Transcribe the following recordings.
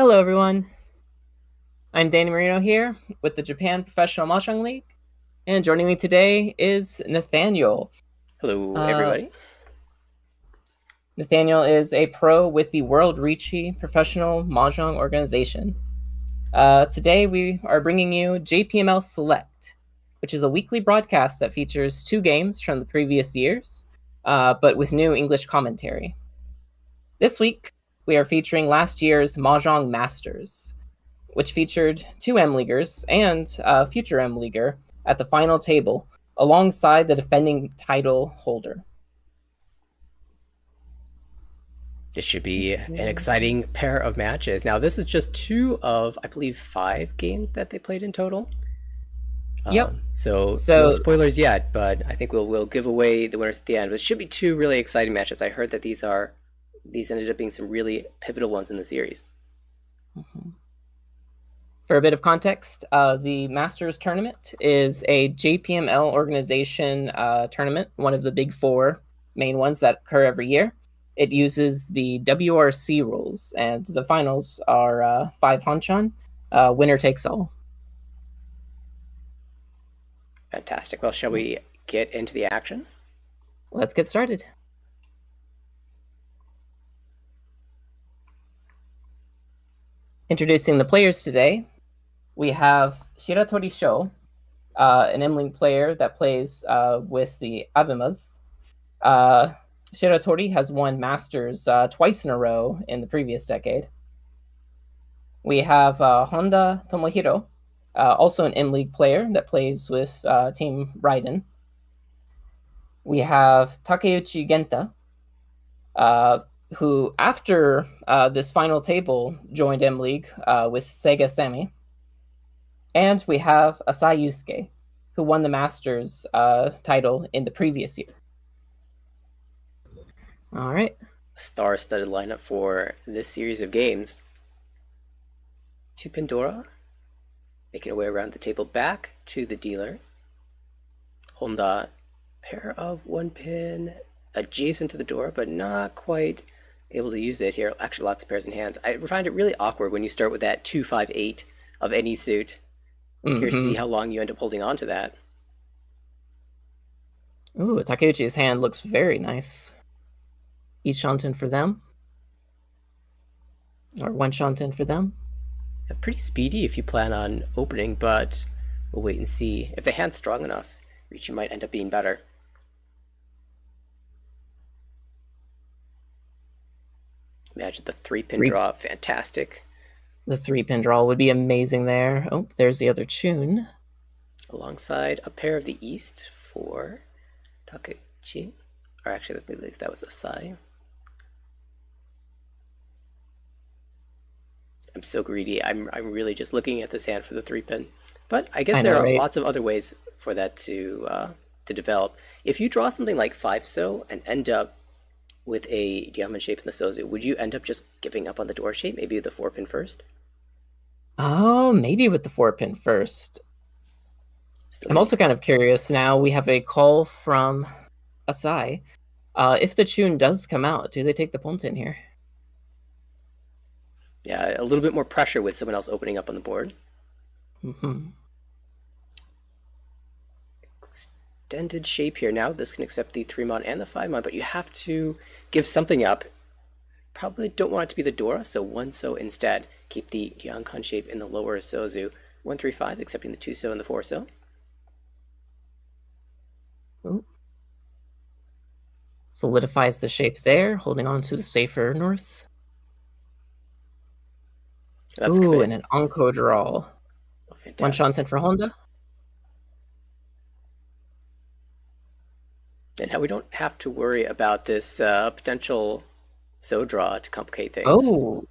Hello, everyone. I'm Dani Moreno here with the Japan Professional Mahjong League, and joining me today is Nathanael. Hello, Uh, everybody. Nathanael is a pro with the World Riichi Professional Mahjong Organization. Today, we are bringing you JPML Select, which is a weekly broadcast that features two games from the previous years, but with new English commentary. This week, we are featuring last year's Mahjong Masters, which featured two M-Leaguers and a future M-Leaguer at the final table, alongside the defending title holder. This should be an exciting pair of matches. Now, this is just two of, I believe, 5 games that they played in total. Yep. So no So, spoilers yet, but I think we'll give away the winners at the end. But it should be two really exciting matches. I heard that these ended up being some really pivotal ones in the series. for a bit of context, the Masters tournament is a JPML organization tournament, one of the big four main ones that occur every year. It uses the WRC rules, and the finals are 5 hanchan, winner takes all. Fantastic. Well, shall we get into the action? Let's get started. Introducing the players today, we have Shiratori Sho, an M-Link player that plays with the Abemas. Shiratori has won Masters twice in a row in the previous decade. We have Honda Tomohiro, also an M-League player that plays with Team Raiden. We have Takeuchi Genta, who, after this final table, joined M-League with Sega Sammy. And we have Asai Yusuke, who won the Masters title in the previous year. All right. Star-studded lineup for this series of games. To Pandora, making our way around the table back to the dealer. Honda, pair of 1-pin adjacent to the door, but not quite able to use it here. Actually, lots of pairs in hands. I find it really awkward when you start with that 2-5-8 of any suit. Curious to see how long you end up holding on to that. Ooh, Takeuchi's hand looks very nice. Each shanten for them. Or one shanten for them. Pretty speedy if you plan on opening, but we'll wait and see. If the hand's strong enough, Riichi might end up being better. Imagine the 3-pin draw, fantastic. The 3-pin draw would be amazing there. Oh, there's the other tune. Alongside a pair of the East for Takeuchi. Or actually, I think that was Asai. I'm so greedy. I'm really just looking at this hand for the 3-pin. But I guess there are lots of other ways for that to develop. If you draw something like 5-so and end up with a diamond shape in the sozu, would you end up just giving up on the door shape? Maybe the 4-pin first? Oh, maybe with the 4-pin first. I'm also kind of curious now. We have a call from Asai. If the tune does come out, do they take the ponten here? Yeah, a little bit more pressure with someone else opening up on the board. Extended shape here now. This can accept the 3-mon and the 5-mon, but you have to give something up. Probably don't want it to be the Dora, so 1-so instead. Keep the Ryankon shape in the lower sozu. 1-3-5, accepting the 2-so and the 4-so. Ooh. Solidifies the shape there, holding on to the safer north. That's Ooh, good. and an Anko draw. Oh, one shanten for Honda. And now we don't have to worry about this potential so draw to complicate things. Oh,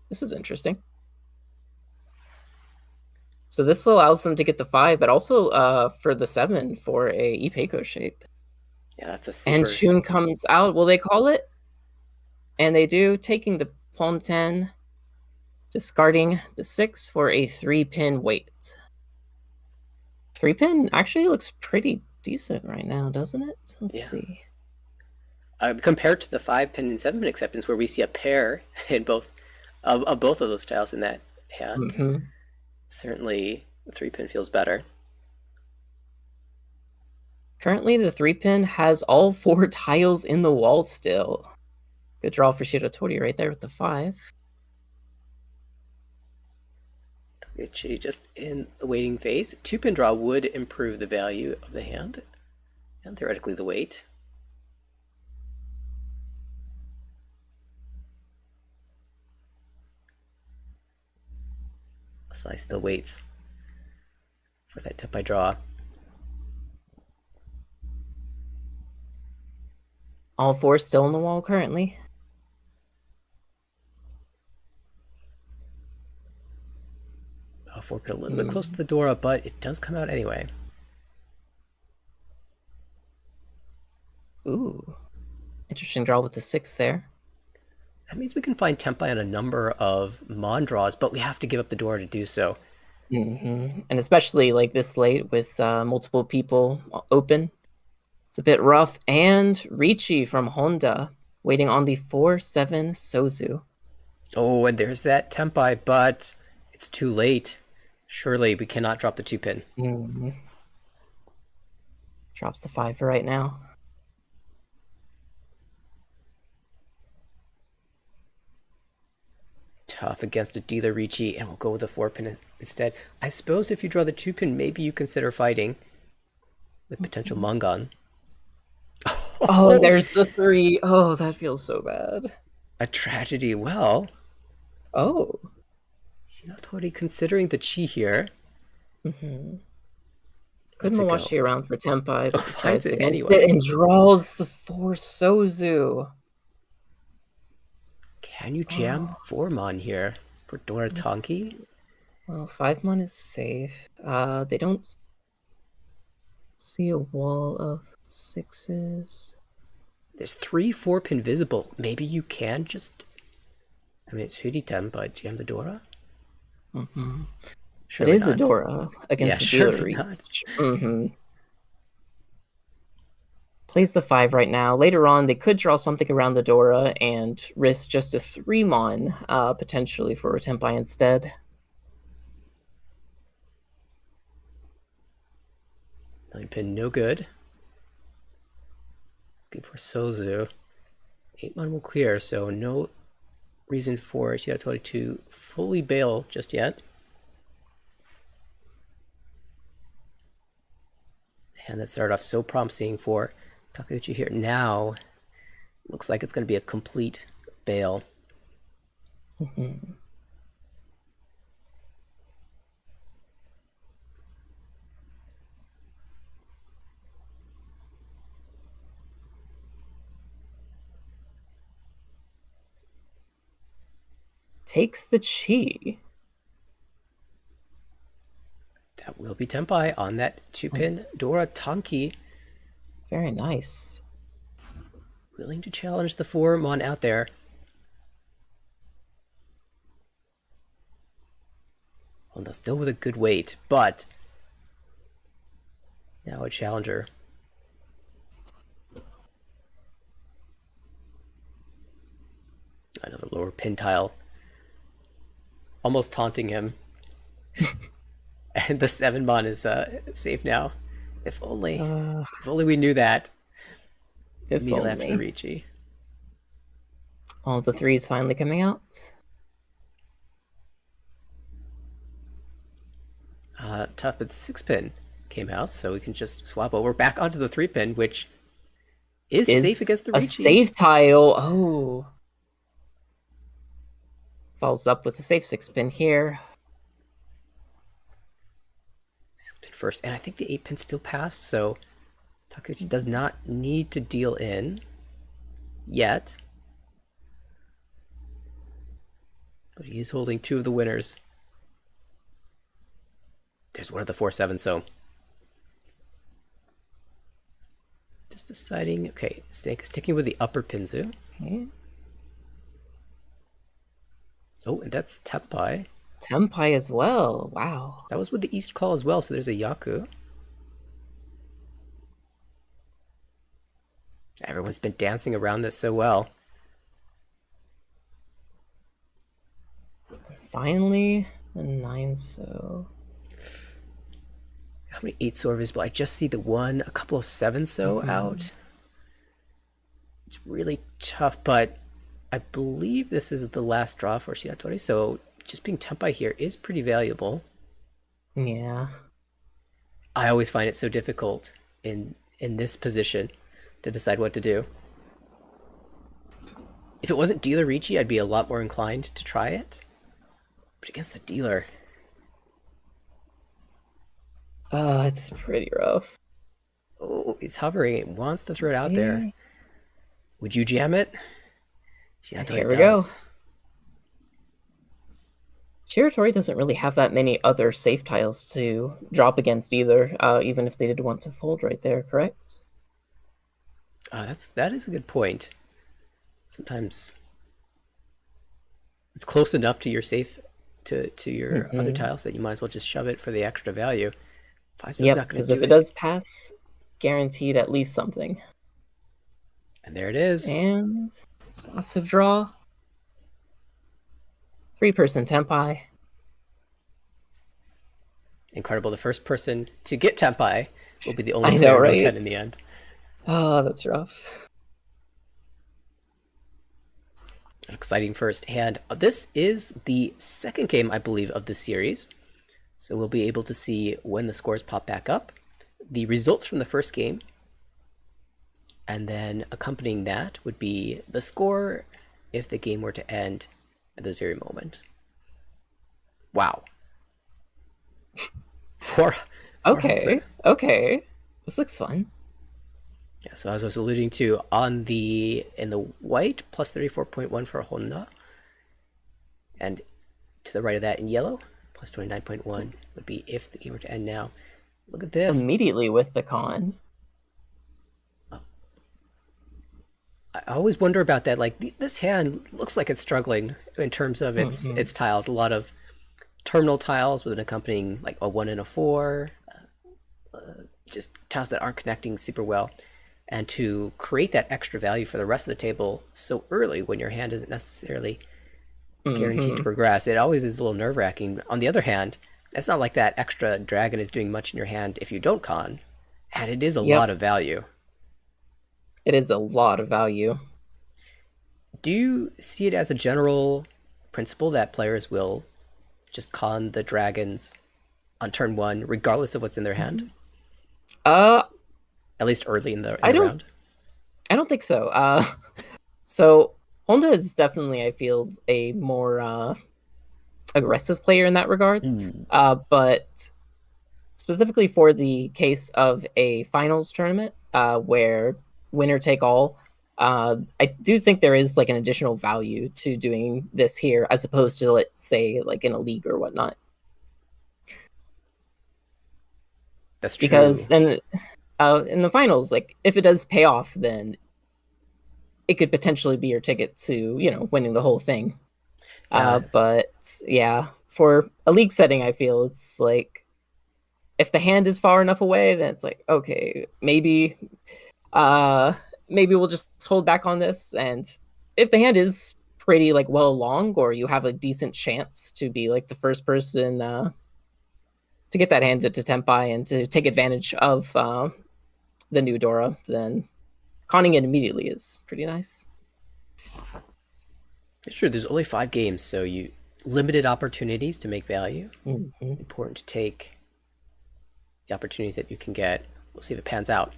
this is interesting. So this allows them to get the 5, but also for the 7 for a Ipeiko shape. Yeah, that's a super... And Shun comes out. Will they call it? And they do, taking the ponten, discarding the 6 for a 3-pin weight. 3-pin actually looks pretty decent right now, doesn't it? Let's see. Compared to the 5-pin and 7-pin acceptance, where we see a pair in both of both of those tiles in that hand. Mm-hmm. Certainly, the 3-pin feels better. Currently, the 3-pin has all 4 tiles in the wall still. Good draw for Shiratori right there with the 5. Riichi just in the waiting phase. 2-pin draw would improve the value of the hand, and theoretically the weight. Asai still waits for that tip by draw. All 4 still in the wall currently. Oh, 4-pin a little bit close to the Dora, but it does come out anyway. Ooh. Interesting draw with the 6 there. That means we can find Tempai on a number of Mon draws, but we have to give up the Dora to do so. Mm-hmm. And especially like this late with multiple people open. It's a bit rough. And Riichi from Honda waiting on the 4-7 Sozu. Oh, and there's that Tempai, but it's too late. Surely we cannot drop the 2-pin. Mm-hmm. Drops the 5 for right now. Tough against a dealer Riichi, and we'll go with the 4-pin instead. I suppose if you draw the 2-pin, maybe you consider fighting with potential Mongon. Oh, there's the 3. Oh, that feels so bad. A tragedy. Well, Oh. Shiratori considering the chi here. Mm-hmm. Lets Couldn't it watch go. you around for Tempai, but Finds decides it against anyway. it and draws the 4 Sozu. Can you jam 4-mon here for Dora Let's Tonki? Well, 5-mon is safe. They don't see a wall of 6s. There's 3 4-pin visible. Maybe you can just... I mean, it's Furitem, but jam the Dora? Mm-hmm. Surely It is not. a Dora against the dealer surely reach. not. Mm-hmm. Plays the 5 right now. Later on, they could draw something around the Dora and risk just a 3-mon, potentially for a Tempai instead. 9-pin, no good. Good for Sozu. 8-mon will clear, so no reason for Shiratori to fully bail just yet. And that started off so promising for Takeuchi here. Now, looks like it's going to be a complete bail. Mm-hmm. Takes the chi. That will be Tempai on that 2-pin Dora Tonki. Very nice. Willing to challenge the 4-mon out there. Honda still with a good weight, but now a challenger. Another lower pin tile. Almost taunting him. And the 7-mon is safe now. If only we knew that. If Immediately after the only. Riichi. All the 3s finally coming out. Tough, but the 6-pin came out, so we can just swap over back onto the 3-pin, which is safe against the Riichi. A safe tile. Oh. Follows up with a safe 6-pin here. 6-pin first, and I think the 8-pin still passed, so Takeuchi does not need to deal in yet. But he is holding 2 of the winners. There's one of the 4-7, so just deciding. Okay, sticking with the upper Pinzu. Okay. Oh, and that's Tempai. Tempai as well. Wow. That was with the East Call as well, so there's a Yaku. Everyone's been dancing around this so well. finally a 9-so. How many 8-so are visible? I just see the one, a couple of 7-so out. It's really tough, but I believe this is the last draw for Shiratori, so just being Tempai here is pretty valuable. Yeah. I always find it so difficult in this position to decide what to do. If it wasn't dealer Riichi, I'd be a lot more inclined to try it. But against the dealer... Oh, it's pretty rough. Oh, he's hovering. He wants to throw it out there. Would you jam it? Here we go. Shiratori doesn't really have that many other safe tiles to drop against either, even if they did want to fold right there, correct? That is a good point. Sometimes it's close enough to your safe to your other tiles that you might as well just shove it for the extra value. 5-so's not going to do it. Because if it does pass, guaranteed at least something. And there it is. And massive draw. 3-person Tempai. Incredible. The first person to get Tempai will be the only player right? 10 in the end. Oh, that's rough. An exciting first hand. This is the second game, I believe, of the series. So we'll be able to see when the scores pop back up, the results from the first game, and then accompanying that would be the score if the game were to end at this very moment. Wow. Okay. This looks fun. Yeah, so as I was alluding to, in the white, plus 34.1 for Honda. And to the right of that in yellow, plus 29.1 would be if the game were to end now. Look at this. Immediately with the con. I always wonder about that. Like, this hand looks like it's struggling in terms of its tiles. A lot of terminal tiles with an accompanying, like, a 1 and a 4. Just tiles that aren't connecting super well. And to create that extra value for the rest of the table so early when your hand isn't necessarily guaranteed to progress, it always is a little nerve-wracking. On the other hand, it's not like that extra dragon is doing much in your hand if you don't con, and it is a lot of value. It is a lot of value. Do you see it as a general principle that players will just con the dragons on turn 1 regardless of what's in their hand? At least early in the round? I don't think so. So Honda is definitely, I feel, a more aggressive player in that regards. But specifically for the case of a finals tournament where winner take all, I do think there is like an additional value to doing this here as opposed to, let's say, like in a league or whatnot. That's true. Because in the finals, like if it does pay off, then it could potentially be your ticket to, winning the whole thing. But yeah, for a league setting, I feel it's like if the hand is far enough away, then it's like, okay, maybe we'll just hold back on this. And if the hand is pretty like well along, or you have a decent chance to be like the first person to get that hand into Tempai and to take advantage of the new Dora, then conning it immediately is pretty nice. It's true. There's only 5 games, so you limited opportunities to make value. Important to take the opportunities that you can get. We'll see if it pans out.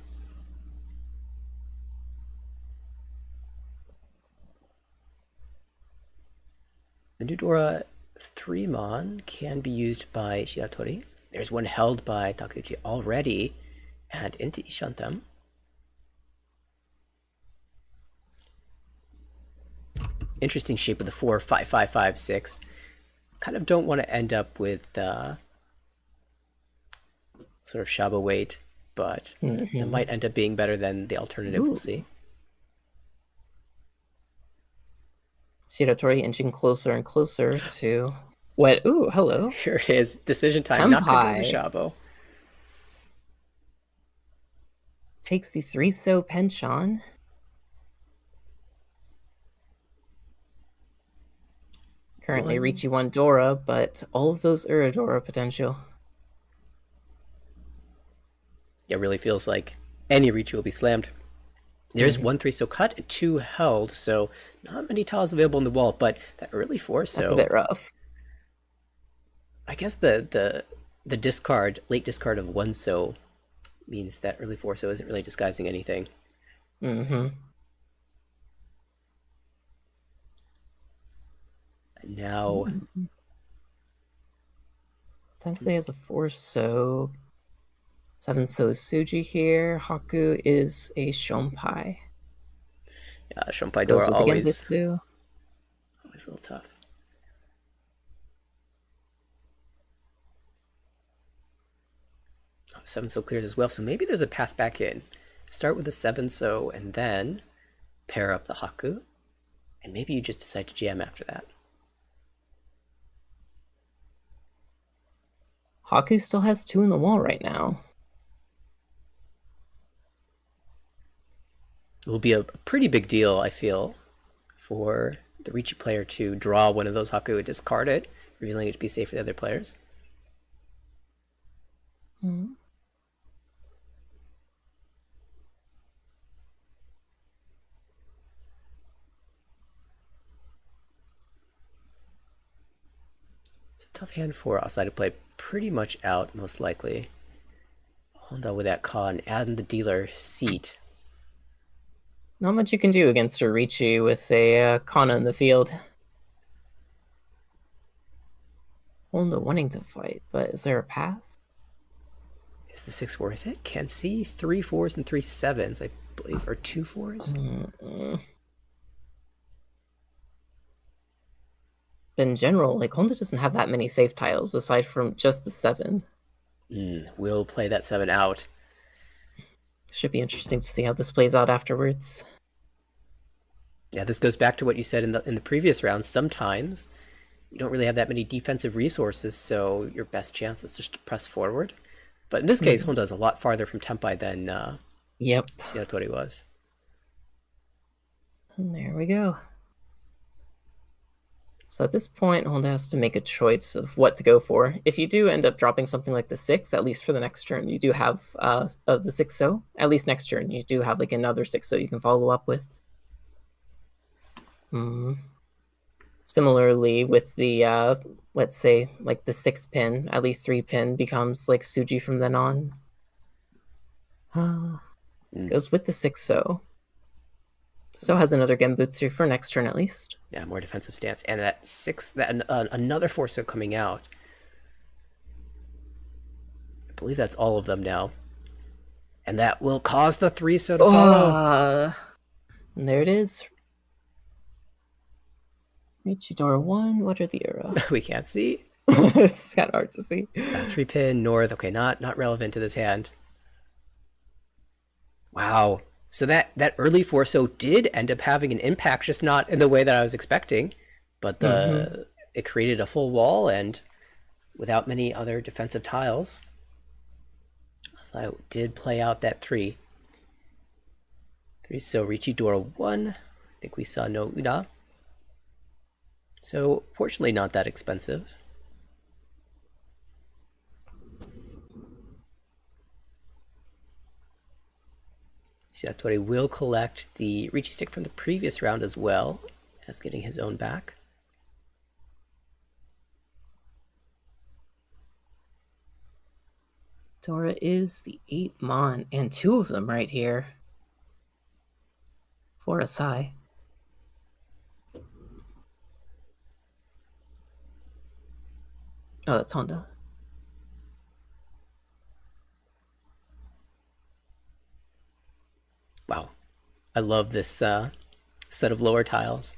The new Dora 3-mon can be used by Shiratori. There's one held by Takeuchi already, and into Ishantam. Interesting shape of the 4, 5, 5, 5, 6. Kind of don't want to end up with sort of Shaba weight, but it might end up being better than the alternative. We'll see. Shiratori inching closer and closer to what? Ooh, hello. Here it is. Decision time. Not going to go to Shabo. Takes the 3-so penchant. Currently One. Riichi 1 Dora, but all of those Uradora potential. It really feels like any Riichi will be slammed. There's 1-3 so cut and 2 held, so not many tiles available on the wall, but that early 4 That's a so bit rough. I guess the discard, late discard of 1 so means that early 4 so isn't really disguising anything. Mm-hmm. And now Technically has a 4 so. 7 so Suji here. Haku is a Shompai. Shompai Goes Dora with the always Genbutsu. a little tough. Oh, 7 so clears as well, so maybe there's a path back in. Start with a 7 so and then pair up the Haku, and maybe you just decide to jam after that. Haku still has 2 in the wall right now. It will be a pretty big deal, I feel, for the Riichi player to draw one of those Haku and discard it, revealing it to be safe for the other players. Mm-hmm. It's a tough hand for outside to play pretty much out, most likely. Honda with that con, add in the dealer seat. Not much you can do against a Riichi with a Kana in the field. Honda wanting to fight, but is there a path? Is the 6 worth it? Can't see. 3 4s and 3 7s, I believe, or 2 4s. In general, like Honda doesn't have that many safe tiles aside from just the 7. We'll play that 7 out. Should be interesting to see how this plays out afterwards. Yeah, this goes back to what you said in the previous round. Sometimes you don't really have that many defensive resources, so your best chance is just to press forward. But in this case, Honda is a lot farther from Tempai than Yep. Shiatori was. And there we go. So at this point, Honda has to make a choice of what to go for. If you do end up dropping something like the 6, at least for the next turn, you do have the 6 so. At least next turn, you do have like another 6 so you can follow up with. Similarly, with the, let's say, like the 6 pin, at least 3 pin becomes like Suji from then on. Goes with the 6 so. So has another Genbutsu for next turn at least. Yeah, more defensive stance. And that 6, another 4 so coming out. I believe that's all of them now. And that will cause the 3 so to follow. And there it is. Riichi 1, what are the arrow? We can't see. It's kind of hard to see. 3 pin, north. Okay, not relevant to this hand. Wow. So that early 4 so did end up having an impact, just not in the way that I was expecting. But it created a full wall and without many other defensive tiles. So I did play out that 3. 3 so Riichi 1. I think we saw no Uda. So fortunately not that expensive. Shiatori will collect the Riichi stick from the previous round as well as getting his own back. Dora is the 8 Mon, and 2 of them right here. For Asai. Oh, that's Honda. Wow. I love this set of lower tiles.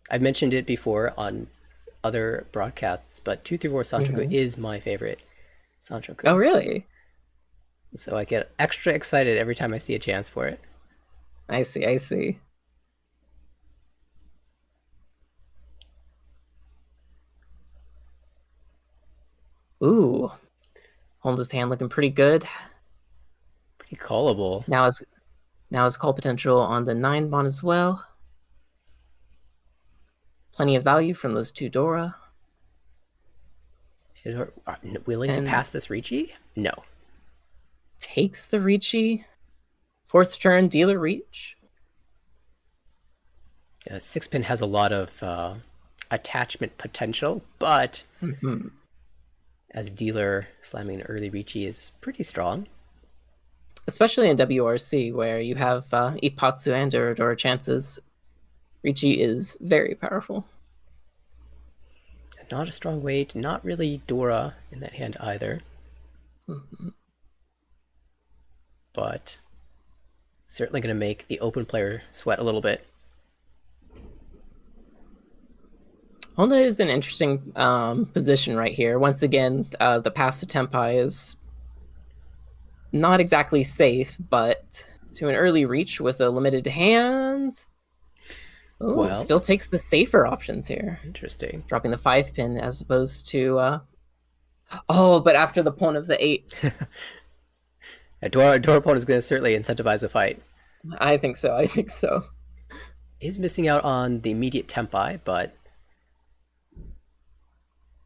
I've mentioned it before on other broadcasts, but 234 Sanchoku is my favorite Sanchoku. Oh, really? So I get extra excited every time I see a chance for it. I see. Ooh. Honda's hand looking pretty good. Pretty callable. Now his call potential on the 9 Mon as well. Plenty of value from those two Dora. Willing to And pass this Riichi? No. takes the Riichi. Fourth turn, dealer reach. Yeah, 6-pin has a lot of attachment potential, but as a dealer, slamming an early Riichi is pretty strong. Especially in WRC, where you have Ipatsu and Dora chances. Riichi is very powerful. Not a strong weight, not really Dora in that hand either. But certainly going to make the open player sweat a little bit. Honda is an interesting position right here. Once again, the path to Tempai is not exactly safe, but to an early reach with a limited hand. Oh, Well, still takes the safer options here. Interesting. Dropping the 5-pin as opposed to... but after the pawn of the 8. Dora opponent is going to certainly incentivize a fight. I think so. Is missing out on the immediate Tempai, but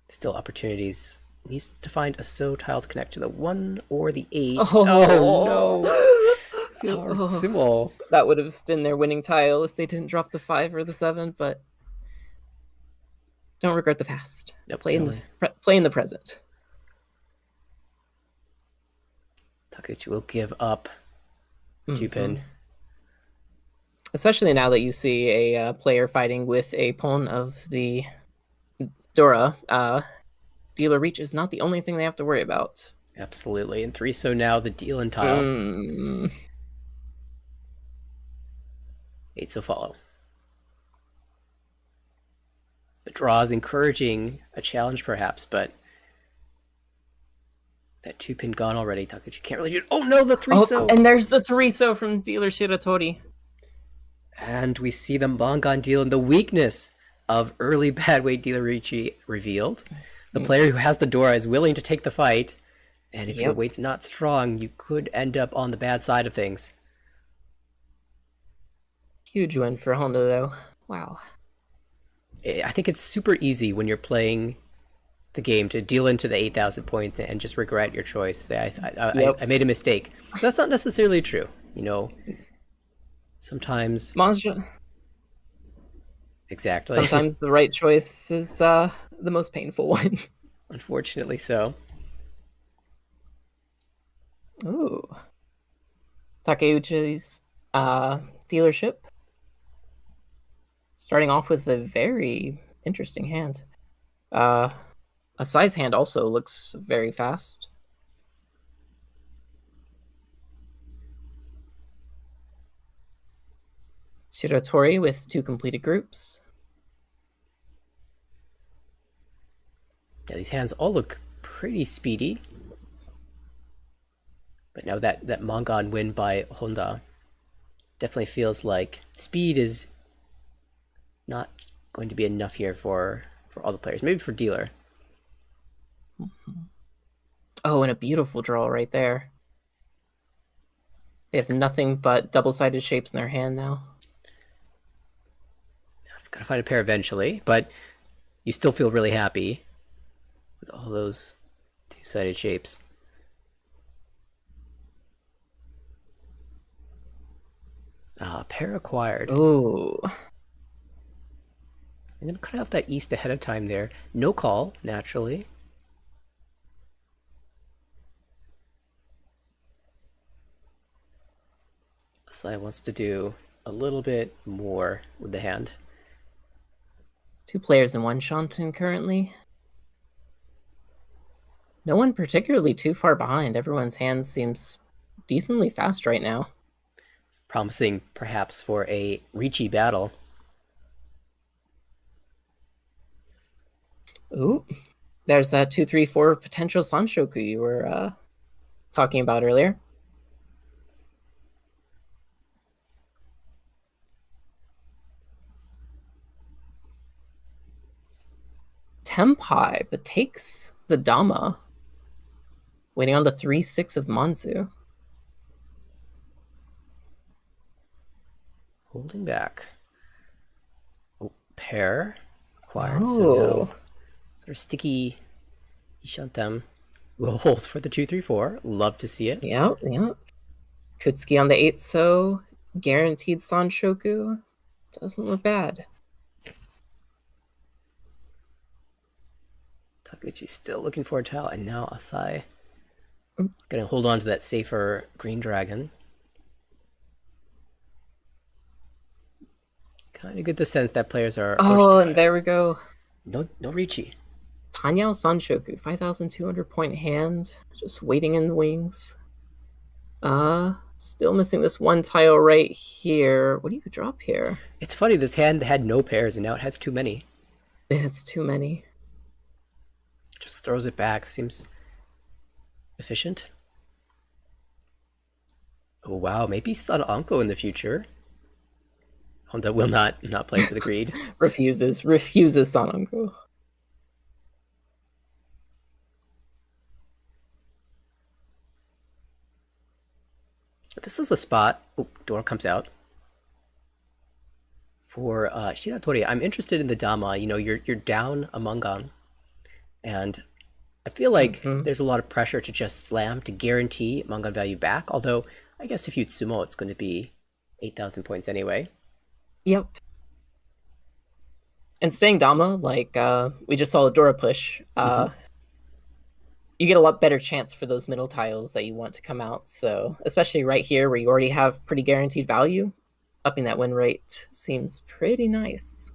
still opportunities. Needs to find a So tile to connect to the 1 or the 8. Oh no! That would have been their winning tile if they didn't drop the 5 or the 7, but don't regret the past. Nope, play in the present. Takeuchi will give up 2-pin. Especially now that you see a player fighting with a pawn of the Dora. Dealer reach is not the only thing they have to worry about. Absolutely. And 3 so now the deal and tile. 8 so follow. The draw is encouraging a challenge perhaps, but that 2-pin gone already. Takeuchi can't really do it. Oh no, the 3 so! And there's the 3 so from dealer Shiratori. And we see the Mangan deal and the weakness of early bad weight dealer Riichi revealed. The player who has the Dora is willing to take the fight, and if your weight's not strong, you could end up on the bad side of things. Huge win for Honda, though. Wow. I think it's super easy when you're playing the game to deal into the 8,000 points and just regret your choice. Say, I made a mistake. That's not necessarily true. You know, sometimes... Exactly. Sometimes the right choice is the most painful one. Unfortunately so. Ooh. Takeuchi's dealership. Starting off with a very interesting hand. A size hand also looks very fast. Shiratori with 2 completed groups. Yeah, these hands all look pretty speedy. But now that Mangan win by Honda definitely feels like speed is not going to be enough here for all the players. Maybe for dealer. Oh, and a beautiful draw right there. They have nothing but double-sided shapes in their hand now. I've got to find a pair eventually, but you still feel really happy with all those 2-sided shapes. Pair acquired. Ooh. I'm going to cut out that east ahead of time there. No call, naturally. Sai wants to do a little bit more with the hand. 2 players in one Shanten currently. No one particularly too far behind. Everyone's hand seems decently fast right now. Promising, perhaps, for a Riichi battle. Ooh. There's that 2-3-4 potential Sanshoku you were talking about earlier. Tempai, but takes the Dama. Waiting on the 3-6 of Manzu. Holding back. Oh, pair. acquired, so no Oh, sort of sticky Ishantem will hold for the 2-3-4. Love to see it. yeah, yeah. Kutsuki on the 8 so, guaranteed Sanshoku. Doesn't look bad. Takuchi's still looking for a tile, and now Asai Mm. gonna hold on to that safer green dragon. Kind of get the sense that players are approaching Oh, to and there we go. no Riichi. Tanyao Sanshoku, 5,200 point hand, just waiting in the wings. Still missing this one tile right here. What do you drop here? It's funny, this hand had no pairs, and now it has too many. It's too many. Just throws it back. Seems efficient. Oh wow, maybe Sun Anko in the future. Honda will not play for the greed. refuses Sanango. This is a spot. Oh, door comes out. For Shiratori, I'm interested in the Dama. You know, you're down a Mangan, and I feel like there's a lot of pressure to just slam to guarantee Mangan value back. Although I guess if you Tsumo, it's going to be 8,000 points anyway. Yep. And staying Dama, like we just saw a Dora push, you get a lot better chance for those middle tiles that you want to come out. So especially right here where you already have pretty guaranteed value, upping that win rate seems pretty nice.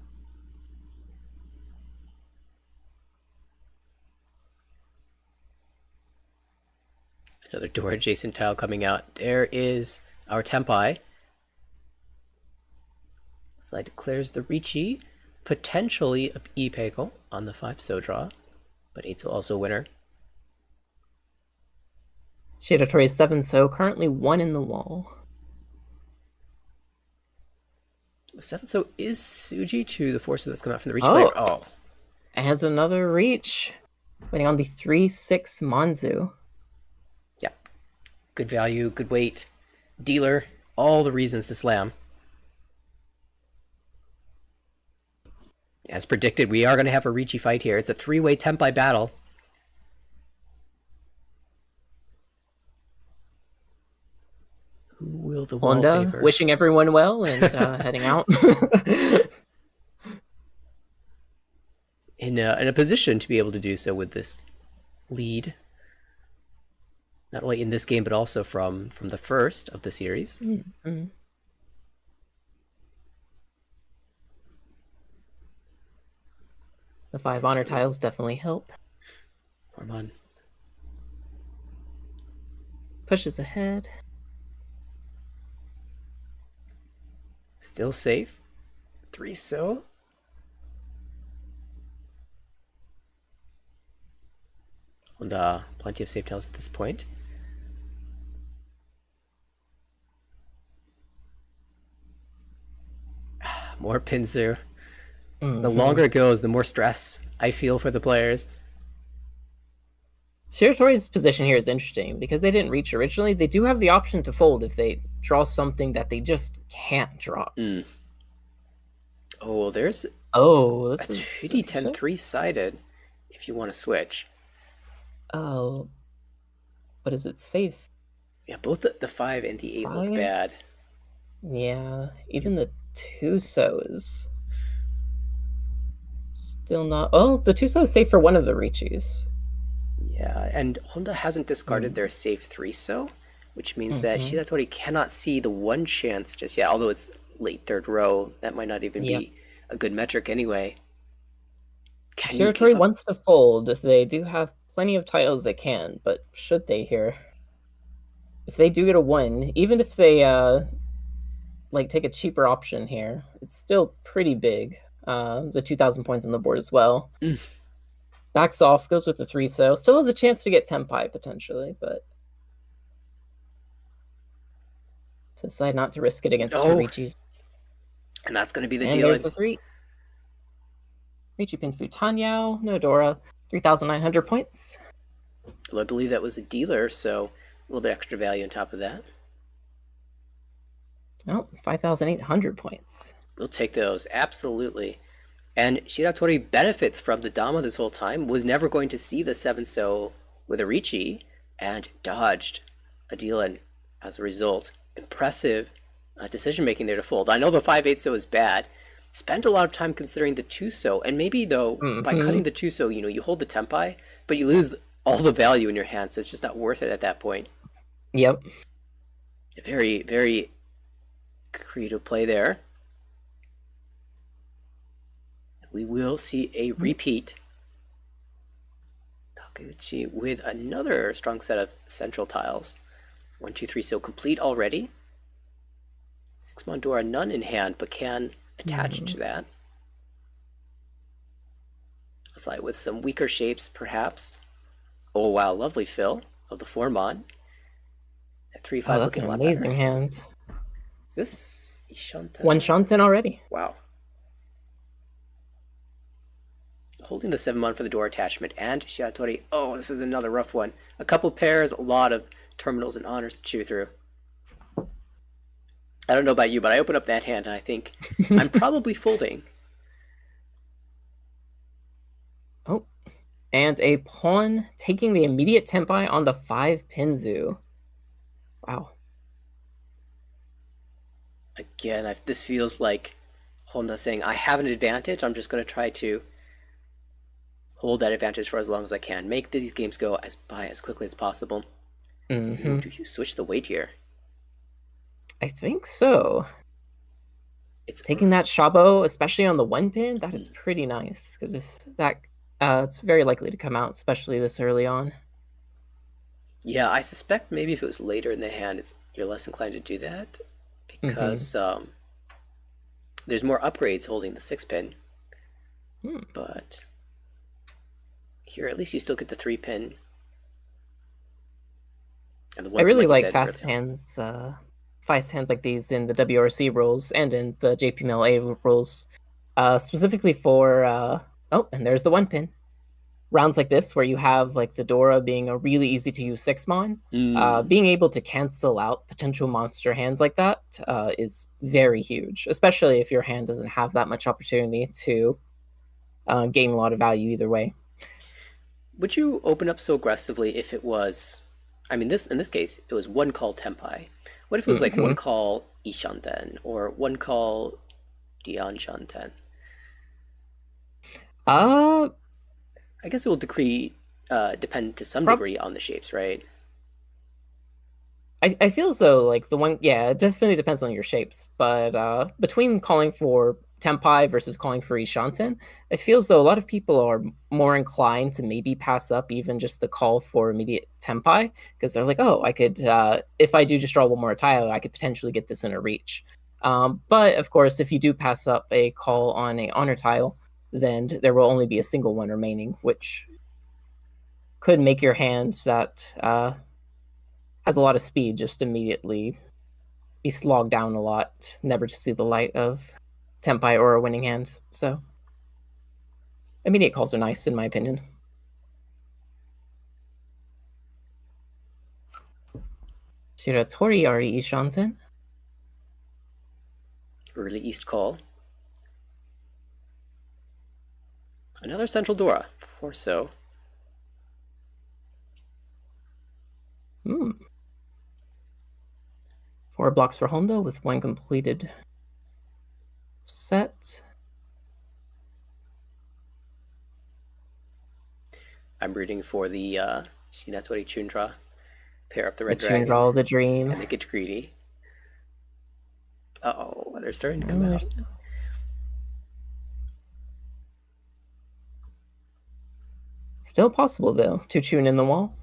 Another door adjacent tile coming out. There is our Tempai. Side declares the Riichi, potentially a E-Peiko on the 5 so draw, but 8 so also winner. Shiratori 7 so, currently 1 in the wall. The 7 so is Suji to the 4 so that's coming out from the Riichi player. Oh. Adds another reach. Waiting on the 3-6 Manzu. Yeah. Good value, good weight, dealer, all the reasons to slam. As predicted, we are going to have a Riichi fight here. It's a 3-way Tempai battle. Who will the wall Honda favor? wishing everyone well and heading out. in a position to be able to do so with this lead. Not only in this game, but also from the first of the series. Mm-hmm. The 5 honor tiles definitely help. Hormon pushes ahead. Still safe. 3 so. And plenty of safe tiles at this point. More Pinsu. The longer it goes, the more stress I feel for the players. Shiratori's position here is interesting because they didn't reach originally. They do have the option to fold if they draw something that they just can't draw. Oh, there's this a is 2d10 3-sided if you want to switch. Oh, but is it safe? Yeah, both the 5 and the 8 look 5? bad. Yeah, even the 2 so is still not. Oh, the 2 so is safe for one of the Riichis. Yeah, and Honda hasn't discarded their safe 3 so, which means that Shiratori cannot see the one chance just yet, although it's late 3rd row. That might not even be a good metric anyway. Shiratori wants to fold. They do have plenty of tiles they can, but should they here? If they do get a 1, even if they take a cheaper option here, it's still pretty big. The 2,000 points on the board as well. Backs off, goes with the 3 so. Still has a chance to get Tempai potentially, but decide not to risk it against Riichis. And that's going to be the and deal. There's the 3. Riichi Pinfu Tanyao, Nodora, 3,900 points. Well, I believe that was a dealer, so a little bit extra value on top of that. Oh, 5,800 points. We'll take those, absolutely. And Shiratori benefits from the Dama this whole time, was never going to see the 7-so with a Riichi, and dodged a deal-in as a result. Impressive decision making there to fold. I know the 5-8-so is bad. Spent a lot of time considering the 2-so, and maybe though, by cutting the 2-so, you hold the tempai, but you lose all the value in your hand, so it's just not worth it at that point. Yep. Very, very creative play there. We will see a repeat. Takeuchi with another strong set of central tiles. 1, 2, 3, so complete already. 6 Mondora, none in hand, but can attach to that. A slide with some weaker shapes, perhaps. Oh wow, lovely fill of the 4 Mon. At 3-5 that's looking an a lot amazing better. hand. Is this Ishanta? 1 Shanten already. Wow. Holding the 7 Mon for the door attachment and Shiratori. Oh, this is another rough one. A couple pairs, a lot of terminals and honors to chew through. I don't know about you, but I open up that hand and I think I'm probably folding. Oh, and a pawn taking the immediate tempai on the 5 Pinzu. Wow. Again, this feels like Honda saying, I have an advantage. I'm just going to try to hold that advantage for as long as I can. Make these games go by as quickly as possible. Mm-hmm. Do you switch the weight here? I think so. It's taking that Shabo, especially on the 1 pin, that is pretty nice. Because if that, it's very likely to come out, especially this early on. Yeah, I suspect maybe if it was later in the hand, you're less inclined to do that. Because there's more upgrades holding the 6 pin. But here, at least you still get the 3 pin. And the 1 I really pin, like fast hands like these in the WRC rules and in the JPML rules, specifically for and there's the 1 pin. Rounds like this where you have like the Dora being a really easy to use 6 mon, being able to cancel out potential monster hands like that is very huge, especially if your hand doesn't have that much opportunity to gain a lot of value either way. Would you open up so aggressively if it was, in this case, it was 1 call Tempai. What if it was like 1 call Ishanten or 1 call Dian Shanten? I guess it will depend to some degree on the shapes, right? I feel as though like it definitely depends on your shapes, but between calling for Tempai versus calling for Ishanten, it feels though a lot of people are more inclined to maybe pass up even just the call for immediate Tempai, because they're like, oh, I could, if I do just draw 1 more tile, I could potentially get this in a reach. But of course, if you do pass up a call on a honor tile, then there will only be a single one remaining, which could make your hand that has a lot of speed just immediately be slogged down a lot, never to see the light of Tempai or a winning hand. So immediate calls are nice in my opinion. Shiratori already Ishanten. Early East call. Another Central Dora, 4-so. 4 blocks for Honda with 1 completed set. I'm rooting for the Shinatori Chundra. Pair up the red the dragon. Chundra, the dream. And they get greedy. Uh-oh, they're starting to come out. Still possible, though, to tune in the wall.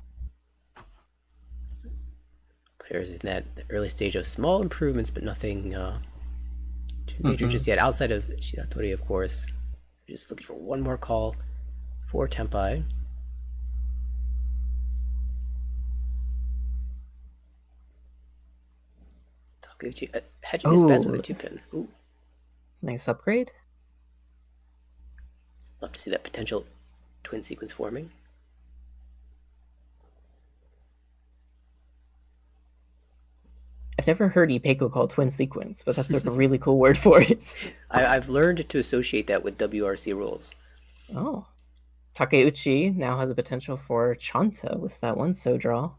Players in that early stage of small improvements, but nothing too major just yet. Outside of Shiratori, of course. Just looking for 1 more call for Tempai. Takuchi hedging his bets with a 2-pin. Ooh. Nice upgrade. Love to see that potential twin sequence forming. I've never heard Ipeco called twin sequence, but that's like a really cool word for it. I've learned to associate that with WRC rules. Oh. Takeuchi now has a potential for Chanta with that one so draw.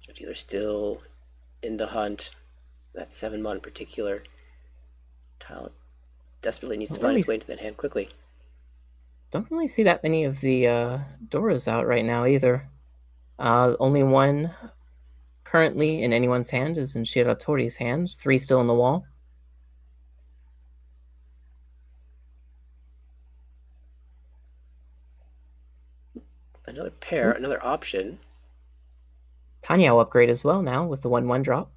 The dealer's still in the hunt. That 7-mon in particular. Tile desperately needs to find its way into that hand quickly. Don't really see that many of the Doras out right now either. Only one currently in anyone's hand is in Shiratori's hands. 3 still in the wall. Another pair, another option. Tanya will upgrade as well now with the 1-1 drop.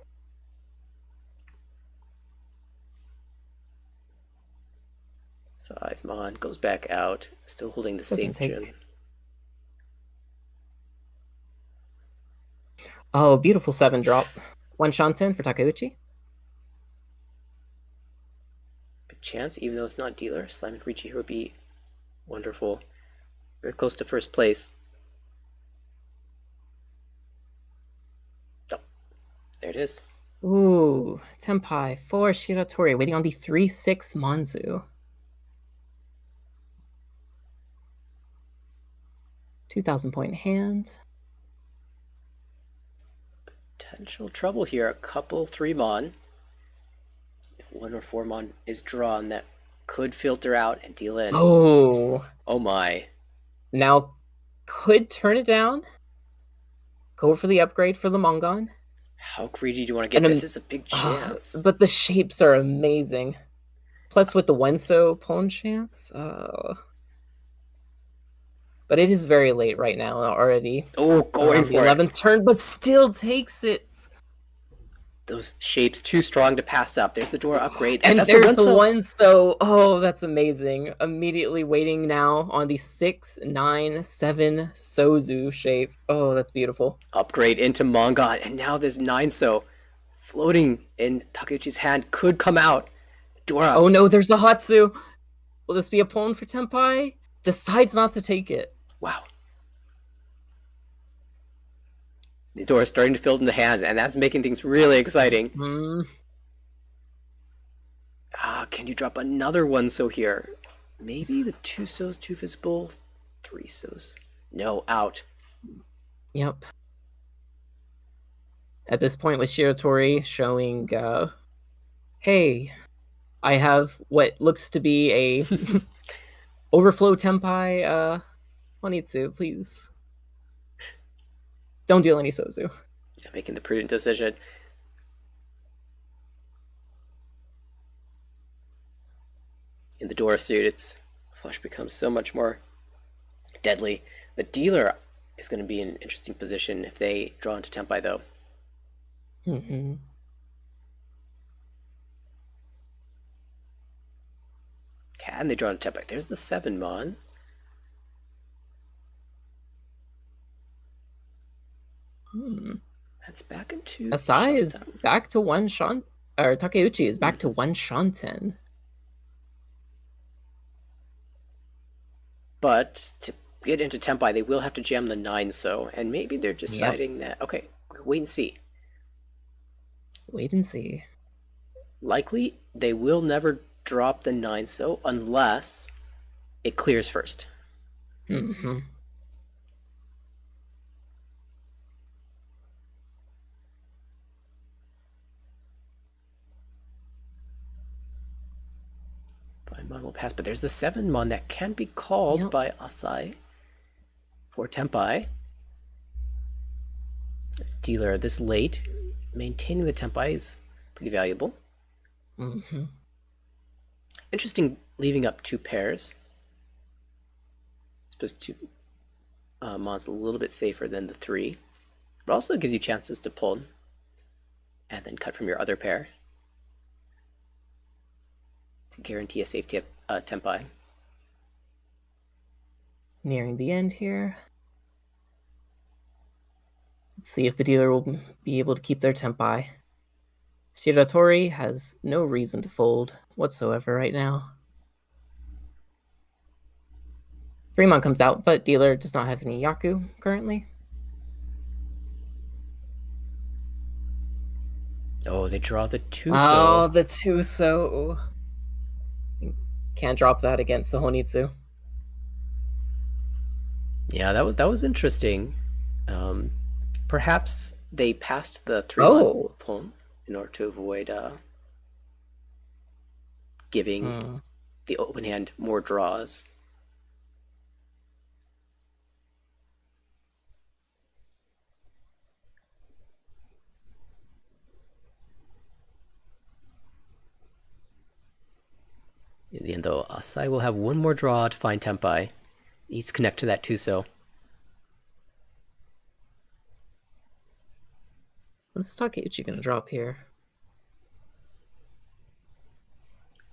Five Mon goes back out, still holding the safe gem. Oh, beautiful 7 drop. 1 Shanten for Takeuchi. Big chance, even though it's not dealer. Slime and Riichi here would be wonderful. Very close to first place. Oh, there it is. Ooh, Tenpai for Shiratori, waiting on the 3-6 Manzu. 2,000 point hand. Potential trouble here. A couple 3-mon. If 1 or 4-mon is drawn, that could filter out and deal in. Oh. Oh my. Now could turn it down. Go for the upgrade for the Mongon. How greedy do you want to get? This is a big chance. But the shapes are amazing. Plus with the Wenso Pon chance. But it is very late right now already. Oh, going for the 11th turn, but still takes it. Those shapes too strong to pass up. There's the Dora upgrade. And there's the Wenso. Oh, that's amazing. Immediately waiting now on the 6, 9, 7 Sozu shape. Oh, that's beautiful. Upgrade into Mongon. And now this 9-so floating in Takeuchi's hand could come out. Dora. Oh no, there's a Hatsu. Will this be a Pon for Tenpai? Decides not to take it. Wow. The door is starting to fill in the hands, and that's making things really exciting. Can you drop another 1-so here? Maybe the 2-so's too visible. 3-so's. No, out. Yep. At this point with Shiratori showing, hey, I have what looks to be a overflow Tenpai, Honitsu, please. Don't deal any Sozu. Yeah, making the prudent decision. In the Dora suit, its flush becomes so much more deadly. The dealer is going to be in an interesting position if they draw into Tenpai, though. Can they draw into Tenpai? There's the 7-mon. That's back into Asai is back to 1 Shan, or Takeuchi is back to 1 Shanten. But to get into Tenpai, they will have to jam the 9-so, and maybe they're deciding that, okay, wait and see. Wait and see. Likely, they will never drop the 9-so unless it clears first. Mon will pass, but there's the 7-mon that can be called by Asai for Tenpai. This dealer this late, maintaining the Tenpai is pretty valuable. Interesting leaving up 2 pairs. I suppose 2 Mon's a little bit safer than the 3, but also gives you chances to pull and then cut from your other pair to guarantee a safe Tenpai. Nearing the end here. Let's see if the dealer will be able to keep their tempai. Shiratori has no reason to fold whatsoever right now. Fremont comes out, but dealer does not have any Yaku currently. Oh, they draw the Tuso. Oh, the Tuso. Can't drop that against the Honitsu. Yeah, that was interesting. Perhaps they passed the 3-mon pawn in order to avoid giving the open hand more draws. In the end, though, Asai will have one more draw to find Tempai. Needs to connect to that Tuso. What is Takeuchi going to drop here?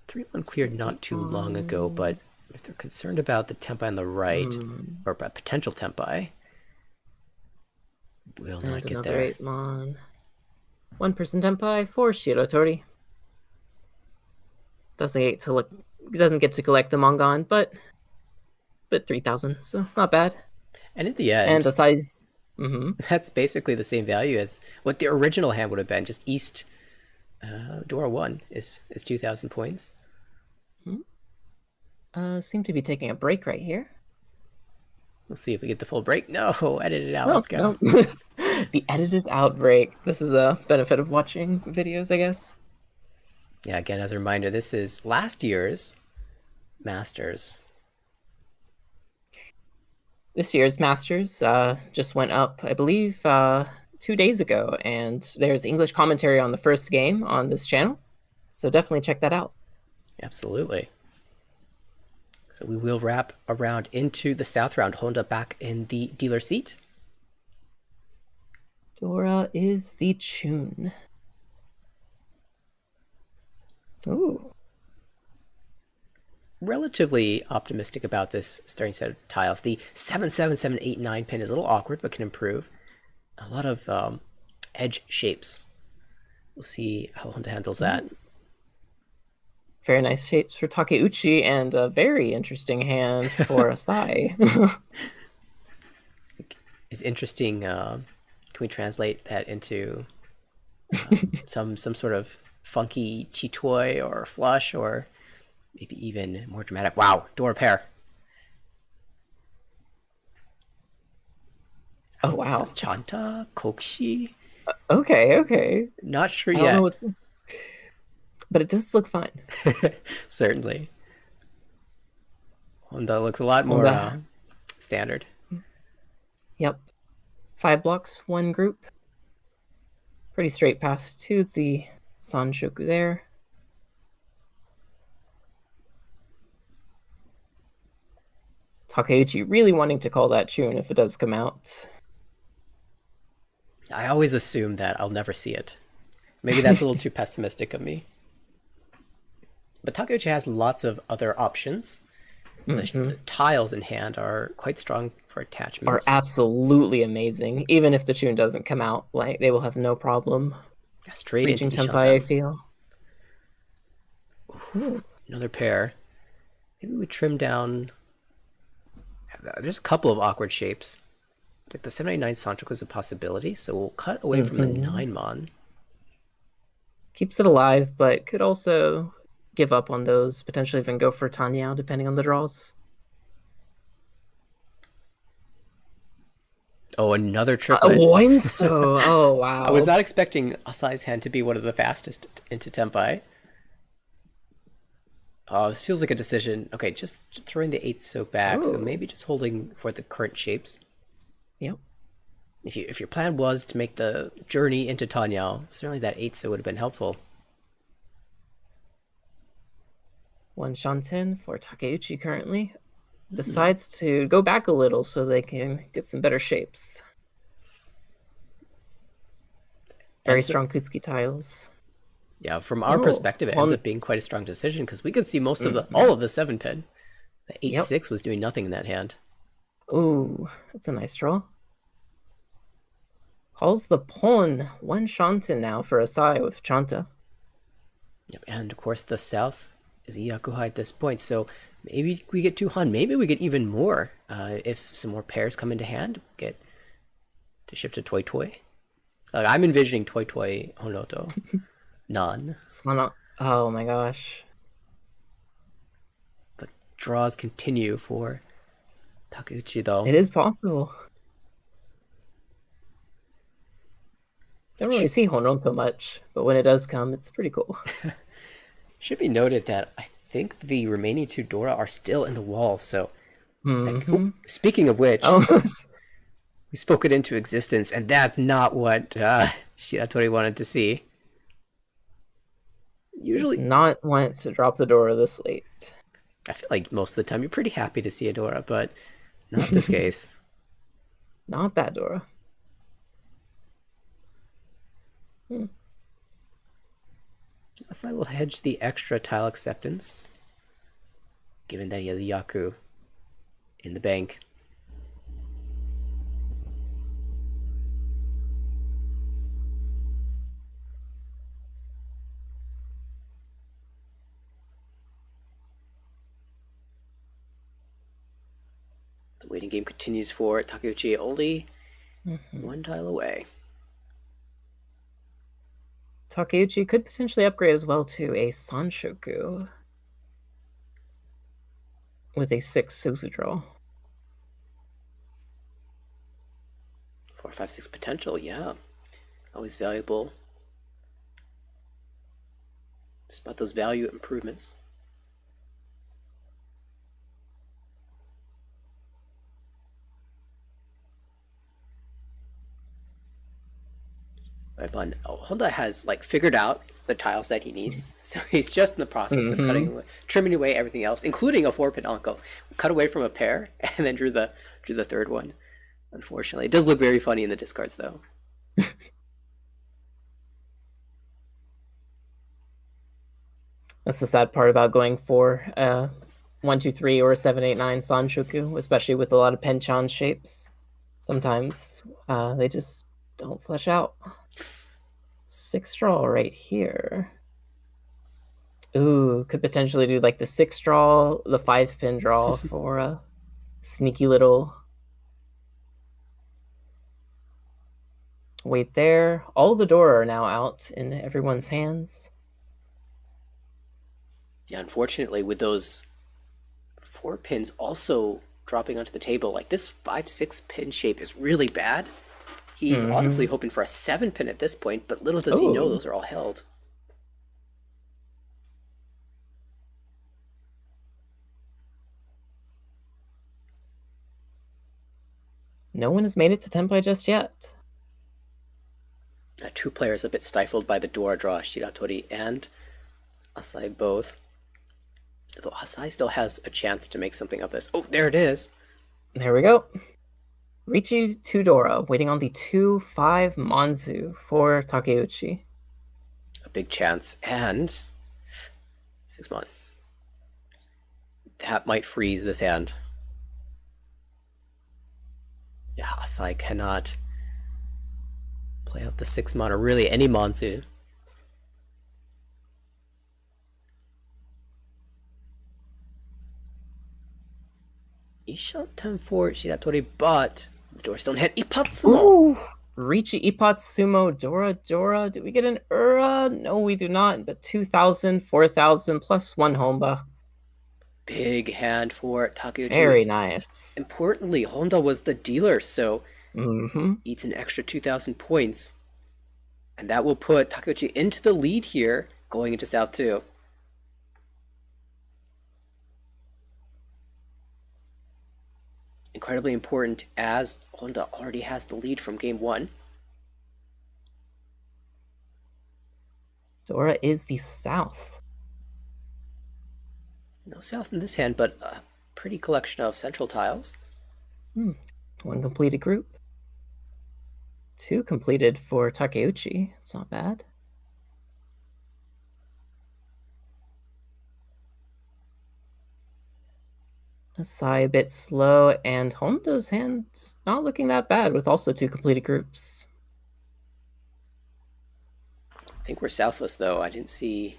3-1 cleared not too long ago, but if they're concerned about the Tempai on the right, or about potential Tempai, will not get another there. 8-mon. 1-person Tempai for Shiratori. Doesn't get to collect the Mongon, but 3,000, so not bad. And in the end, and the size, that's basically the same value as what the original hand would have been. Just East Dora 1 is 2,000 points. Seem to be taking a break right here. We'll see if we get the full break. No, edit it out. Let's go. No. The edited out break. This is a benefit of watching videos, I guess. Yeah, again, as a reminder, this is last year's Masters. This year's Masters just went up, I believe, 2 days ago, and there's English commentary on the first game on this channel, so definitely check that out. Absolutely. So we will wrap around into the South round. Honda back in the dealer seat. Dora is the tune. Ooh. Relatively optimistic about this starting set of tiles. The 7, 7, 7, 8, 9 pin is a little awkward, but can improve. A lot of edge shapes. We'll see how Honda handles that. Very nice shapes for Takeuchi, and a very interesting hand for Asai. Is interesting. Can we translate that into some sort of funky chitoi or flush, or maybe even more dramatic? Wow, Dora pair. Oh wow, Chanta Kokshi. Okay. Not sure I yet. don't know what's... But it does look fine. Certainly. Honda looks a lot more standard. Yep. 5 blocks, 1 group. Pretty straight path to the Sanshoku there. Takeuchi really wanting to call that tune if it does come out. I always assume that I'll never see it. Maybe that's a little too pessimistic of me. But Takeuchi has lots of other options. The tiles in hand are quite strong for attachments. Are absolutely amazing. Even if the tune doesn't come out, like they will have no problem straight reaching into Tempai, I feel. Ooh, another pair. Maybe we trim down. There's a couple of awkward shapes. Like the 789 Sanchoku is a possibility, so we'll cut away from the 9-mon. Keeps it alive, but could also give up on those, potentially even go for Tanya, depending on the draws. Oh, another triplet. Oh, wow. I was not expecting Asai's hand to be one of the fastest into Tempai. Oh, this feels like a decision. Okay, just throwing the 8-so back, so maybe just holding for the current shapes. Yep. If your plan was to make the journey into Tanya, certainly that 8-so would have been helpful. 1 Shanten for Takeuchi currently. Decides to go back a little so they can get some better shapes. Very strong Kutsuki tiles. Yeah, from our perspective, it ends up being quite a strong decision because we could see most of all of the 7-pin. The 8-6 was doing nothing in that hand. Ooh, that's a nice draw. Calls the pawn. One Shanten now for Asai with Chanta. Yep, and of course the south is Iyakuha at this point, so maybe we get 2 Han, maybe we get even more. If some more pairs come into hand, get to shift to Toy Toy. I'm envisioning Toy Toy Honoto. None. Oh my gosh. The draws continue for Takeuchi though. It is possible. Don't really see Honoto much, but when it does come, it's pretty cool. Should be noted that I think the remaining 2 Dora are still in the wall, so speaking of which, we spoke it into existence, and that's not what Shiratori wanted to see. Usually does not want to drop the Dora this late. I feel like most of the time you're pretty happy to see a Dora, but not this case. Not that Dora. Asai will hedge the extra tile acceptance, given that he has a Yaku in the bank. The waiting game continues for Takeuchi, only 1 tile away. Takeuchi could potentially upgrade as well to a Sanshoku with a 6 Suzu draw. 4, 5, 6 potential, yeah. Always valuable. Just about those value improvements. Right, but Honda has figured out the tiles that he needs, so he's just in the process of trimming away everything else, including a 4-pin Anko. Cut away from a pair and then drew the 3rd one. Unfortunately, it does look very funny in the discards though. That's the sad part about going for 1, 2, 3 or 7, 8, 9 Sanshoku, especially with a lot of Penchan shapes. Sometimes they just don't flesh out. 6 draw right here. Ooh, could potentially do the 6 draw, the 5-pin draw for a sneaky little wait there. All the Dora are now out in everyone's hands. Yeah, unfortunately, with those 4 pins also dropping onto the table, this 5, 6 pin shape is really bad. He's honestly hoping for a 7 pin at this point, but little does he know those are all held. No one has made it to Tenpai just yet. 2 players a bit stifled by the Dora draw, Shiratori and Asai both. Though Asai still has a chance to make something of this. Oh, there it is. There we go. Riichi 2 Dora, waiting on the 2-5 Manzu for Takeuchi. A big chance, and 6-mon. That might freeze this hand. Yeah, Asai cannot play out the 6-mon or really any Manzu. Isha 10 for Shiratori, but the Doors don't hit Ipatsumo. Riichi Ipatsumo Dora. Do we get an Ura? No, we do not. But 2,000, 4,000 plus 1 Honda. Big hand for Takeuchi. Very nice. Importantly, Honda was the dealer, so eats an extra 2,000 points. And that will put Takeuchi into the lead here, going into South 2. Incredibly important, as Honda already has the lead from game 1. Dora is the South. No South in this hand, but a pretty collection of central tiles. 1 completed group. 2 completed for Takeuchi. It's not bad. Asai a bit slow, and Honda's hand's not looking that bad with also 2 completed groups. think we're southless though. I didn't see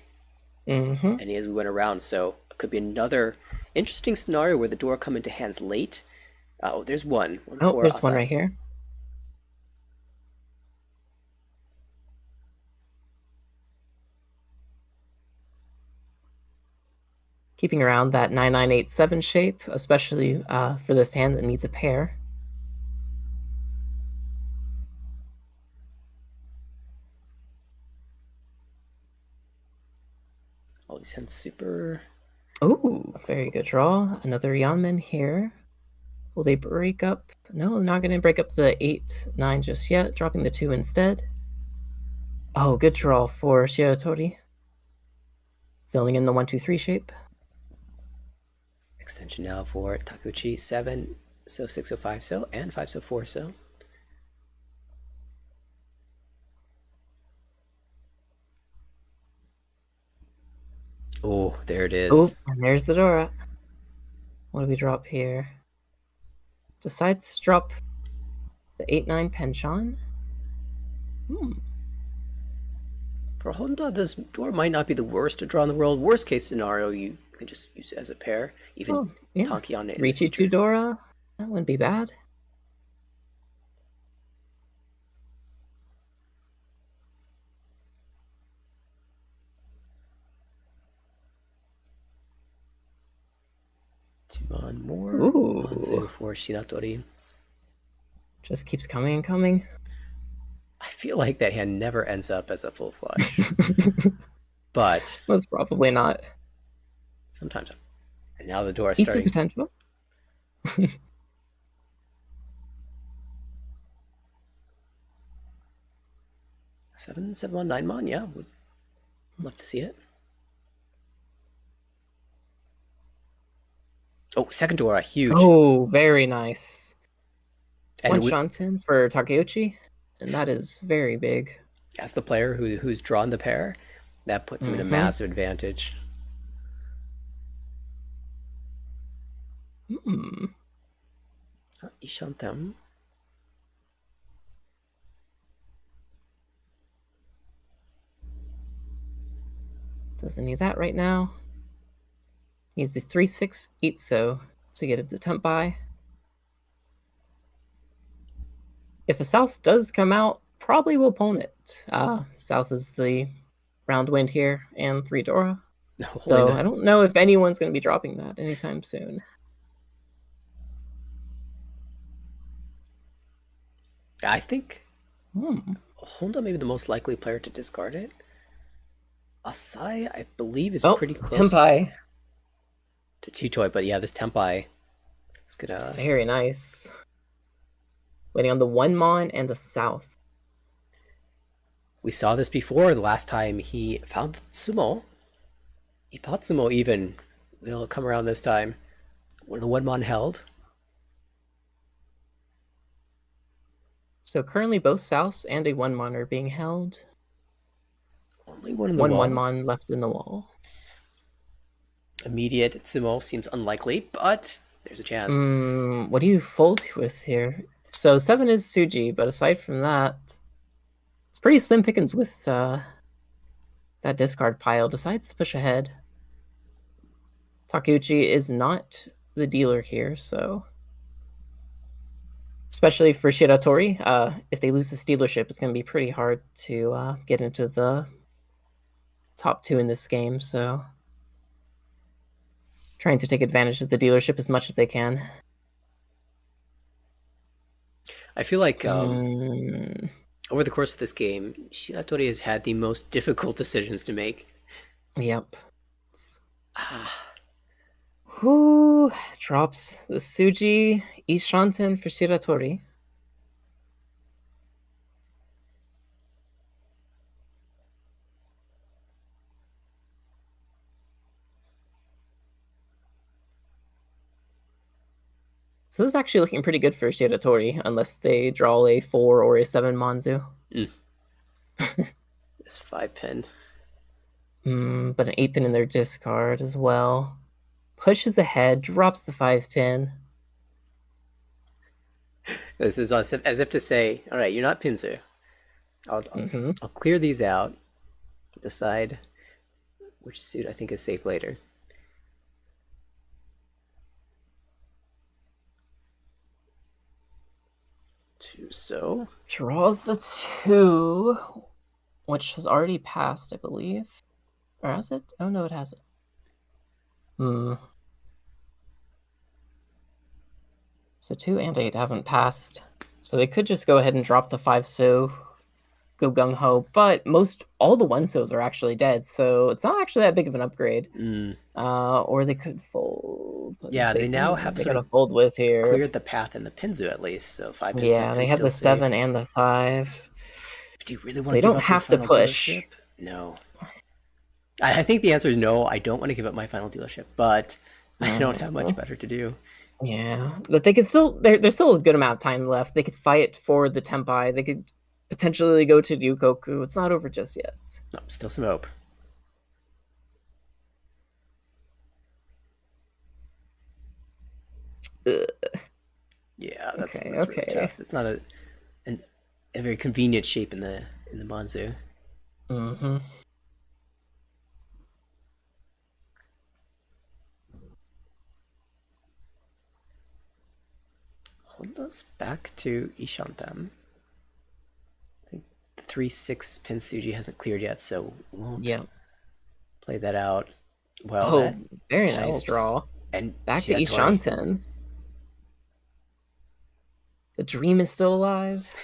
Mm-hmm. any as we went around, so it could be another interesting scenario where the door come into hands late. Oh, there's one Oh, for there's one Asa. right here. Keeping around that 9987 shape, especially for this hand that needs a pair. All these hands super. Oh, very Flexible. good draw. Another Yanmen here. Will they break up? No, I'm not going to break up the 8, 9 just yet, dropping the 2 instead. Oh, good draw for Shiratori. Filling in the 1, 2, 3 shape. Extension now for Takuchi 7, so 6, so 5, so, and 5, so 4, so. Oh, there it Oh, is. and there's the Dora. What do we drop here? Decides to drop the 8, 9 penchant. For Honda, this door might not be the worst to draw in the world. Worst case scenario, you can just use it as a pair, even Oh, yeah. Tanki on it in the Riichi to future. Dora. That wouldn't be bad. Tumon more. Ooh. Manzu for Shinatori. Just keeps coming and coming. I feel like that hand never ends up as a full flush. But Most probably not. sometimes. And now the door is Eats a starting. potential. 7, 7, 1, 9 mon, yeah. Would love to see it. Oh, second door, huge. Oh, very nice. One And we, Shanten for Takeuchi, and that is very big. as the player who's drawn the pair, that puts him in a Mm-hmm. massive advantage. Hmm. Ishantem. Doesn't need that right now. Needs the 3, 6, 8 so to get it to temp by. If a South does come out, probably will pwn it. South is the round wind here and 3 Dora. Only So the I don't know if anyone's going to be dropping that anytime soon. I think Hmm. Honda may be the most likely player to discard it. Asai, I believe, is Oh, pretty close Tempai. to Chitoy, but yeah, this Tempai is It's gonna. very nice. Waiting on the 1 Mon and the South. We saw this before. The last time he found Sumo, Ipatsumo even will come around this time. When the 1 mon held. So currently both Souths and a 1 Mon are being held. Only one in the 1 wall. 1 Mon left in the wall. Immediate Sumo seems unlikely, but there's a chance. What do you fold with here? So 7 is Suji, but aside from that, it's pretty slim pickings with that discard pile. Decides to push ahead. Takeuchi is not the dealer here, so especially for Shiratori, if they lose this dealership, it's going to be pretty hard to get into the top 2 in this game. So trying to take advantage of the dealership as much as they can. I feel like Mm, over the course of this game, Shinatori has had the most difficult decisions to make. yep. Ah, Who drops the Suji Ishanten for Shiratori? So this is actually looking pretty good for Shiratori, unless they draw a 4 or a 7 Manzu. this 5 pin. But an 8 pin in their discard as well. Pushes ahead, drops the 5 pin. This is as if to say, all right, you're not Pinzu. I'll clear these out. decide which suit I think is safe later. Two so. Draws the 2, which has already passed, I believe. Or has it? Oh, no, it hasn't. So 2 and 8 haven't passed. So they could just go ahead and drop the 5 so, go gung-ho, but all the 1 so's are actually dead, so it's not actually that big of an upgrade. Or they could fold. Yeah, they now have they sort gotta of fold with here. cleared the path in the Pinzu at least, so 5 pin, 7 Yeah, pin they have still the safe. 7 and the 5. Do you really want So to they give don't up your have to final push. dealership? No. I think the answer is no. I don't want to give up my final dealership, but I don't have much better to do. Yeah, but they could still. There's still a good amount of time left. They could fight for the Tempai. They could potentially go to Ryukoku. It's not over just yet. No, still some hope. Yeah, that's really tough. It's not a very convenient shape in the Manzu. Honda's back to Ishantam. I think the 3-6 pin Suji hasn't cleared yet, so won't play that out. Well, very nice draw. And back to Ishantan. The dream is still alive.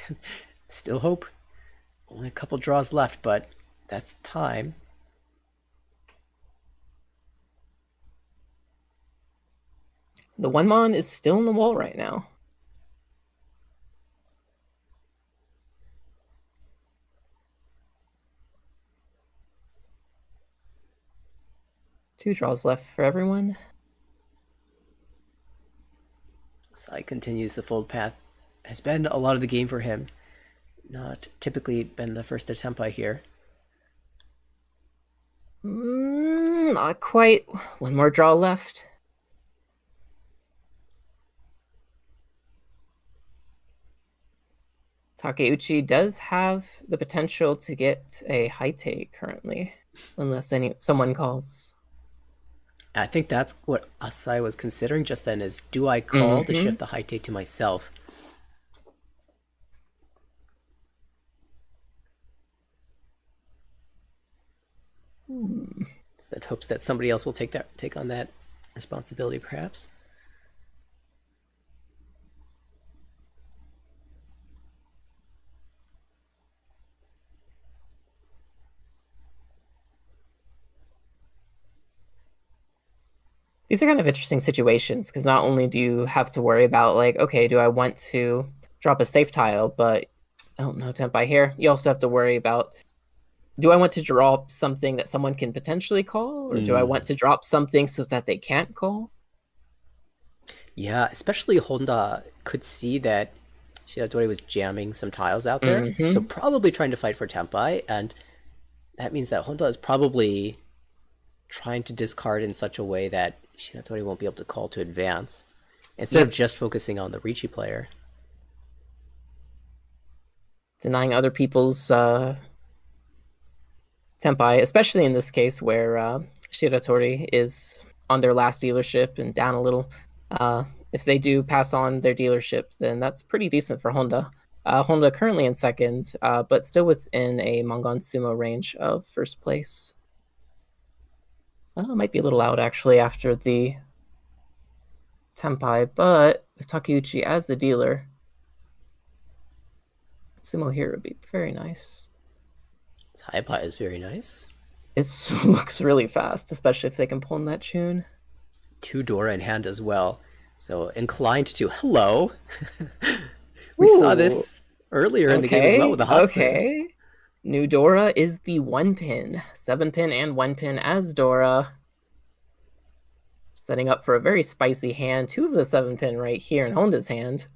Still hope. Only a couple draws left, but that's time. The 1-mon is still in the wall right now. Two draws left for everyone. Sai continues the fold path. Has been a lot of the game for him. Not typically been the first attempt here. Not quite. One more draw left. Takeuchi does have the potential to get a high take currently, unless someone calls. I think that's what Asai was considering just then, is do I call to shift the high take to myself? Instead hopes that somebody else will take on that responsibility, perhaps. These are kind of interesting situations, because not only do you have to worry about, like, okay, do I want to drop a safe tile, but, oh, no Tempai here. You also have to worry about, do I want to drop something that someone can potentially call, or do I want to drop something so that they can't call? Yeah, especially Honda could see that Shiratori was jamming some tiles out there, so probably trying to fight for Tempai, and that means that Honda is probably trying to discard in such a way that Shiratori won't be able to call to advance, instead of just focusing on the Riichi player. Denying other people's Tempai, especially in this case where Shiratori is on their last dealership and down a little. If they do pass on their dealership, then that's pretty decent for Honda. Honda currently in second, but still within a Mangon Sumo range of first place. Might be a little out, actually, after the Tempai, but with Takeuchi as the dealer, Sumo here would be very nice. This high pie is very nice. It looks really fast, especially if they can pull in that tune. 2 Dora in hand as well, so inclined to hello. We saw this earlier in the game as well with the Hatsu. Okay. New Dora is the 1-pin. 7-pin and 1-pin as Dora. Setting up for a very spicy hand. 2 of the 7-pin right here in Honda's hand.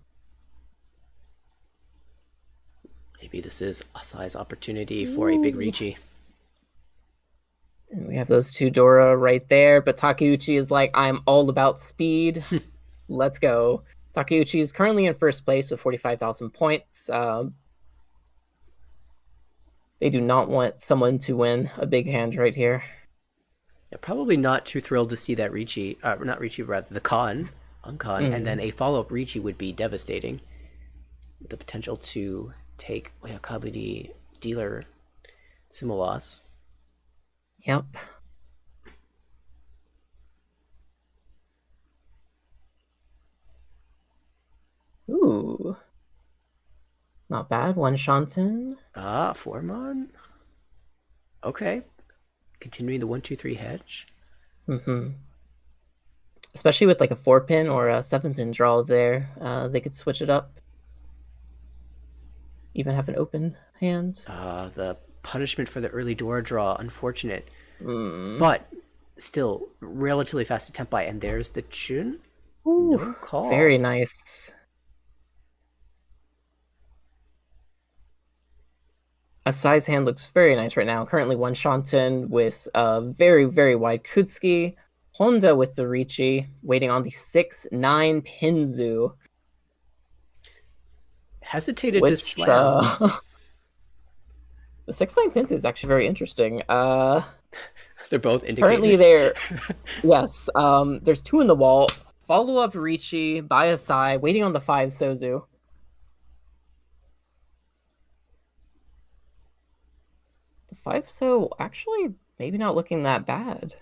Maybe this is Asai's opportunity for a big Riichi. And we have those 2 Dora right there, but Takeuchi is like, I'm all about speed. Let's go. Takeuchi is currently in first place with 45,000 points. They do not want someone to win a big hand right here. Yeah, probably not too thrilled to see that Riichi, not Riichi, rather the Uncon, and then a follow-up Riichi would be devastating. The potential to take Oyakabudi dealer sumo loss. Yep. Ooh. Not bad. One Shanten. Ah, Formon. Okay. Continuing the 1-2-3 hedge. Mm-hmm. Especially with like a 4-pin or a 7-pin draw there, they could switch it up. Even have an open hand. The punishment for the early Dora draw, unfortunate. Mm. But still relatively fast to tempai. And there's the Chun. Ooh, No call. very nice. Asai's hand looks very nice right now. Currently one Shanten with a very, very wide Kutsuki. Honda with the Riichi, waiting on the 6-9 Pinzu. Hesitated to slam. The 6-9 Pinzu is actually very interesting. They're both indicators. Currently they're, yes, there's 2 in the wall. Follow-up Riichi by Asai, waiting on the 5 Sozu. The 5 So actually maybe not looking that bad.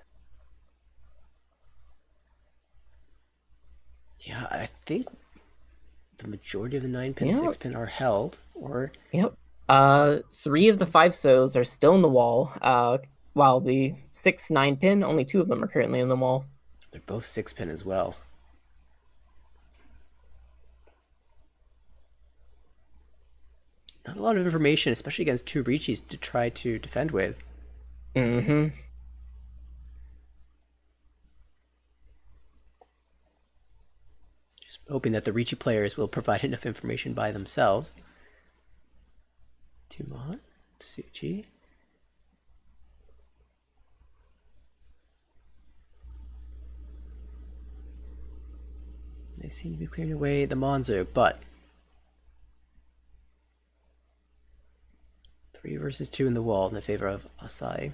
Yeah, I think the majority of the 9-pin, 6-pin are held, or... Yep. 3 of the 5 So's are still in the wall, while the 6-9 pin, only 2 of them are currently in the wall. They're both 6-pin as well. Not a lot of information, especially against 2 Riichis to try to defend with. Mm-hmm. Just hoping that the Riichi players will provide enough information by themselves. Tumon, Tsuji. They seem to be clearing away the Monzu, but 3 versus 2 in the wall in the favor of Asai.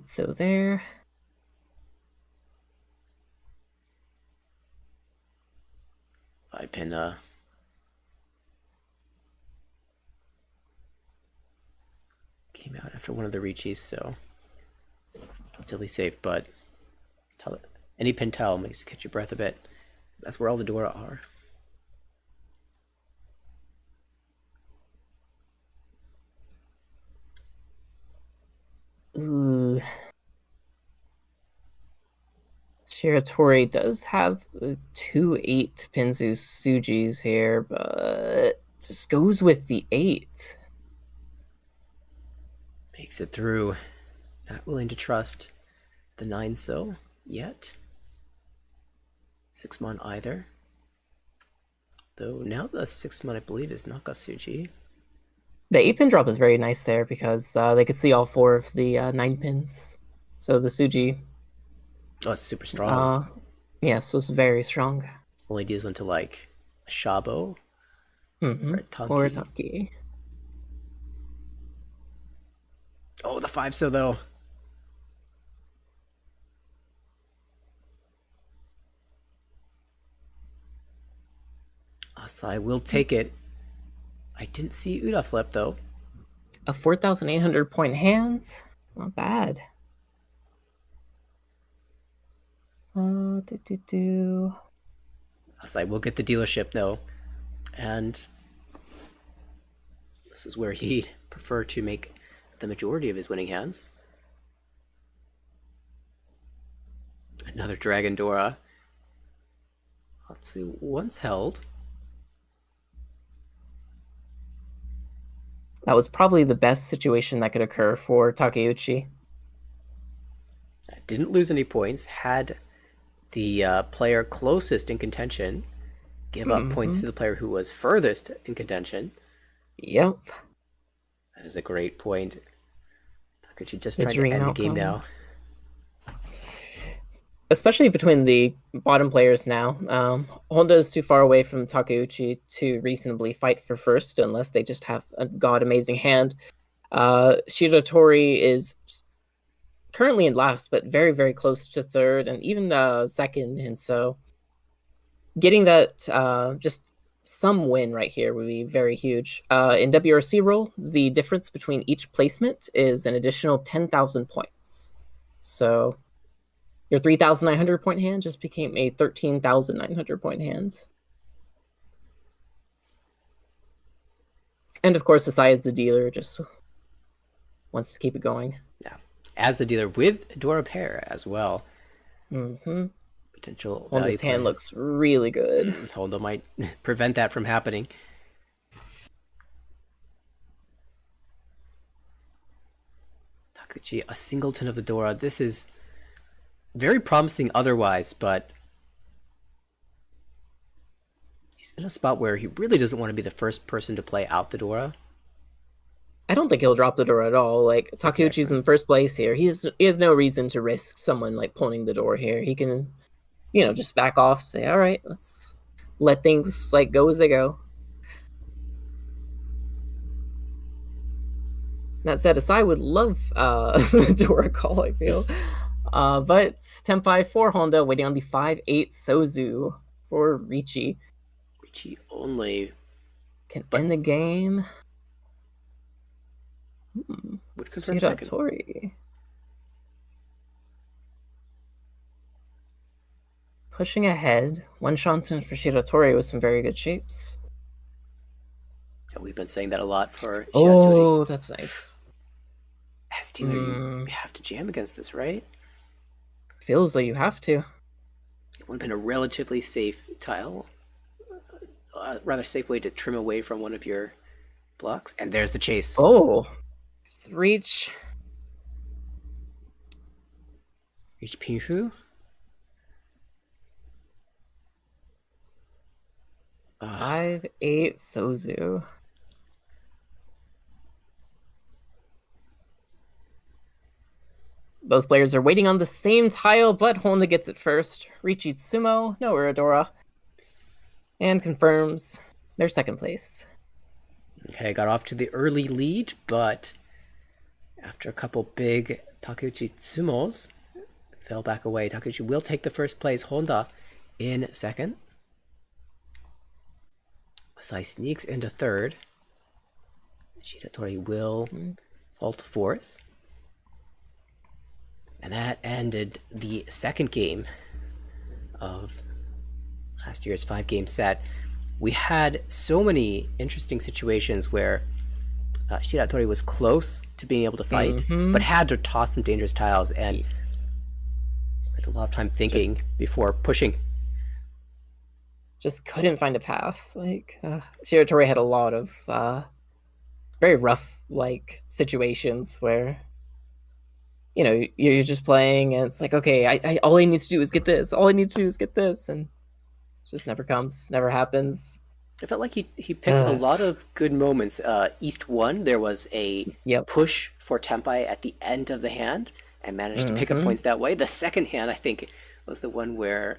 So there. I pin came out after one of the Riichis, so relatively safe, but any pin towel makes you catch your breath a bit. That's where all the Dora are. Ooh. Shiratori does have 2 8 Pinzu Sujis here, but just goes with the 8. Makes it through. Not willing to trust the 9 So yet. 6-mon either. Though now the 6-mon I believe is Nakasuji. The 8-pin drop is very nice there because they could see all 4 of the 9 pins. So the Suji. Oh, it's super strong. Yes, so it's very strong. Only deals into like a Shabo or a Tanki. Oh, the 5 So though. Asai will take it. I didn't see Uda flip though. A 4,800 point hand. Not bad. Asai will get the dealership though. And this is where he'd prefer to make the majority of his winning hands. Another Dragon Dora. Let's see, once held. That was probably the best situation that could occur for Takeuchi. Didn't lose any points, had the player closest in contention give up points to the player who was furthest in contention. Yep. That is a great point. Takeuchi just trying to end the game now. especially between the bottom players now. Honda is too far away from Takeuchi to reasonably fight for first, unless they just have a god amazing hand. Shiratori is currently in last, but very, very close to third and even second. And so getting that just some win right here would be very huge. In WRC rule, the difference between each placement is an additional 10,000 points. So your 3,900 point hand just became a 13,900 point hand. And of course, Asai is the dealer, just wants to keep it going. Yeah. As the dealer with Dora pair as well. Mm-hmm. Potential Well, this hand looks really good. Honda might prevent that from happening. Takeuchi, a singleton of the Dora. This is very promising otherwise, but he's in a spot where he really doesn't want to be the first person to play out the Dora. I don't think he'll drop the door at all. Like, Takeuchi's Exactly. in first place here. He has no reason to risk someone like pulling the door here. He can, just back off, say, all right, let's let things like go as they go. That said, Asai would love the Dora call, I feel. But Tenpai for Honda, waiting on the 5-8 Sozu for Riichi. Riichi only Can end the game. Would confirm second. Pushing ahead. One Shanton for Shiratori with some very good shapes. We've been saying that a lot for Shiratori. Oh, that's nice. As dealer, you have to jam against this, right? Feels like you have to. It would have been a relatively safe tile. A rather safe way to trim away from one of your blocks. And there's the chase. Oh. There's the reach. Reach Pinshu. 5-8 Sozu. Both players are waiting on the same tile, but Honda gets it first. Riichi Tsumo, no Uradora. And confirms their second place. Okay, got off to the early lead, but after a couple big Takeuchi Tsumos, fell back away. Takeuchi will take the first place. Honda in second. Asai sneaks into third. Shiratori will fall to fourth. And that ended the second game of last year's 5-game set. We had so many interesting situations where Shiratori was close to being able to fight, but had to toss some dangerous tiles and spent a lot of time thinking before pushing. Just couldn't find a path. Like, Shiratori had a lot of very rough situations where you're just playing and it's like, okay, I all I need to do is get this. All I need to do is get this, and it just never comes, never happens. I felt like he picked a lot of good moments. East 1, there was a push for Tenpai at the end of the hand and managed to pick up points that way. The second hand, I think, was the one where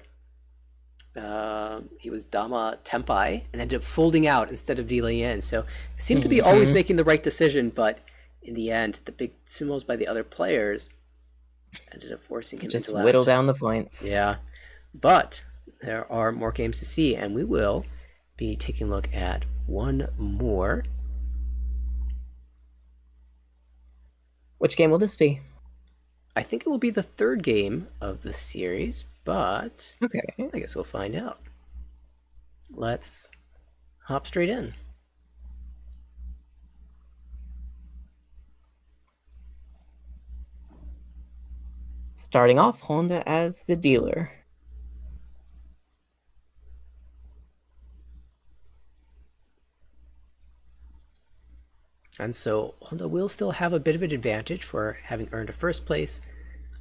he was Dama Tenpai and ended up folding out instead of dealing in. So seemed to be always making the right decision, but in the end, the big sumos by the other players ended up forcing him just into last. Whittle down the points. Yeah, but there are more games to see, and we will be taking a look at one more. Which game will this be? I think it will be the third game of the series, but okay, I guess we'll find out. Let's hop straight in. Starting off, Honda as the dealer. And so Honda will still have a bit of an advantage for having earned a first place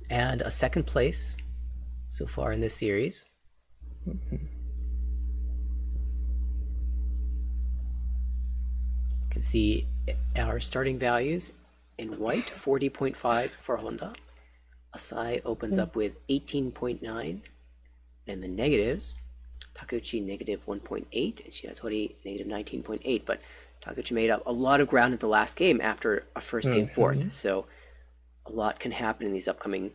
and a second place so far in this series. You can see our starting values in white, 40.5 for Honda, Asai opens up with 18.9, and the negatives, Takeuchi negative 1.8, and Shiratori negative 19.8. But Takeuchi made up a lot of ground in the last game after a first game fourth, so a lot can happen in these upcoming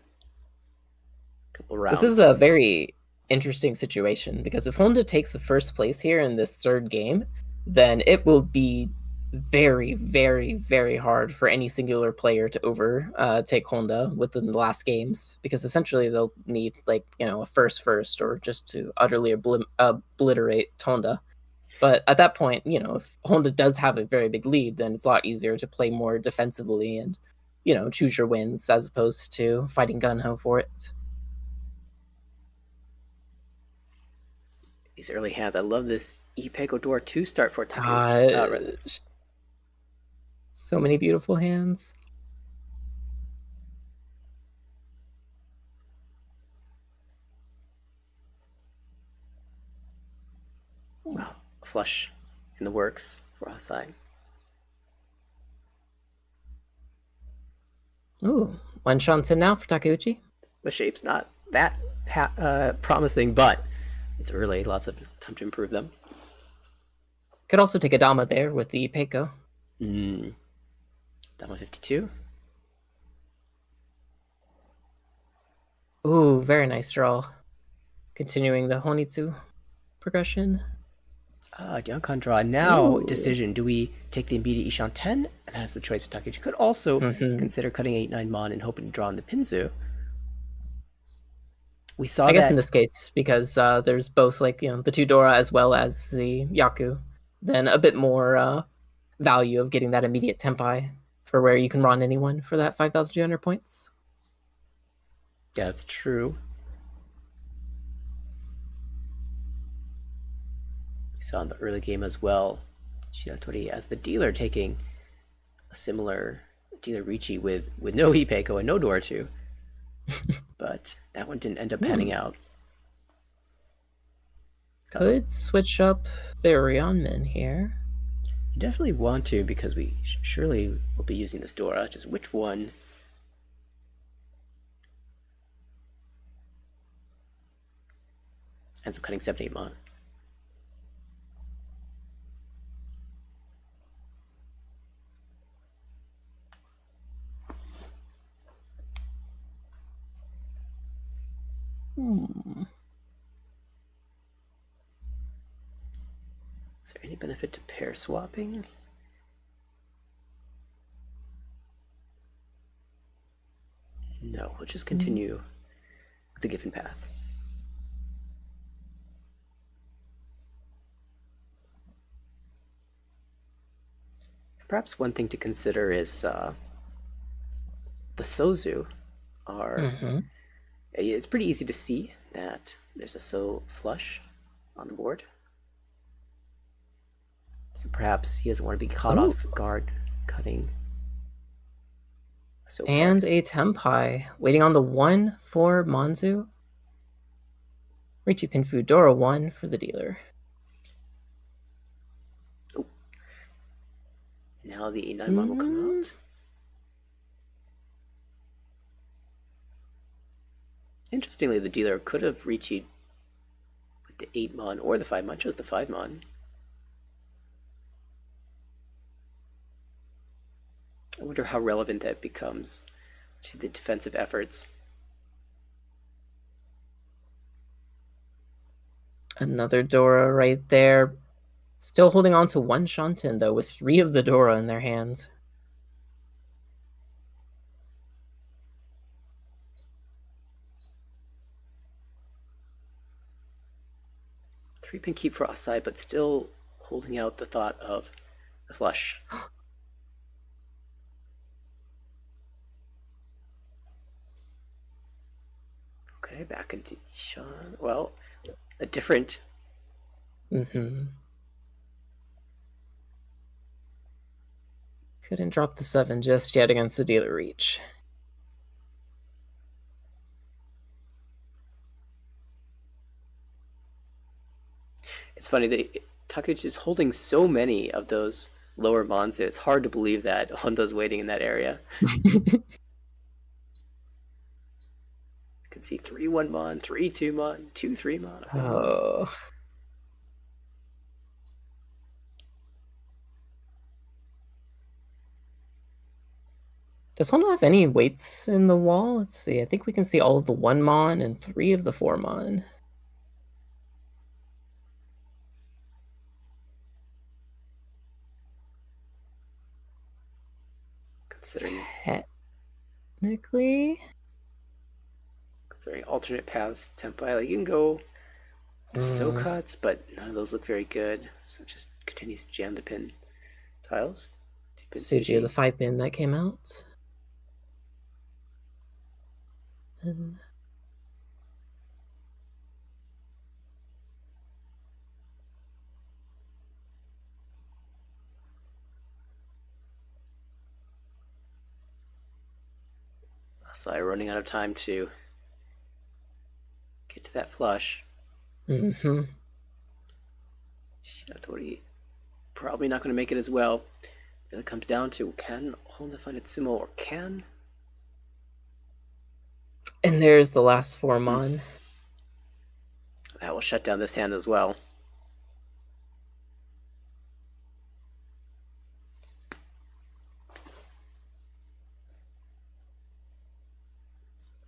couple rounds. This is a very interesting situation because if Honda takes the first place here in this third game, then it will be very, very, very hard for any singular player to overtake Honda within the last games, because essentially they'll need like a first or just to utterly obliterate Honda. But at that point, if Honda does have a very big lead, then it's a lot easier to play more defensively and choose your wins as opposed to fighting gung-ho for it. These early hands. I love this Ipeko door 2 start for Takeuchi. So many beautiful hands. Wow, a flush in the works for Asai. Ooh, one Shanten now for Takeuchi. The shape's not that promising, but it's early. Lots of time to improve them. Could also take a Dama there with the Peiko. Dama 52. Ooh, very nice draw. Continuing the Honitsu progression. Gyankon draw. Now, decision. Do we take the immediate Ishan 10? And that's the choice of Takeuchi. Could also consider cutting 8-9 Mon and hoping to draw in the Pinzu. We saw I guess in this case, because there's both like the two Dora as well as the Yaku, then a bit more value of getting that immediate Tempai for where you can run anyone for that 5,200 points. Yeah, that's true. We saw in the early game as well, Shiratori as the dealer taking a similar dealer Riichi with no Ipeko and no Dora 2. But that one didn't end up panning out. Could switch up the Rionmen here. You definitely want to, because we surely will be using this Dora. Just which one? Ends up cutting 7-8 Mon. Is there any benefit to pair swapping? No, we'll just continue with the given path. Perhaps one thing to consider is the Sozu are... It's pretty easy to see that there's a So flush on the board. So perhaps he doesn't want to be caught off guard cutting a So and card. a Tempai. Waiting on the 1 for Manzu. Riichi Pinfu Dora 1 for the dealer. Oh. Now the 8-9 Mon will come out. Interestingly, the dealer could have Riichi with the 8 Mon or the 5 Mon. Chose the 5 Mon. I wonder how relevant that becomes to the defensive efforts. Another Dora right there. Still holding on to one Shanten, though, with 3 of the Dora in their hands. Three-pin keep for Asai, but still holding out the thought of the flush. Okay, back into Ishan. Well, a different... Couldn't drop the 7 just yet against the dealer reach. It's funny that Takeuchi is holding so many of those lower Mons. It's hard to believe that Honda's waiting in that area. can see 3-1 mon, 3-2 mon, 2-3 mon. Oh. Does Honda have any weights in the wall? Let's see. I think we can see all of the 1 mon and 3 of the 4 mon. Technically, considering alternate paths tempi, like you can go to so cuts, but none of those look very good. So just continues to jam the pin tiles. Suji, the 5 pin that came out. And so I'm running out of time to get to that flush. Shinatori probably not going to make it as well. It comes down to, can Honda find Itsumo, or can... And there's the last 4 mon. That will shut down this hand as well.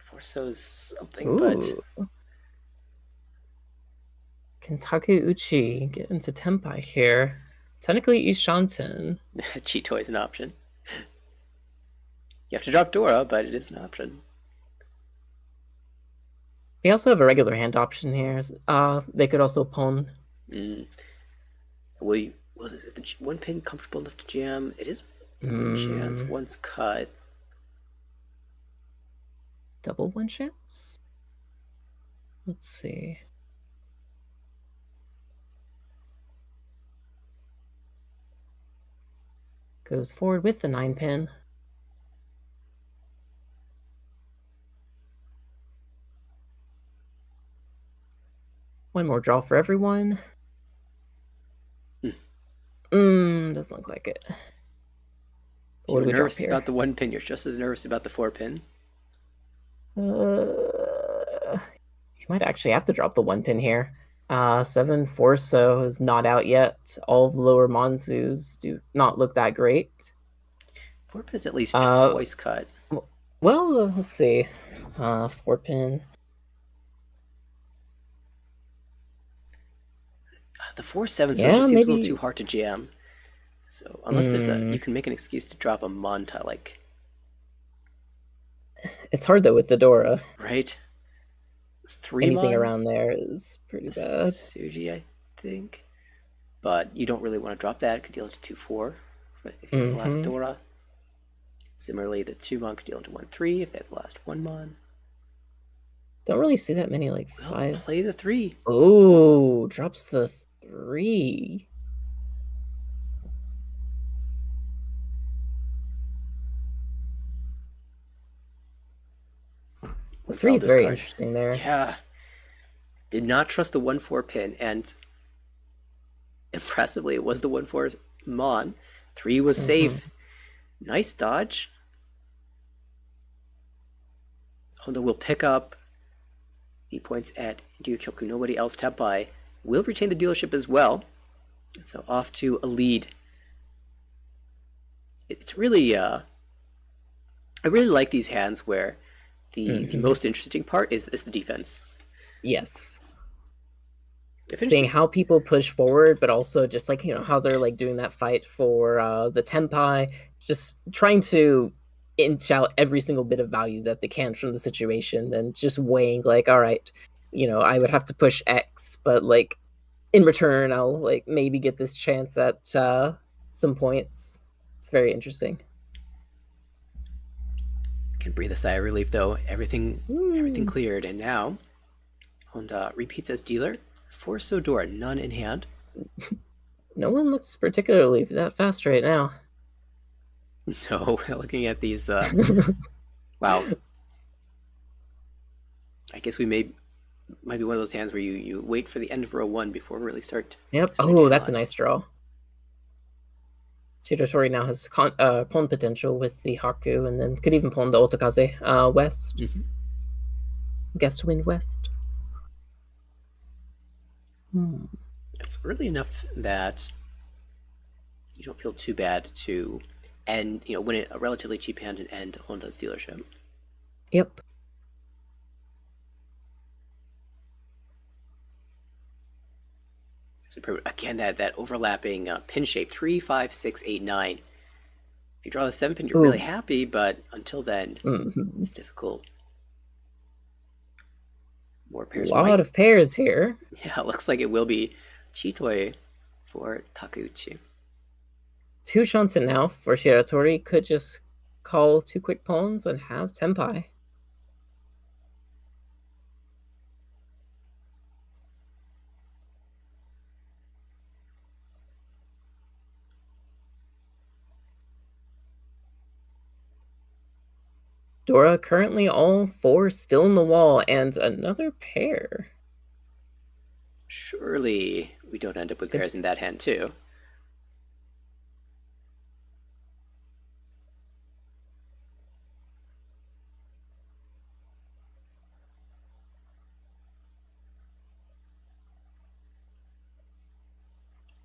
Forso's something, but... Kentaku Uchi get into Tempai here. Technically, Ishanten. Chito is an option. You have to drop Dora, but it is an option. They also have a regular hand option here. They could also pawn. Well, is the 1 pin comfortable enough to jam? It is one chance once cut. Double 1 chance? Let's see. Goes forward with the 9 pin. One more draw for everyone. Doesn't look like it. What do we nervous about the 1 pin? You're just as nervous about the 4 pin. You might actually have to drop the 1 pin here. 7 Forso is not out yet. All of the lower Monzus do not look that great. 4 pin is at least twice cut. Well, let's see. 4 pin. The 4-7 just seems a little too hard to jam. So unless there's you can make an excuse to drop a mon tile, like. It's hard though with the Dora. Right. 3 Anything around there is pretty bad. Suji, I think. But you don't really want to drop that. It could deal into 2-4 if it's the last Dora. Similarly, the 2 mon could deal into 1-3 if they have the last 1 mon. Don't really see that many, like 5. Play the 3. Oh, drops the 3. The 3 is very interesting there. Yeah. Did not trust the 1-4 pin, and impressively, it was the 1-4 mon. 3 was safe. Nice dodge. Honda will pick up the points at Ryukyoku. Nobody else tapped by. Will retain the dealership as well. And so off to a lead. It's really, I really like these hands where the most interesting part is the defense. Yes. Seeing how people push forward, but also just like, how they're like doing that fight for the Tempai, just trying to inch out every single bit of value that they can from the situation, and just weighing like, all right, I would have to push X, but like in return, I'll like maybe get this chance at some points. It's very interesting. Can breathe a sigh of relief though. Everything cleared, and now Honda repeats as dealer. Force Dora, none in hand. No one looks particularly that fast right now. No, looking at these, wow. I guess we might be one of those hands where you wait for the end of row 1 before we really start. Yep. Oh, that's a nice draw. Sudotori now has pawn potential with the Haku, and then could even pawn the Otakaze west. Guest wind west. It's early enough that you don't feel too bad to end, win a relatively cheap hand and end Honda's dealership. Yep. So again, that overlapping pin shape 3, 5, 6, 8, 9. If you draw the 7 pin, you're really happy, but until then, it's difficult. More pairs. A lot of pairs here. Yeah, it looks like it will be Chitoi for Takeuchi. 2 Shanten now for Shiratori could just call 2 quick pawns and have Tenpai. Dora currently all 4 still in the wall and another pair. Surely we don't end up with pairs in that hand too.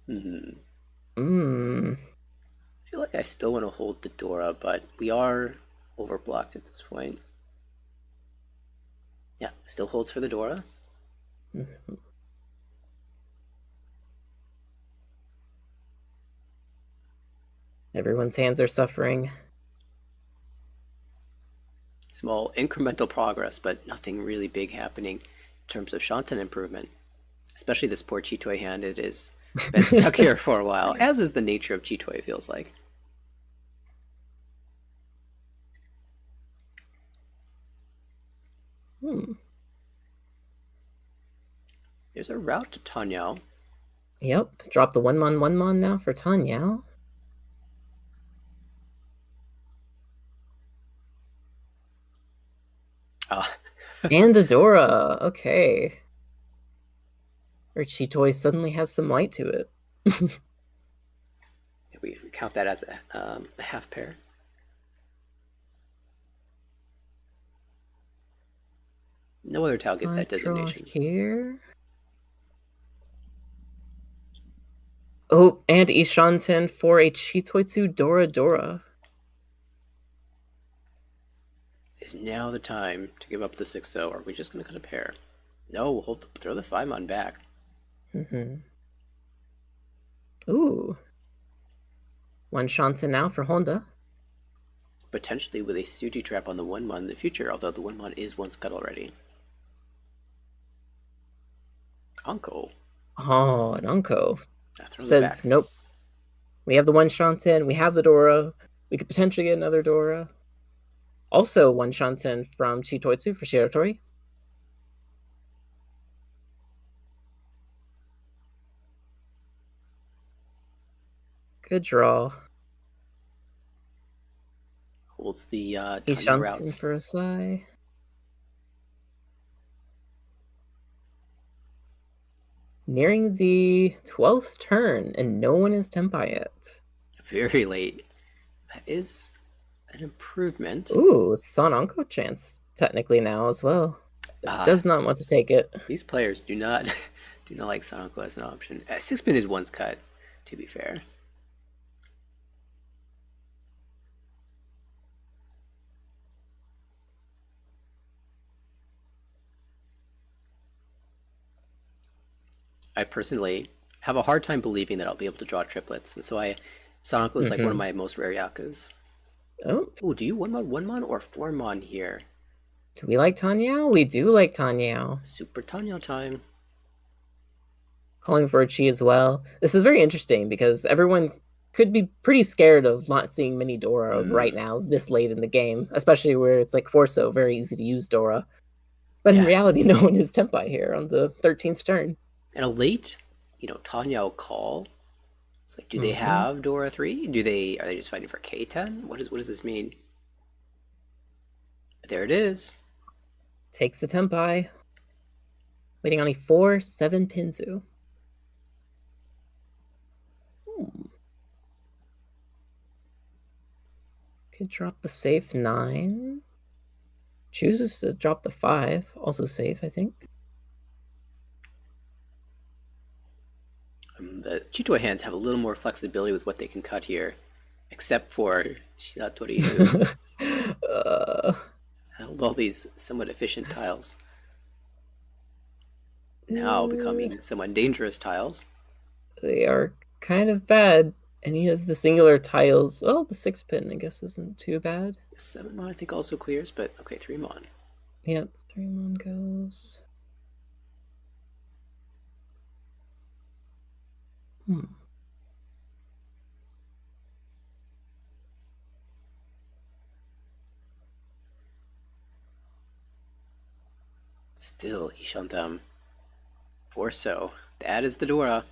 I feel like I still want to hold the Dora, but we are overblocked at this point. Yeah, still holds for the Dora. Everyone's hands are suffering. Small incremental progress, but nothing really big happening in terms of Shanten improvement. Especially this poor Chitoi hand. It has been stuck here for a while, as is the nature of Chitoi, it feels like. There's a route to Tanyao. Yep, drop the 1-mon now for Tanyao. And Adora. Okay. Or Chitoi suddenly has some light to it. We count that as a half pair. No other tile gets that designation. Here. Oh, and Ishanten for a Chitoitsu Dora Dora. Is now the time to give up the 6-0, or are we just going to cut a pair? No, throw the 5-mon back. Ooh. 1 Shanten now for Honda. Potentially with a Suji trap on the 1-mon in the future, although the 1-mon is once cut already. Anko. Oh, an Anko. Says, nope. We have the 1 Shanten, we have the Dora. We could potentially get another Dora. Also 1 Shanten from Chitoitsu for Shiratori. Good draw. Holds the Tanya routes. For a Sai. Nearing the 12th turn, and no one is Tenpai yet. Very late. That is an improvement. Ooh, Sonanko chance technically now as well. Does not want to take it. These players do not like Sonanko as an option. 6-pin is once cut, to be fair. I personally have a hard time believing that I'll be able to draw triplets, and so Sonanko is like one of my most rare yakas. Oh, do you 1-mon or 4-mon here? Do we like Tanyao? We do like Tanyao. Super Tanyao time. Calling for a Chi as well. This is very interesting because everyone could be pretty scared of not seeing mini Dora right now, this late in the game, especially where it's like Forso, very easy to use Dora. But in reality, no one is Tenpai here on the 13th turn. And a late, Tanyao call. It's like, do they have Dora 3? Are they just fighting for K10? What does this mean? There it is. Takes the Tenpai. Waiting on a 4-7 Pinzu. Could drop the safe 9. Chooses to drop the 5, also safe, I think. The Chitoi hands have a little more flexibility with what they can cut here, except for Shiratori, who has held all these somewhat efficient tiles, now becoming somewhat dangerous tiles. They are kind of bad. Any of the singular tiles, well, the 6 pin, I guess, isn't too bad. 7 mon, I think, also clears, but okay, 3 mon. Yep, 3 mon goes. Still, Ishantam. Forso. That is the Dora.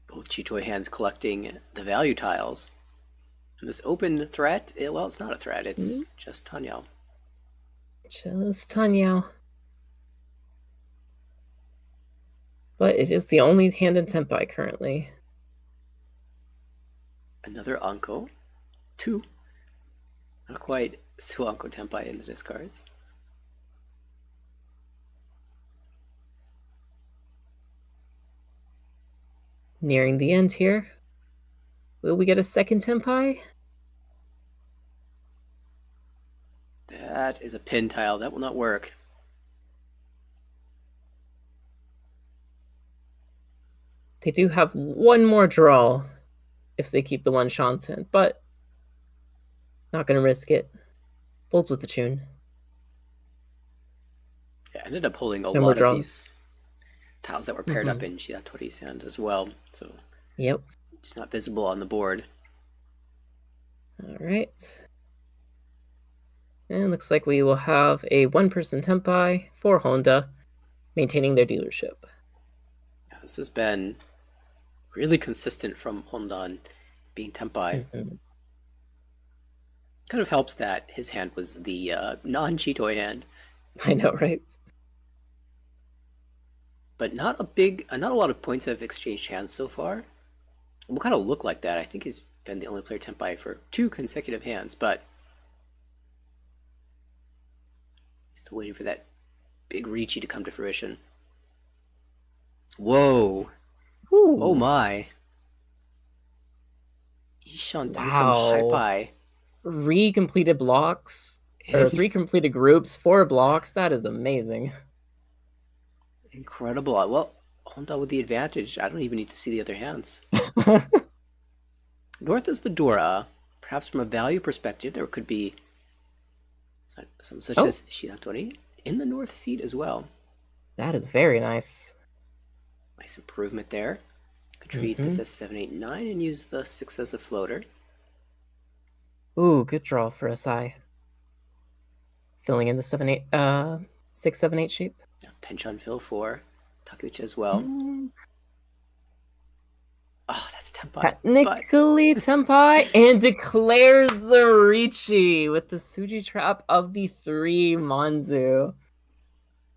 Both Chitoi hands collecting the value tiles. And this open threat, well, it's not a threat, it's just Tanyao. Just Tanyao. But it is the only hand in Tenpai currently. Another Anko. 2. Not quite so Anko Tenpai in the discards. Nearing the end here. Will we get a second Tenpai? That is a pin tile. That will not work. They do have one more draw if they keep the one Shanten, but not going to risk it. Folds with the tune. Yeah, I ended up holding a lot of these tiles that were paired up in Shiratori's hand as well. So yep, it's not visible on the board. All right. And looks like we will have a one-person Tenpai for Honda, maintaining their dealership. Yeah, this has been really consistent from Honda being Tenpai. Kind of helps that his hand was the non-Chitoi hand. I know, right? But not a lot of points have exchanged hands so far. It will kind of look like that. I think he's been the only player Tenpai for 2 consecutive hands, but still waiting for that big Riichi to come to fruition. Whoa. Ooh. Oh my. Ishan from Hypai. 3 completed blocks, or 3 completed groups, 4 blocks. That is amazing. Incredible. Well, Honda with the advantage. I don't even need to see the other hands. North is the Dora. Perhaps from a value perspective, there could be some such as Shiratori in the north seat as well. That is very nice. Nice improvement there. Could treat this as 7, 8, 9 and use the 6 as a floater. Ooh, good draw for SI. Filling in the 7, 8, 6, 7, 8 shape. Pinch on fill for Takuchi as well. Oh, that's Tenpai. Technically Tenpai, and declares the Riichi with the Suji trap of the 3 Manzu.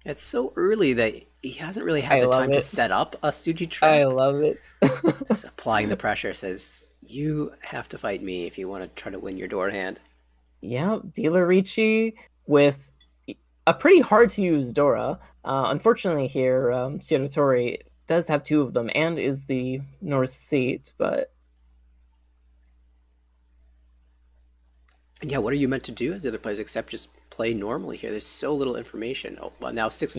It's so early that he hasn't really had the time to set up a Suji trap. I love it. Just applying the pressure, says, you have to fight me if you want to try to win your door hand. Yeah, dealer Riichi with a pretty hard to use Dora. Unfortunately here, Shiratori does have 2 of them and is the north seat, but yeah, what are you meant to do as the other players except just play normally here? There's so little information. Oh, well, now 6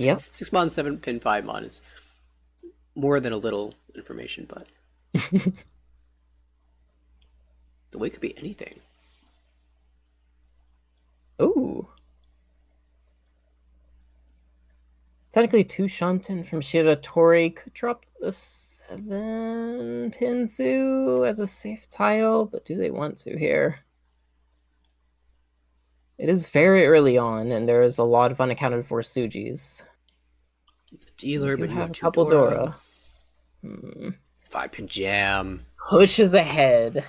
mon, 7 pin, 5 mon is more than a little information, but the way could be anything. Ooh. Technically 2 Shanten from Shiratori could drop the 7 Pinzu as a safe tile, but do they want to here? It is very early on, and there is a lot of unaccounted for Sujis. It's a dealer, but you have a 2 couple Dora. 5 pin jam. Pushes ahead.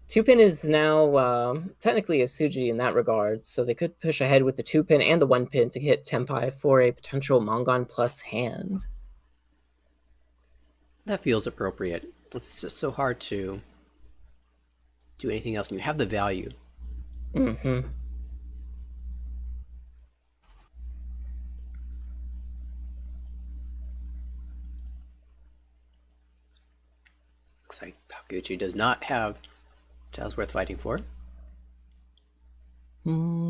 2 pin is now technically a Suji in that regard, so they could push ahead with the 2 pin and the 1 pin to hit Tenpai for a potential Mongon plus hand. That feels appropriate. It's just so hard to do anything else, and you have the value. Mm-hmm. Looks like Takuchi does not have tiles worth fighting for.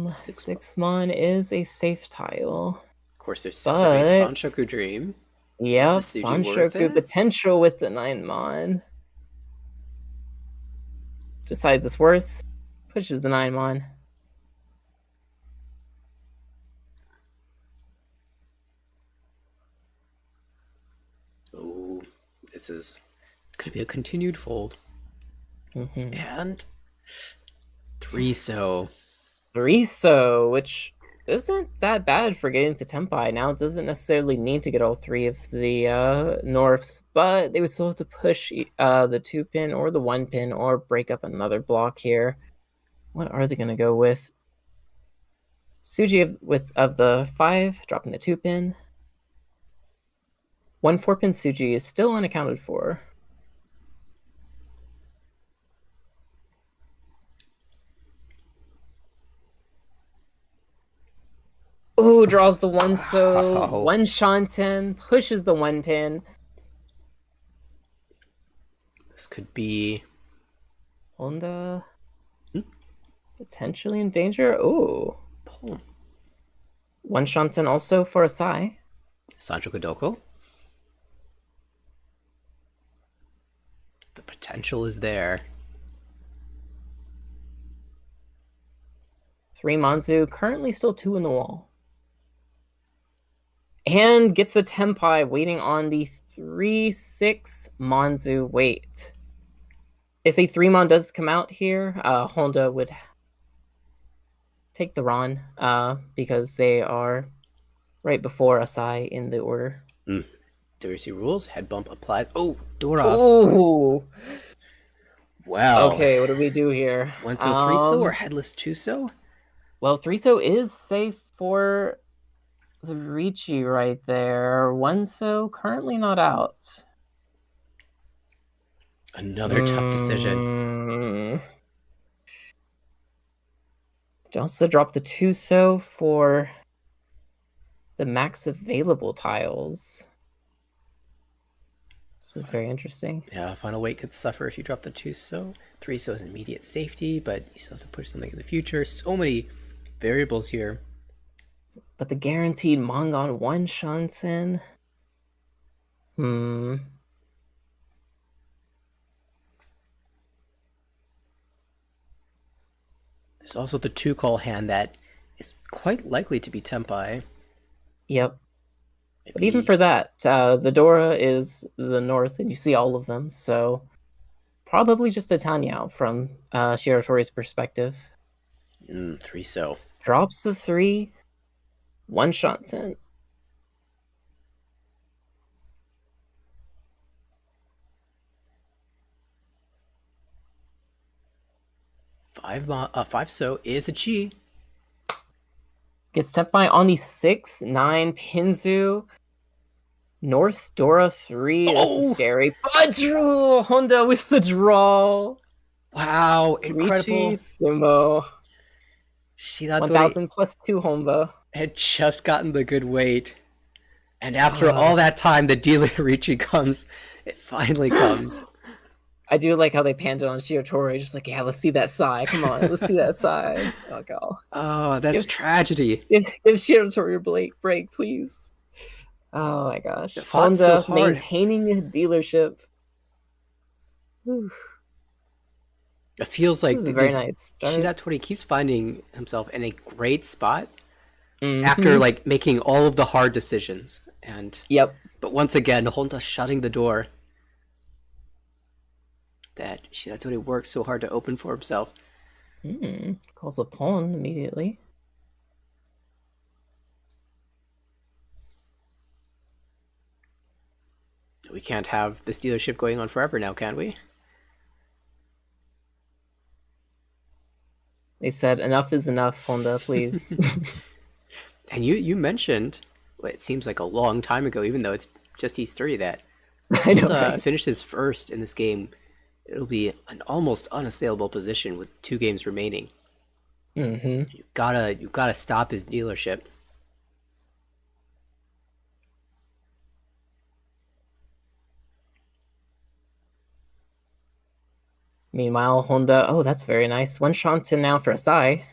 Six mon is a safe tile. Of course, there's 6 of a But Sanshoku Dream. yeah, Is the Suji worth Sanshoku it? potential with the 9 mon. Decides it's worth, pushes the 9 mon. Oh, this is going to be a continued fold. Mm-hmm. And 3 so. Riichi, which isn't that bad for getting to Tempai. Now it doesn't necessarily need to get all 3 of the Norths, but they would still have to push the 2 pin or the 1 pin or break up another block here. What are they going to go with? Suji of the 5, dropping the 2 pin. 1 4-pin Suji is still unaccounted for. Oh, draws the 1 so, Wow. 1 Shanten, pushes the 1 pin. This could be Honda potentially in danger. Oh. Pull. 1 Shanten also for a Sai. Sancho Kodoko. The potential is there. 3 Manzu, currently still 2 in the wall. And gets the Tempai, waiting on the 3-6 Manzu wait. If a 3-mon does come out here, Honda would take the Ron, because they are right before Asai in the order. Diversity rules, head bump applied. Oh, Dora. Oh! Wow. Okay, what do we do here? 1 so, 3 so, or headless 2 so? Well, 3 so is safe for the Riichi right there. 1 so currently not out. Another tough decision. Also drop the 2 so for the max available tiles. This is very interesting. Yeah, final weight could suffer if you drop the 2 so. 3 so is immediate safety, but you still have to push something in the future. So many variables here. But the guaranteed Mongon 1 Shansen. There's also the 2 call hand that is quite likely to be Tempai. Yep. Maybe. But even for that, the Dora is the North, and you see all of them, so probably just a Tanyao from Shiratori's perspective. 3 so. Drops the 3, 1 Shansen. 5 so is a Chi. Gets Tempai on the 6, 9 Pinzu. North Dora 3. This is scary. But draw! Honda with the draw. Wow, incredible. Riichi, Sumo. 1000 plus 2 Honda. Had just gotten the good weight. And after all that time, the dealer Riichi comes. It finally comes. I do like how they panned it on Shiratori, just like, yeah, let's see that side. Come on, let's see that side. Oh, God. Oh, that's tragedy. Give Shiratori a break, please. Oh, my gosh. Honda so maintaining the dealership. Whew. It feels like this is a very nice start. Shiratori keeps finding himself in a great spot after like making all of the hard decisions. And but once again, Honda shutting the door that Shiratori worked so hard to open for himself. Calls the pawn immediately. We can't have this dealership going on forever now, can we? They said enough is enough, Honda, please. And you mentioned, well, it seems like a long time ago, even though it's just these 3, that I know, Honda finished his first in this game It'll be an almost unassailable position with 2 games remaining. Mm-hmm. You gotta stop his dealership. Meanwhile, Honda, oh, that's very nice. One Shanten now for Asai.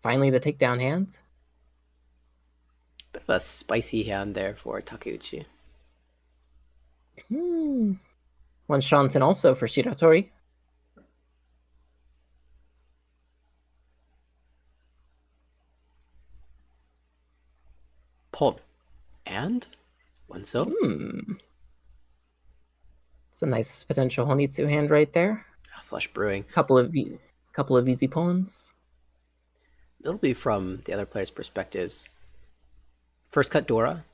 Finally, the takedown hand. Bit of a spicy hand there for Takeuchi. One Shanten also for Shiratori. Pon. And Wenso. It's a nice potential Honitsu hand right there. Flush brewing. Couple of easy pawns. It'll be from the other players' perspectives. First cut Dora.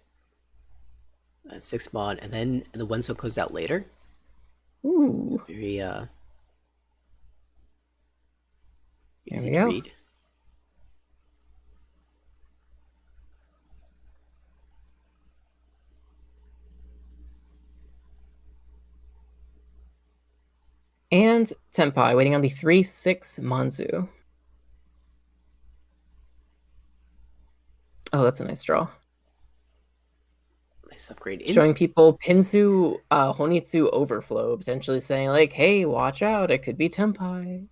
6 mon, and then the Wenso goes out later. Ooh. Very easy to read. And Tenpai waiting on the 3-6 Manzu. Oh, that's a nice draw. Nice upgrade. Showing people Pinzu Honitsu overflow, potentially saying like, hey, watch out, it could be Tenpai.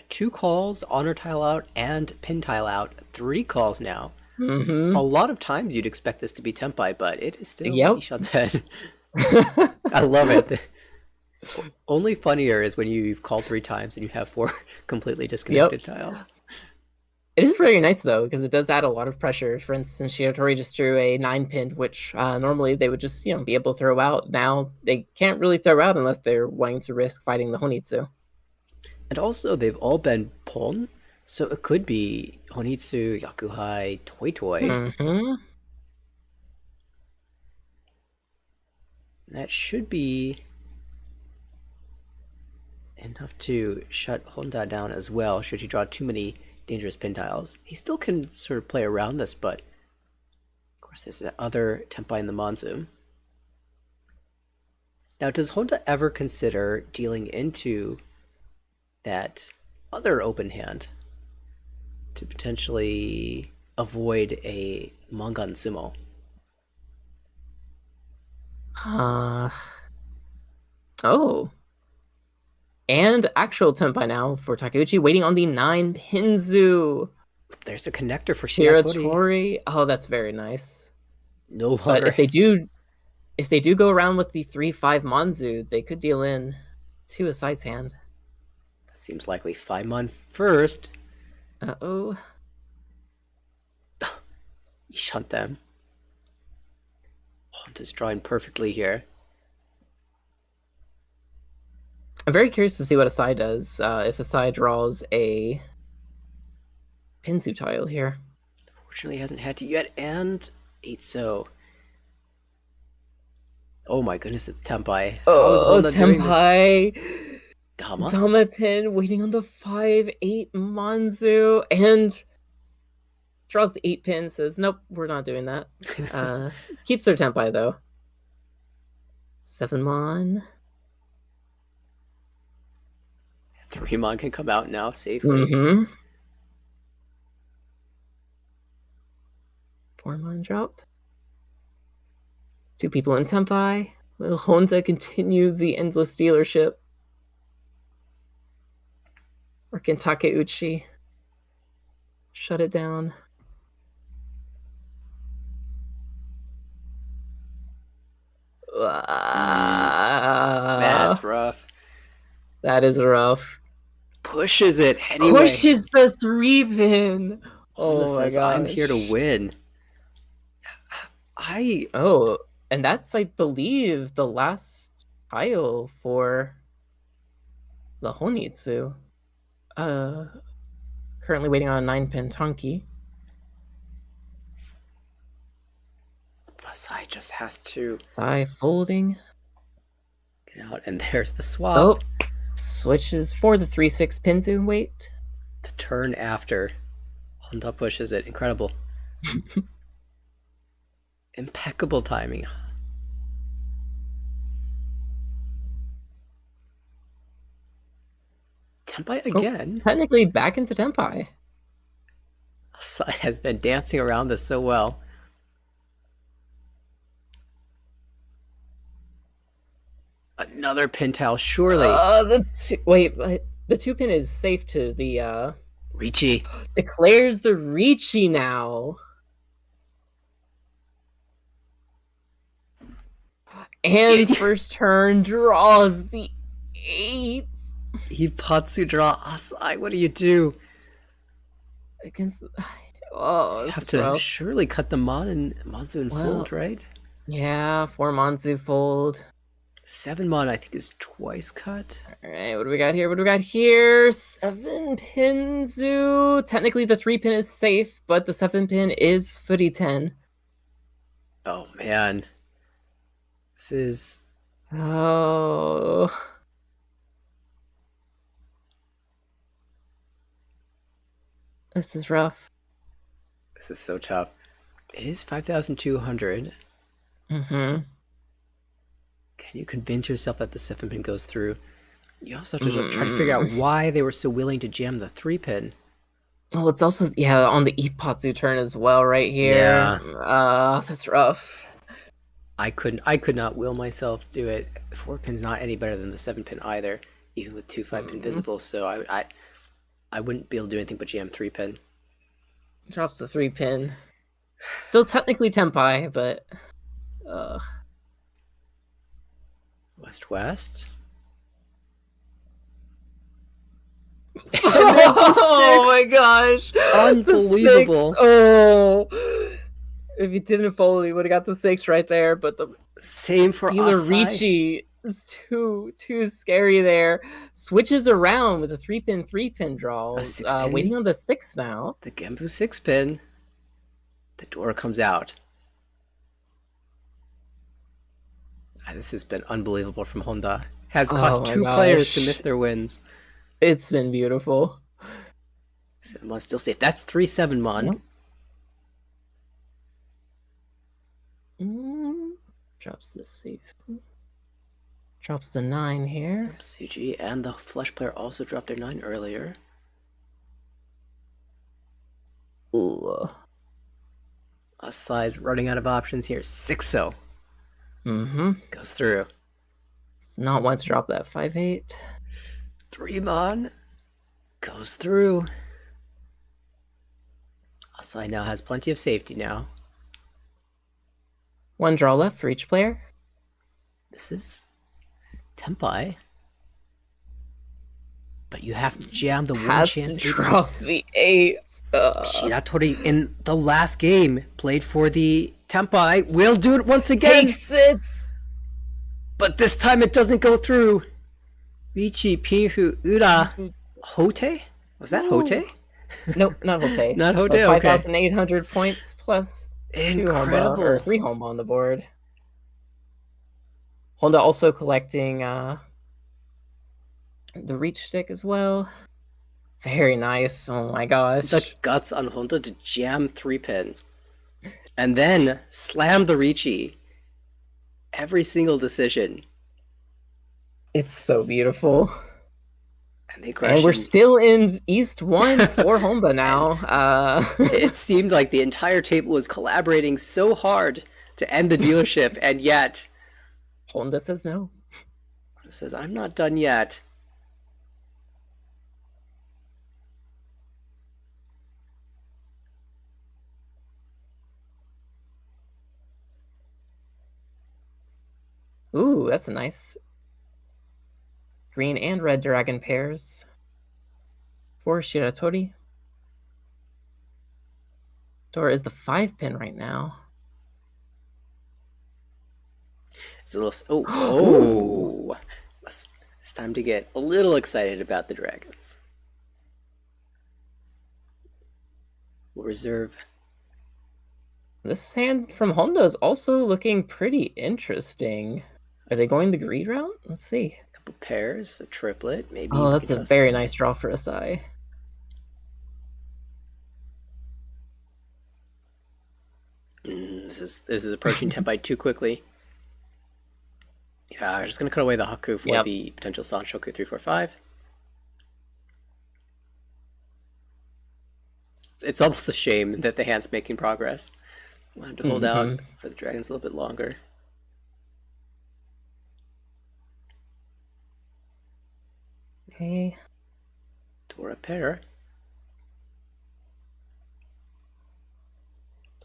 2 calls, honor tile out, and pin tile out. 3 calls now. Mm-hmm. A lot of times you'd expect this to be Tenpai, but it is still Ishanten. I love it. Only funnier is when you've called 3 times and you have 4 completely disconnected tiles. It is very nice though, because it does add a lot of pressure. For instance, Shiratori just drew a 9-pin, which normally they would just be able to throw out. Now they can't really throw out unless they're wanting to risk fighting the Honitsu. And also, they've all been Pon, so it could be Honitsu, Yakuhai, Toy Toy. Mm-hmm. That should be enough to shut Honda down as well, should he draw too many dangerous pin tiles. He still can sort of play around this, but of course there's that other Tenpai in the Monzu. Now, does Honda ever consider dealing into that other open hand to potentially avoid a Mangan Sumo? Oh. And actual Tenpai now for Takeuchi, waiting on the 9 Pinzu. There's a connector for Shiratori. Oh, that's very nice. No longer. But if they do go around with the 3-5 Manzu, they could deal in to Asai's hand. That seems likely. 5 mon first. Uh-oh. You shunt them. Honda's drawing perfectly here. I'm very curious to see what Asai does if Asai draws a Pinzu tile here. Fortunately, he hasn't had to yet, and 8-so. Oh my goodness, it's Tenpai. Oh, Tenpai. Dama-10 waiting on the 5-8 Manzu, and draws the 8 pin, says, nope, we're not doing that. Keeps their Tenpai, though. 7 mon. 3 mon can come out now safely. Mm-hmm. 4 mon drop. 2 people in Tenpai. Will Honda continue the endless dealership? Or can Takeuchi shut it down? That's rough. That is rough. Pushes it anyway. Pushes the 3-pin. Oh my god! I'm here to win. Oh, and that's, I believe, the last tile for the Honitsu. Currently waiting on a 9-pin Tonki. Asai just has to. Asai folding. Get out, and there's the swap. Oh, switches for the 3-6 Pinzu. Wait. The turn after. Honda pushes it. Incredible. Impeccable timing. Tenpai Oh, again. technically back into Tenpai. Asai has been dancing around this so well. Another pin tile, surely. Wait, but the 2-pin is safe to the Riichi. declares the Riichi now. And first turn draws the 8. He Patsu draw Asai. What do you do? Against the... Oh, You have to rough. surely cut the Manzu and fold, right? Yeah, 4 Manzu fold. 7 mon, I think, is twice cut. All right, what do we got here? What do we got here? 7 pin Zoo. Technically, the 3 pin is safe, but the 7 pin is footy 10. Oh, man. This is... Oh. This is rough. This is so tough. It is 5,200. Mm-hmm. Can you convince yourself that the 7 pin goes through? You also have to try to figure out why they were so willing to jam the 3 pin. Well, it's also, on the Ipatsu turn as well right here. Yeah. That's rough. I could not will myself to do it. 4 pin's not any better than the 7 pin either, even with 2 5-pin visible, so I wouldn't be able to do anything but jam 3 pin. Drops the 3 pin. Still technically Tenpai, but... West. Oh my gosh! Unbelievable. Oh! If you didn't fold, you would have got the 6 right there, but the same for Riichi is too scary there. Switches around with a 3-pin draw. Waiting on the 6 now. The Genbu 6 pin. The door comes out. This has been unbelievable from Honda. Has cost 2 players to miss their wins. It's been beautiful. 7 mon still safe. That's 3 7 mon. Yep. Drops the safe. Drops the 9 here. Suji and the flush player also dropped their 9 earlier. Ooh. Asai's running out of options here. 6-0. Goes through. It's not want to drop that 5-8. 3 mon. Goes through. Asai now has plenty of safety now. 1 draw left for each player. This is Tenpai. But you have to jam the 1 chance. Drop the 8. Shiratori in the last game played for the Tenpai. Will do it once again. Takes it. But this time it doesn't go through. Riichi, Pinhu, Ura, Hote? Was that Hote? Nope, not Hote. Not Hote, okay. 5,800 points plus incredible. 2 or 3 home on the board. Honda also collecting the reach stick as well. Very nice. Oh my gosh. The guts on Honda to jam 3 pins. And then slam the Riichi. Every single decision. It's so beautiful. And we're still in East 1 for Honda now. It seemed like the entire table was collaborating so hard to end the dealership, and yet... Honda says no. Honda says, I'm not done yet. Ooh, that's a nice green and red dragon pairs for Shiratori. Door is the 5-pin right now. It's a little... Oh! It's time to get a little excited about the dragons. We'll reserve. This hand from Honda is also looking pretty interesting. Are they going the greed route? Let's see. A couple pairs, a triplet, maybe. Oh, that's a very nice draw for Asai. This is approaching Tenpai too quickly. Yeah, I'm just gonna cut away the Haku for the potential Sanshoku 3-4-5. It's almost a shame that the hand's making progress. We'll have to hold out Mm-hmm. for the dragons a little bit longer. Okay. Dora pair.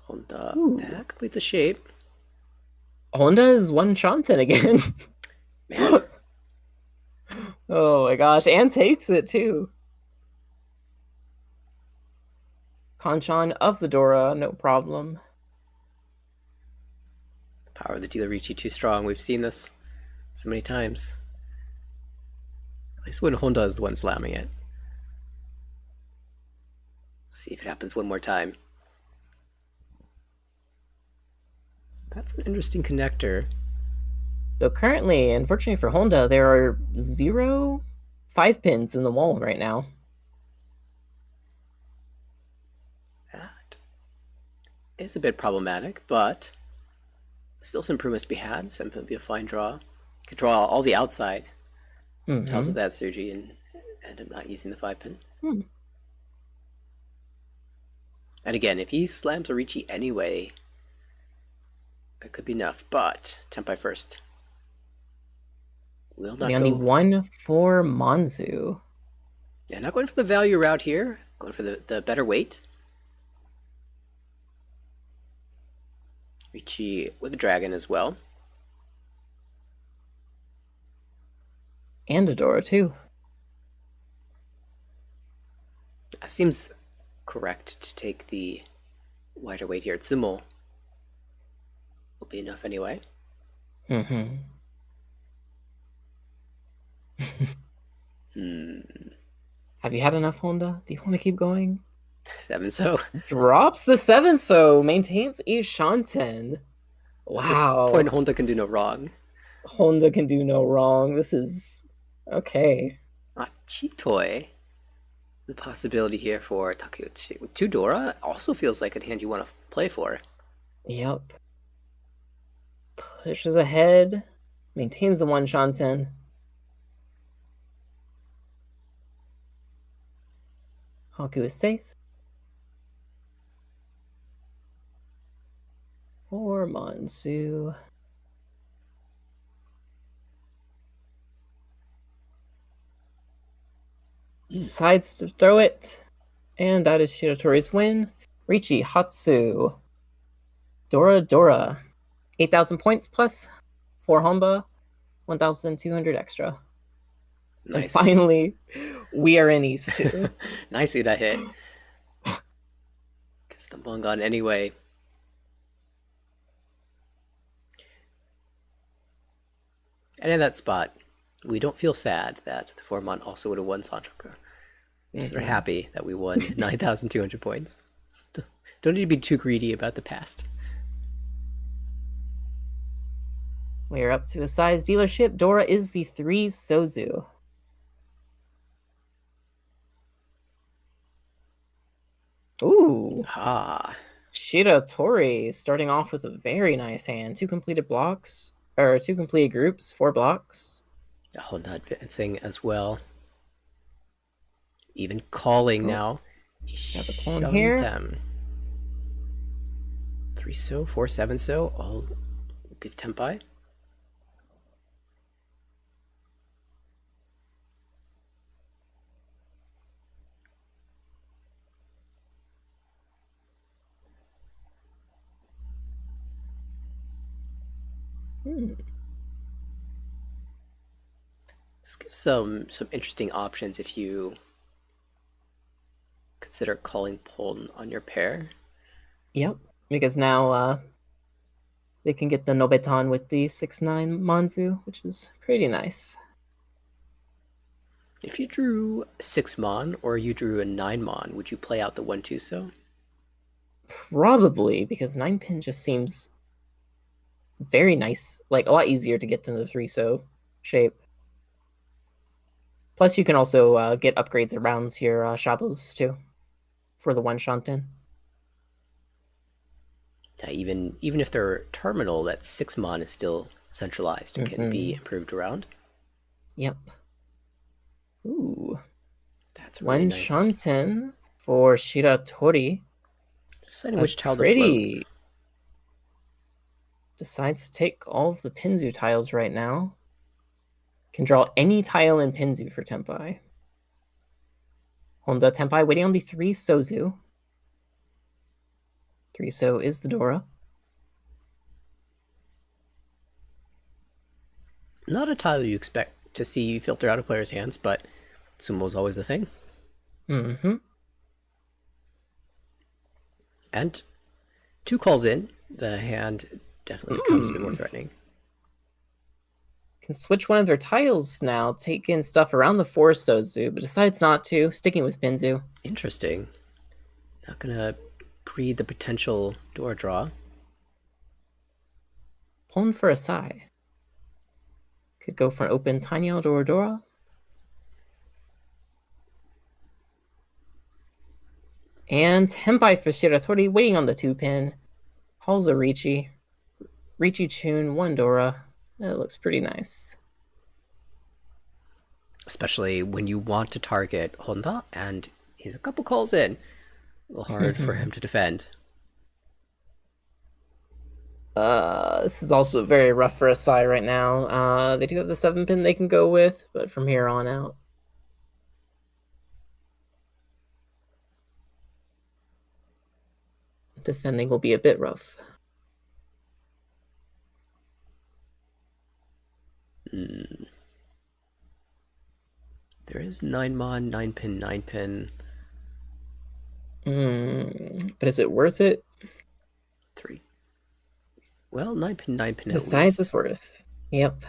Honda Ooh. that completes the shape. Honda is one Shanten again. Man, Oh my gosh, and takes it too. Kanchan of the Dora, no problem. the power of the dealer Riichi too strong. We've seen this so many times. At least when Honda is the one slamming it. See if it happens one more time. That's an interesting connector. Though currently, unfortunately for Honda, there are 5 pins in the wall right now. That is a bit problematic, but still some improvements to be had. 7 would be a fine draw. Could draw all the outside tiles of that Suji and end up not using the 5-pin. And again, if he slams a Riichi anyway, that could be enough. But Tempai first. Will not The go. only one for Manzu. Yeah, not going for the value route here. Going for the better weight. Riichi with a dragon as well. And Adora too. That seems correct to take the wider weight here. Tsumo will be enough anyway. Mm-hmm. Have you had enough, Honda? Do you want to keep going? 7 so. Drops the 7, so maintains a Shanten. At this Wow. point, Honda can do no wrong. Honda can do no wrong. This is okay. Chitoi. The possibility here for Takeuchi. With 2 Dora also feels like a hand you want to play for. Yep. Pushes ahead. Maintains the 1 Shanten. Haku is safe. For Manzu. Decides to throw it. And that is Shiratori's win. Riichi, Hatsu. Dora. 8,000 points plus 4 Honba. 1,200 extra. Nice. And finally, we are in East too. Nice Uda hit. Gets the Bungon anyway. And in that spot, we don't feel sad that the Formon also would have won Sanchoku. We're sort of happy that we won 9,200 points. Don't need to be too greedy about the past. We are up to a size dealership. Dora is the 3 Sozu. Ooh. Shiratori starting off with a very nice hand. 2 completed blocks, or 2 completed groups, 4 blocks. Honda advancing as well. Even calling now. Got the pawn here. 3 so, 4 7 so. I'll give Tempai. This gives some interesting options if you consider calling pawn on your pair. Yep, because now they can get the Nobetan with the 6-9 Manzu, which is pretty nice. If you drew 6 Mon or you drew a 9 Mon, would you play out the 1 2 so? Probably, because 9-pin just seems very nice, like a lot easier to get than the 3 so shape. Plus, you can also get upgrades around your Shabos too for the 1 Shanten. Even if they're terminal, that 6 Mon is still centralized and can be improved around. Yep. Ooh. That's really 1 nice. Shanten for Shiratori. Deciding which tile to float. Pretty decides to take all of the Pinzu tiles right now. Can draw any tile in Pinzu for Tenpai. Honda Tenpai waiting on the 3 Sozu. 3 So is the Dora. Not a tile you expect to see filter out of players' hands, but Sumo's always the thing. Mm-hmm. And 2 calls in, the hand definitely becomes a bit more threatening. Can switch one of their tiles now, take in stuff around the 4 Sozu, but decides not to, sticking with Pinzu. Interesting. Not gonna greed the potential door draw. Pulling for a Sai. Could go for an open Tiny Dora. And Tenpai for Shiratori waiting on the 2-pin. Calls a Riichi. Riichi Chun, 1 Dora. That looks pretty nice. Especially when you want to target Honda, and he's a couple calls in. A little hard for him to defend. This is also very rough for Asai right now. They do have the 7-pin they can go with, but from here on out. Defending will be a bit rough. There is 9-mon, 9-pin, 9-pin. But is it worth it? 3. Well, 9-pin, 9-pin at Besides, least. it's worth. Yep.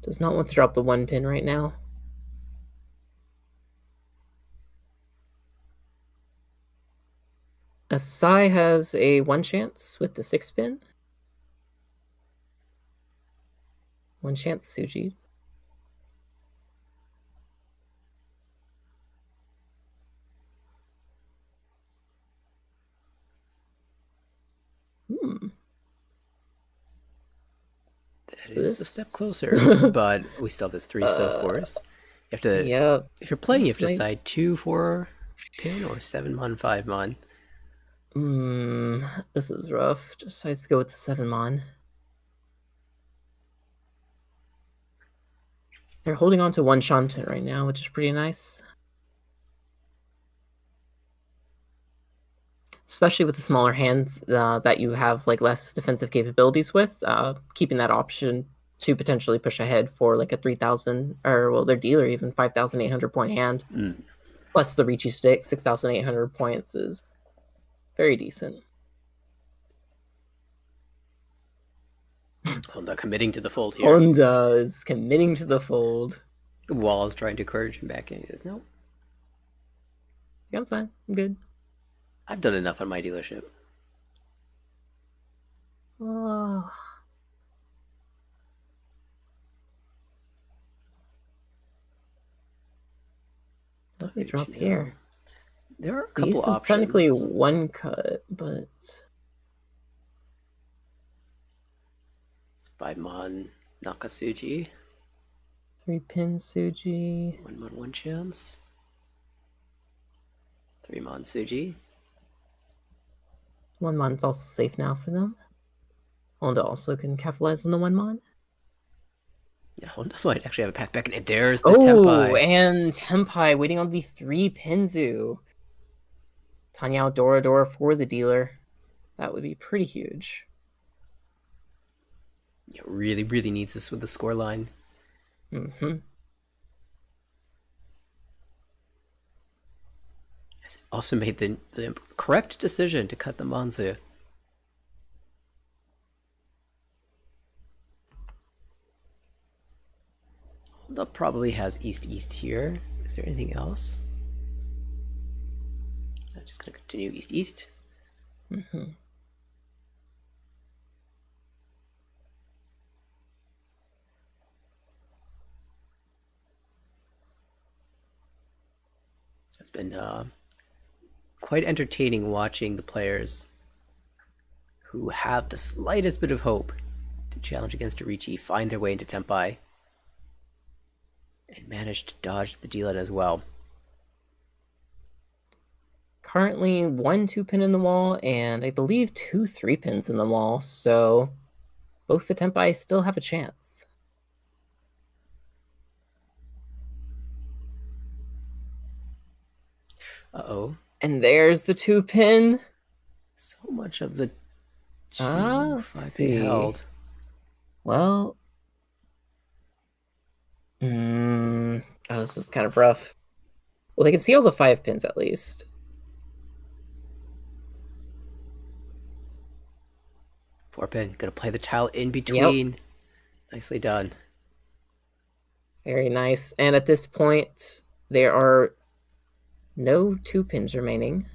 Does not want to drop the 1-pin right now. Asai has a 1 chance with the 6-pin. 1 chance, Suji. That is a step closer, but we still have this 3 So course. You have to, Yep. if you're playing, you have to decide 2 for pin or 7-mon, 5-mon. This is rough. Decides to go with the 7-mon. They're holding on to 1 Shanten right now, which is pretty nice. Especially with the smaller hands that you have like less defensive capabilities with, keeping that option to potentially push ahead for like a 3,000 or well, their dealer even 5,800 point hand, plus the Riichi stick 6,800 points is very decent. Honda committing to the fold here. Honda is committing to the fold. Wall's trying to encourage him back in. He says, no. Yeah, I'm fine. I'm good. I've done enough on my dealership. Oh. What do we drop here? There are a couple This options. is technically 1 cut, but 5-mon Nakasuji. 3-pin Suji. 1-mon 1 chance. 3-mon Suji. 1-mon's also safe now for them. Honda also can capitalize on the 1-mon. Yeah, Honda might actually have a path back. And there's the Tenpai. And Tenpai waiting on the 3 Pinzu. Tanya Dora for the dealer. That would be pretty huge. Yeah, really, really needs this with the scoreline. Has also made the correct decision to cut the Manzu. Honda probably has East here. Is there anything else? I'm just going to continue East. It's been quite entertaining watching the players who have the slightest bit of hope to challenge against Riichi find their way into Tenpai and manage to dodge the dealet as well. currently 1 2-pin in the wall, and I believe 2 3-pins in the wall, so both the Tempai still have a chance. Uh-oh. And there's the 2-pin. So much of the 2 Let's 5-pin see. held. Well, oh, this is kind of rough. Well, they can see all the 5 pins at least. 4-pin. Gonna play the tile in Yep, between. Nicely done. very nice. And at this point, there are no 2-pins remaining.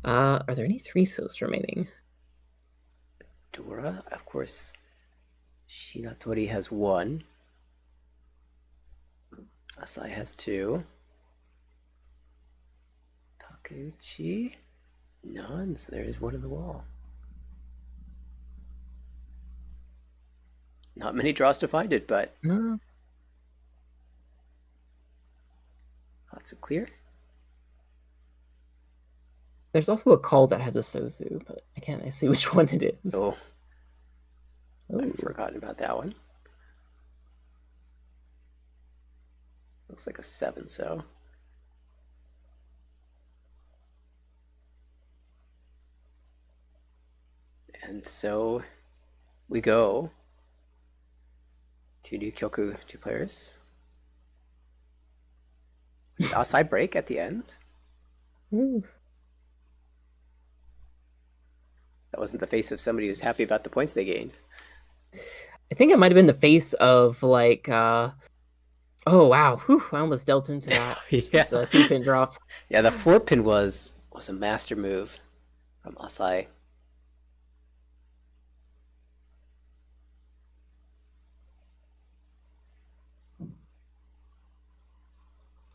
Are there any 3-sos remaining? Dora, of course. Shinatori has 1. Asai has 2. Takeuchi, none. So there is 1 in the wall. Not many draws to find it, but No. lots of clear. There's also a call that has a Sozu, but I can't see which one it is. Oh, Ooh. I've forgotten about that one. Looks like a 7, so. And so we go. 2 new Kyoku, 2 players. Did Asai break at the end? Ooh. That wasn't the face of somebody who's happy about the points they gained. I think it might have been the face of like, oh wow, whew, I almost dealt into that. Yeah. The 2-pin drop. Yeah, the 4-pin was a master move from Asai.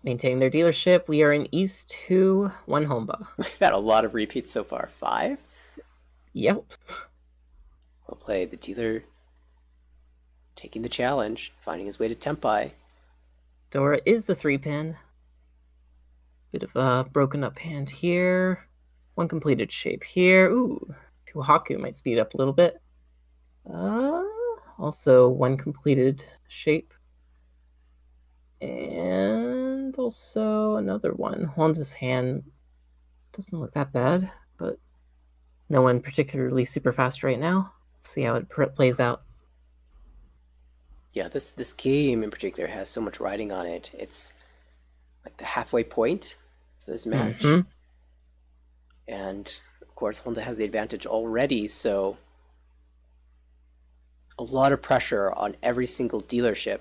Maintaining their dealership, we are in East 2, 1 Homba. We've had a lot of repeats so far. 5. Yep. We'll play the dealer taking the challenge, finding his way to Tempai. Dora is the 3-pin. Bit of a broken up hand here. 1 completed shape here. Ooh, 2 Haku might speed up a little bit. Also 1 completed shape. And also another one. Honda's hand doesn't look that bad, but no one particularly super fast right now. Let's see how it plays out. Yeah, this game in particular has so much riding on it. It's like the halfway point for this match. Mm-hmm. And of course, Honda has the advantage already, so a lot of pressure on every single dealership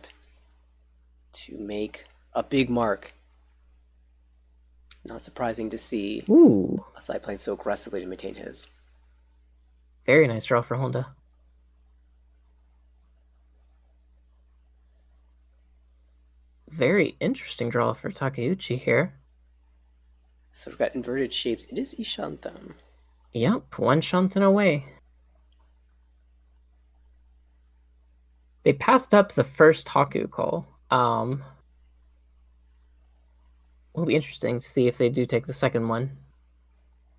to make a big mark. Not surprising to see Asai playing so aggressively to maintain his. Very nice draw for Honda. Very interesting draw for Takeuchi here. So we've got inverted shapes. It is Ishantan. Yep, 1 Shantan away. They passed up the first Haku call. Will be interesting to see if they do take the second one.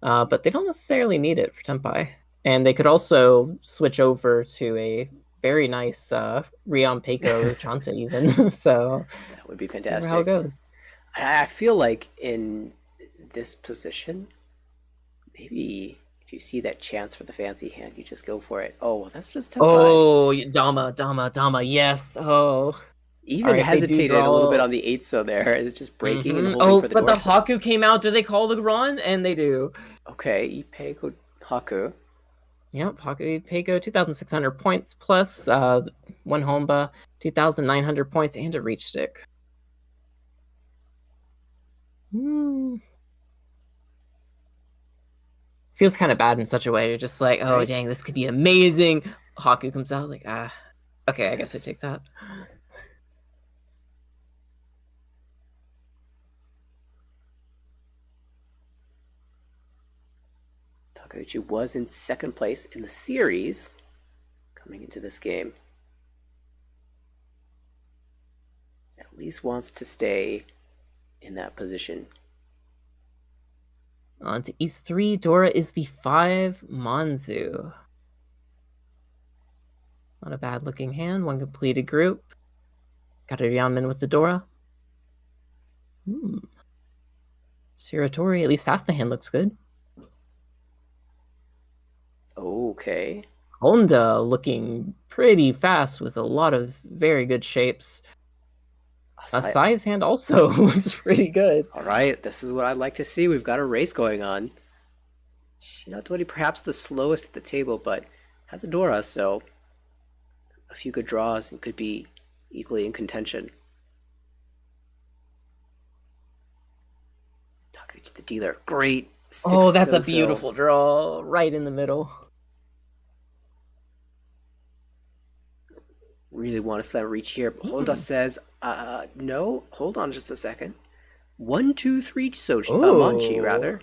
But they don't necessarily need it for Tempai. And they could also switch over to a very nice Rion Peiko Chanta even. So that would be fantastic. See how it goes. I feel like in this position, maybe if you see that chance for the fancy hand, you just go for it. Oh, well, that's just Tempai. Oh, Dama, yes. Oh. Even right, hesitated a little bit on the 8-so there. It's just breaking and holding for the but the Haku came out. Do they call the run? And they do. Okay, Ipeiko Haku. Yep, Haku Ipeiko, 2,600 points plus 1 Homba, 2,900 points, and a reach stick. Feels kind of bad in such a way. You're just like, oh, right. Dang, this could be amazing. Haku comes out like, okay, yes. I guess I take that. Takeuchi was in second place in the series coming into this game. At least wants to stay in that position. On to e3. Dora is the 5 Manzu. Not a bad looking hand. One completed group. Got a Yamen with the Dora. Shiratori, at least half the hand looks good. Okay. Honda looking pretty fast with a lot of very good shapes. Asai's hand also looks pretty good. All right, this is what I'd like to see. We've got a race going on. Shinatori perhaps the slowest at the table, but has a Dora, so a few good draws and could be equally in contention. Takuchi the dealer, great. Oh, that's a fill. beautiful draw right in the middle. Really want to slam Riichi here. But Honda says, no, hold on just a second. 1, 2, 3 Manchi, rather.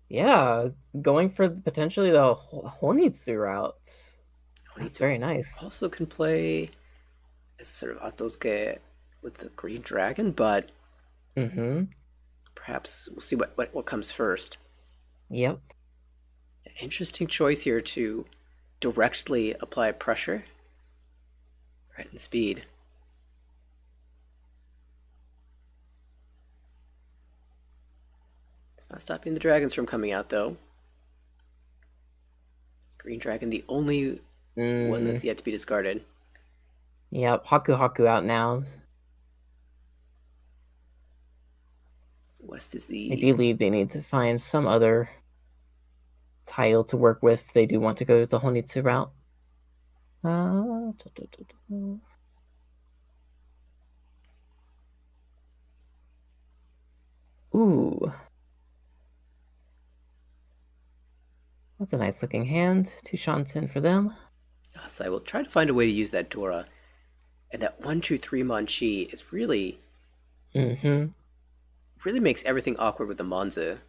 Yeah, going for potentially the Honitsu route. That's very nice. Also can play as a sort of Atosuke with the green dragon, but perhaps we'll see what comes first. Yep. Interesting choice here to directly apply pressure. Right in speed. It's not stopping the dragons from coming out, though. Green dragon, the only one that's yet to be discarded. Yep, Haku out now. West is the... Ideally, they need to find some other tile to work with. They do want to go to the Honitsu route. Ooh. That's a nice looking hand. 2 Shanten for them. So I will try to find a way to use that Dora. And that 1, 2, 3 Manchi is really... really makes everything awkward with the Monza.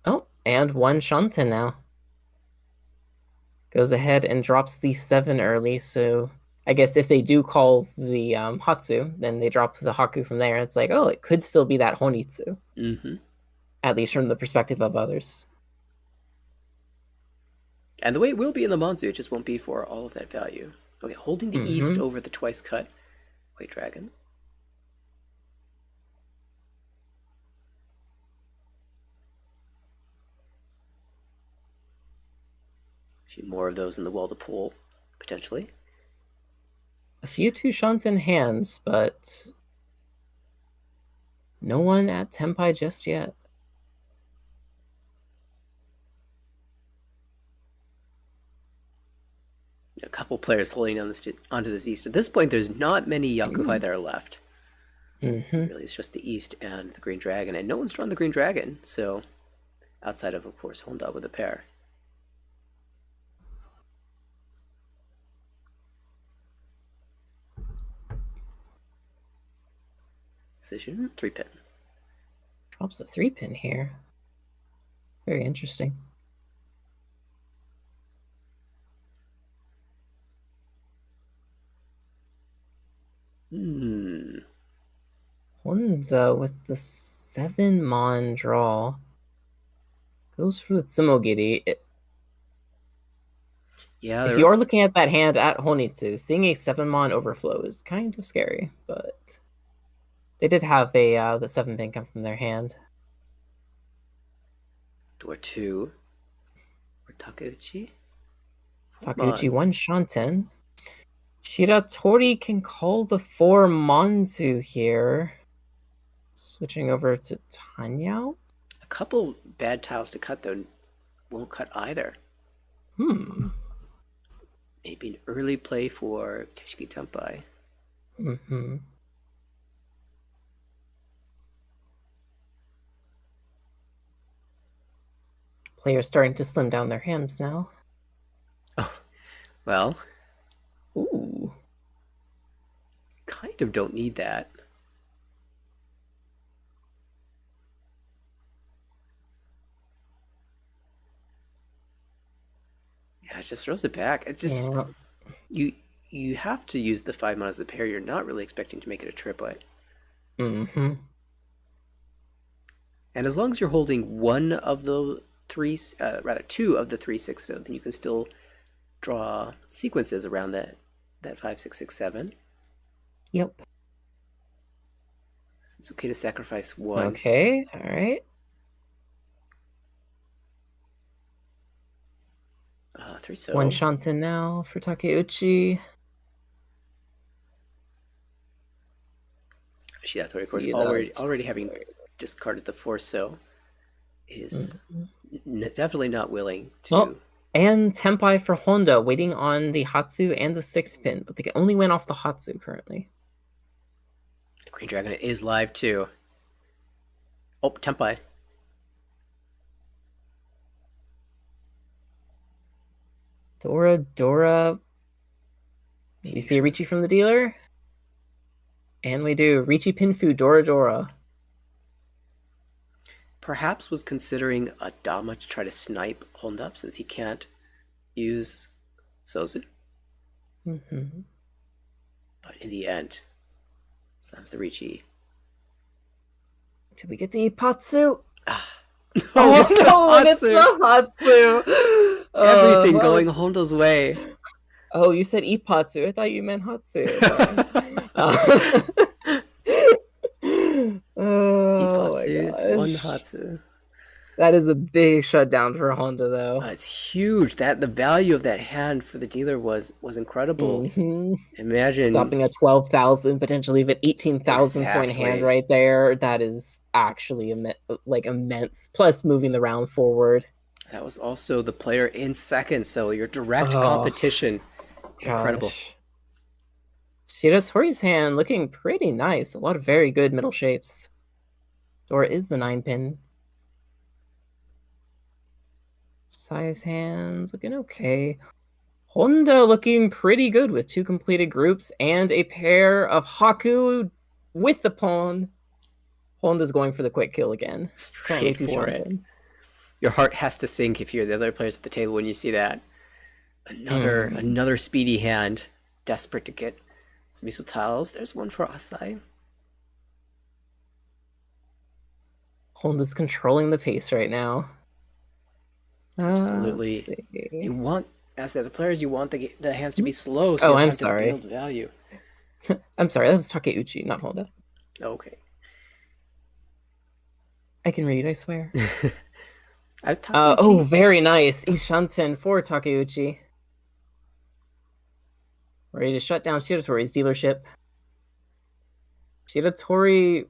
Oh, and 1 Shanten now. Goes ahead and drops the 7 early, so I guess if they do call the Hatsu, then they drop the Haku from there. It's like, oh, it could still be that Honitsu. At least from the perspective of others. And the way it will be in the Monzu, it just won't be for all of that value. Okay, holding the east over the twice cut white dragon. A few more of those in the wall to pull, potentially. A few 2 Shanten hands, but no one at Tenpai just yet. A couple players holding on onto this east. At this point, there's not many Yakuhai that are left. Really, it's just the east and the green dragon, and no one's drawn the green dragon, so outside of course, Honda with a pair. Decision, 3-pin. Drops a 3-pin here. Very interesting. Honza with the 7 Mon draw. Goes for the Tsumogiri. Yeah, if you are looking at that hand at Honitsu, seeing a 7 Mon overflow is kind of scary, but they did have the 7 pin come from their hand. Door 2. Or Takeuchi. Takeuchi 1 Shanten. Shiratori can call the 4 Manzu here. Switching over to Tanyao. A couple bad tiles to cut, though, won't cut either. Maybe an early play for Teshiki Tenpai. Players starting to slim down their hands now. Oh, well. Ooh. Kind of don't need that. Yeah, it just throws it back. It's just you have to use the 5 Mon as the pair. You're not really expecting to make it a triplet. And as long as you're holding one of the three, rather two of the 3 6, so then you can still draw sequences around that 5 6 6 7. Yep. It's okay to sacrifice one. Okay. All right. 3 so. One Shanten now for Takeuchi. Shidatori, of course, already having discarded the 4 so, is definitely not willing to. Oh, and Tenpai for Honda, waiting on the Hatsu and the 6-pin, but they can only win off the Hatsu currently. Green Dragon is live too. Oh, Tenpai. Dora. You see a Riichi from the dealer? And we do. Riichi Pinfu, Dora. Perhaps was considering a Dama to try to snipe Honda up since he can't use Sozu. Mm-hmm. But in the end, slams the Riichi. Do we get the Ipatsu? Oh, it's the Hatsu! Everything going Honda's way. Oh, you said Ipatsu. I thought you meant Hatsu. Ipatsu, it's one Hatsu. That is a big shutdown for Honda, though. It's huge. The value of that hand for the dealer was incredible. Mm-hmm. Imagine stopping a 12,000, potentially even 18,000 point hand right there. That is actually immense. Plus moving the round forward. That was also the player in second, so your direct competition. Incredible. Shiratori's hand looking pretty nice. A lot of very good middle shapes. Dora is the 9-pin. Size hands looking okay. Honda looking pretty good with 2 completed groups and a pair of Haku with the pawn. Honda's going for the quick kill again. Straight for it. Your heart has to sink if you're the other players at the table when you see that. Another speedy hand. Desperate to get some useful tiles. There's one for Asai. Honda's controlling the pace right now. Absolutely. You want, as the other players, you want the hands to be slow. So I'm sorry. To build value. I'm sorry. That was Takeuchi, not Honda. Okay. I can read. I swear. Oh, very nice. Ishansen for Takeuchi. Ready to shut down Shiratori's dealership. Shiratori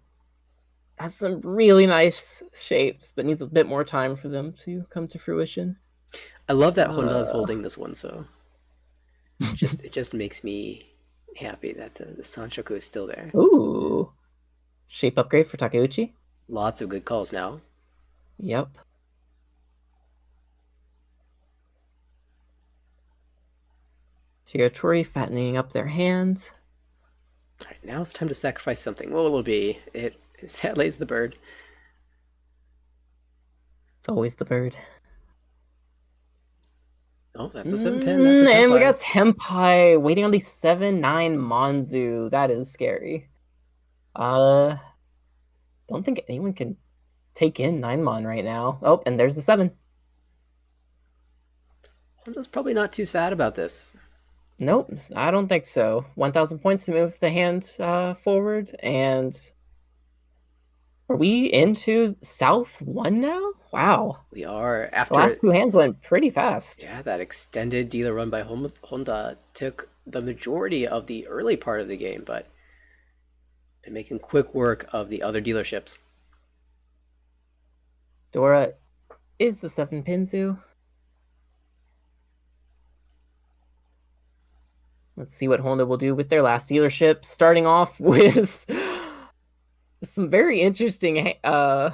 has some really nice shapes, but needs a bit more time for them to come to fruition. I love that Honda is holding this one, so it just makes me happy that the Sanshoku is still there. Ooh. Shape upgrade for Takeuchi. Lots of good calls now. Yep. Shiratori fattening up their hands. All right, now it's time to sacrifice something. What will it be? Sadly, it's the bird. It's always the bird. Oh, that's a 7-pin. That's a Tenpai. And we got Tenpai waiting on the 7-9 Manzu. That is scary. Don't think anyone can take in 9mon right now. Oh, and there's the 7. Honda's probably not too sad about this. Nope, I don't think so. 1,000 points to move the hand forward, and are we into South 1 now? Wow. We are. After the last 2 hands went pretty fast. Yeah, that extended dealer run by Honda took the majority of the early part of the game, but been making quick work of the other dealerships. Dora is the 7 Pinzu. Let's see what Honda will do with their last dealership, starting off with some very interesting... wow,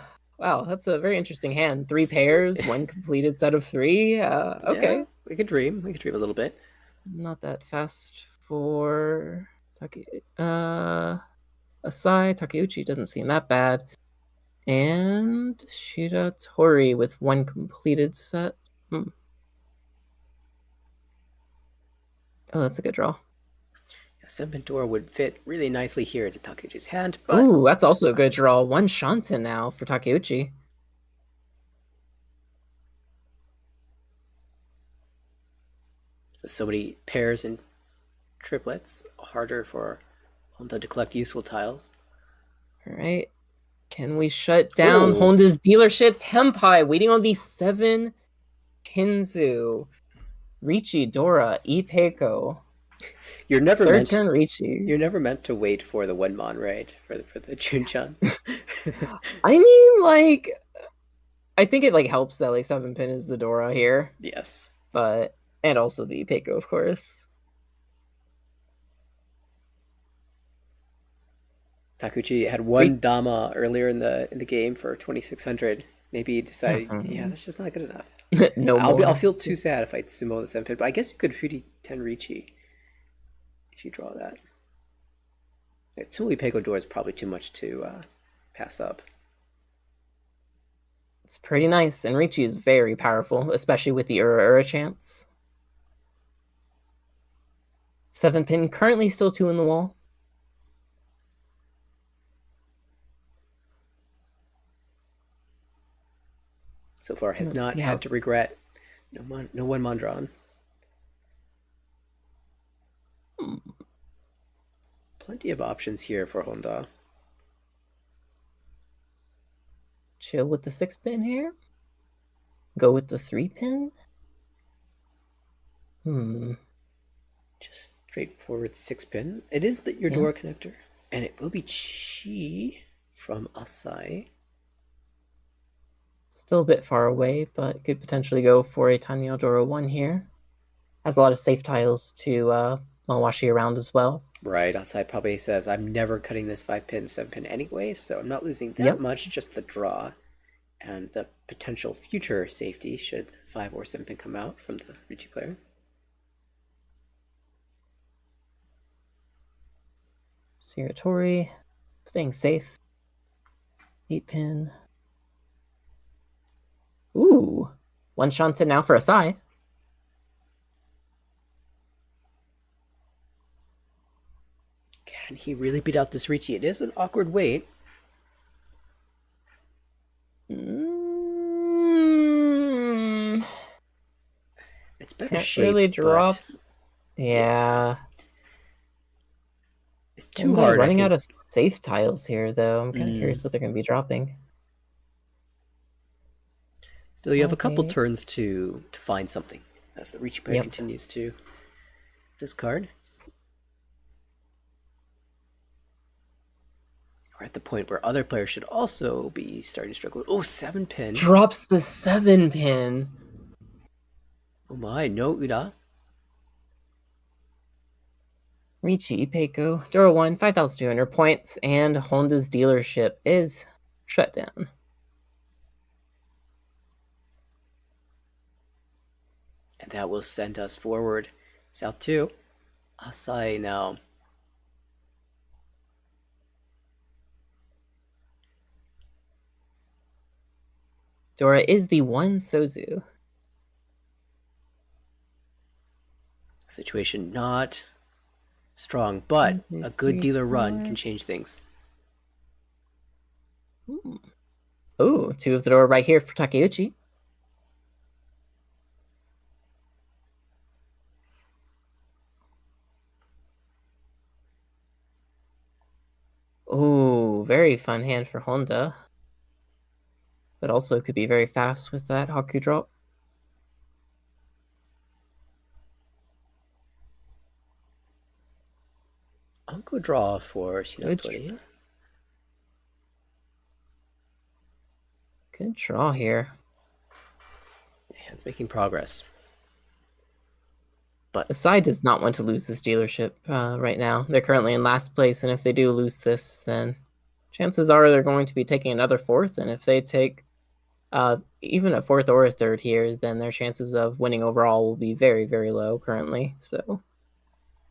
that's a very interesting hand. 3 pairs, 1 completed set of 3. Okay. Yeah, we could dream. We could dream a little bit. Not that fast for Asai. Takeuchi doesn't seem that bad. And Shiratori with 1 completed set. Oh, that's a good draw. 7-pin Dora would fit really nicely here into Takeuchi's hand, but Ooh, that's also a good draw. One Shanta now for Takeuchi. with so many pairs and triplets, harder for Honda to collect useful tiles. All right. Can we shut down Oh. Honda's dealership? Tenpai waiting on the 7 Kinzu. Riichi, Dora, Ipeiko. You're never Third meant turn Riichi. You're never meant to wait for the Wenmon, right? For the Junchan. I mean, like, I think it like helps that like 7-pin is the Dora here. Yes. But and also the Ipeiko, of course. Takeuchi had one Dama earlier in the game for 2600. Maybe he decided, yeah, that's just not good enough. No more. I'll feel too sad if I sumo the 7-pin, but I guess you could Huri 10 Riichi if you draw that. Sumo Ipeiko Dora is probably too much to pass up. It's pretty nice, and Riichi is very powerful, especially with the Ura chance. 7-pin currently still 2 in the wall. So far has not had to regret no one Mondron. Plenty of options here for Honda. Chill with the 6-pin here. Go with the 3-pin. Just straightforward 6-pin. It is your Dora connector, and it will be Chi from Asai. Still a bit far away, but could potentially go for a tiny Dora 1 here. Has a lot of safe tiles to Mawashi around as well. Right, Asai probably says, I'm never cutting this 5-pin, 7-pin anyway, so I'm not losing that much, just the draw. And the potential future safety should 5 or 7-pin come out from the Riichi player. Siratori, staying safe. 8-pin. Ooh, 1 Shanta now for Asai. Can he really beat out this Riichi? It is an awkward wait. It's better Can't shape, really drop. but yeah. It's too hard. Running out of safe tiles here, though. I'm kind of curious what they're going to be dropping. Still, you have a couple turns to find something as the Riichi player continues to discard. We're at the point where other players should also be starting to struggle. Oh, 7-pin. Drops the 7-pin. Oh my, no Ura. Riichi, Ipeiko, Dora 1, 5,200 points, and Honda's dealership is shut down. And that will send us forward. South 2. Asai now. Dora is the 1 Sozu. Situation not strong, but a good dealer run can change things. Ooh, 2 of the Dora right here for Takeuchi. Ooh, very fun hand for Honda. But also could be very fast with that Haku drop. Uncle draw for Shinatori. Good draw here. It's making progress. But Asai does not want to lose this dealership right now. They're currently in last place, and if they do lose this, then chances are they're going to be taking another 4th, and if they take even a 4th or a 3rd here, then their chances of winning overall will be very, very low currently. So,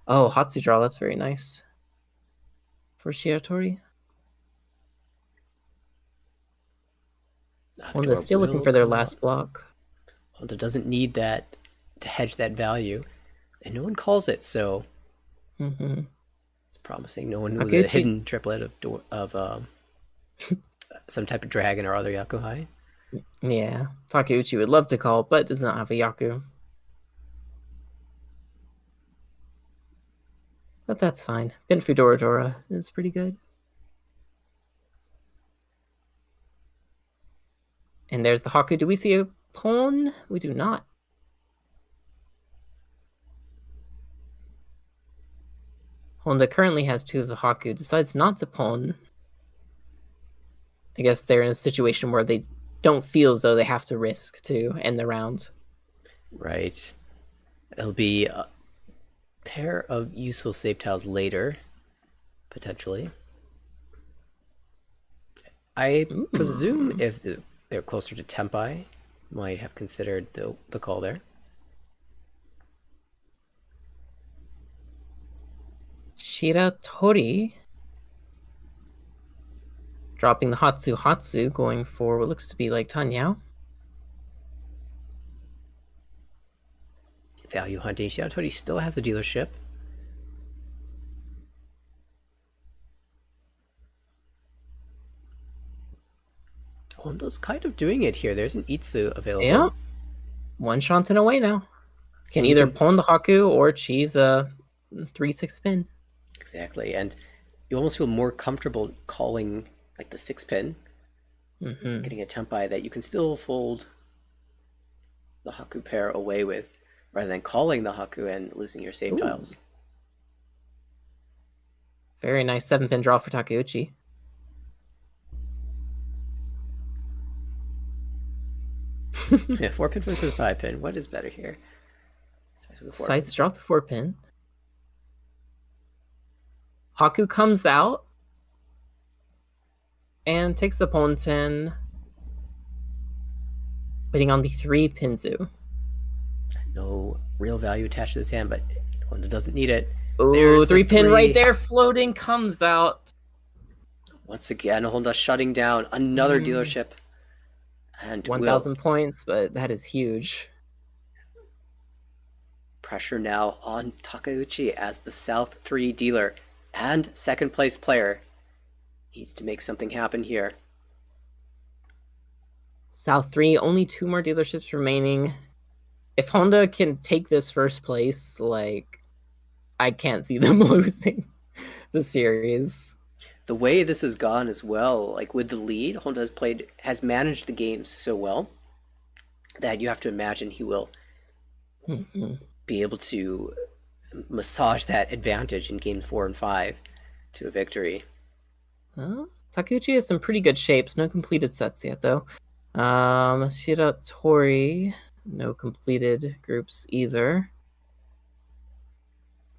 oh, Hatsu draw, that's very nice for Shiratori. Honda's still looking for their last block. Honda doesn't need that to hedge that value, and no one calls it, so promising. No one with a Takeuchi. hidden triplet of some type of dragon or other yakuhai. Yeah, Takeuchi would love to call, but does not have a Yaku. But that's fine. Pin for Doradora is pretty good. And there's the Haku. Do we see a pawn? We do not. Honda currently has 2 of the Haku, decides not to pawn. I guess they're in a situation where they don't feel as though they have to risk to end the round. Right. It'll be a pair of useful save tiles later, potentially. I presume if they're closer to Tempai, might have considered the call there. Shiratori dropping the Hatsu, going for what looks to be like Tanyao. Value hunting. Shiratori still has a dealership. Honda's kind of doing it here. There's an Itsu available. Yeah. One Shantan away now. Can either pawn the Haku or cheese a 3-6 pin. Exactly. And you almost feel more comfortable calling like the 6 pin, getting a Tempai that you can still fold the Haku pair away with, rather than calling the Haku and losing your save tiles. Very nice 7-pin draw for Takeuchi. Yeah, 4-pin versus 5-pin. What is better here? Decides to drop the 4-pin. Haku comes out and takes the Ponten, waiting on the 3-pinzu. No real value attached to this hand, but Honda doesn't need it. Ooh, 3-pin right there, floating, comes out. Once again, Honda shutting down another dealership. And 1,000 points, but that is huge. Pressure now on Takeuchi as the South 3 dealer and second place player. Needs to make something happen here. South 3, only 2 more dealerships remaining. If Honda can take this first place, like, I can't see them losing the series. The way this has gone as well, like with the lead, Honda has managed the games so well that you have to imagine he will be able to massage that advantage in games 4 and 5 to a victory. Takeuchi has some pretty good shapes. No completed sets yet, though. Shiratori, no completed groups either.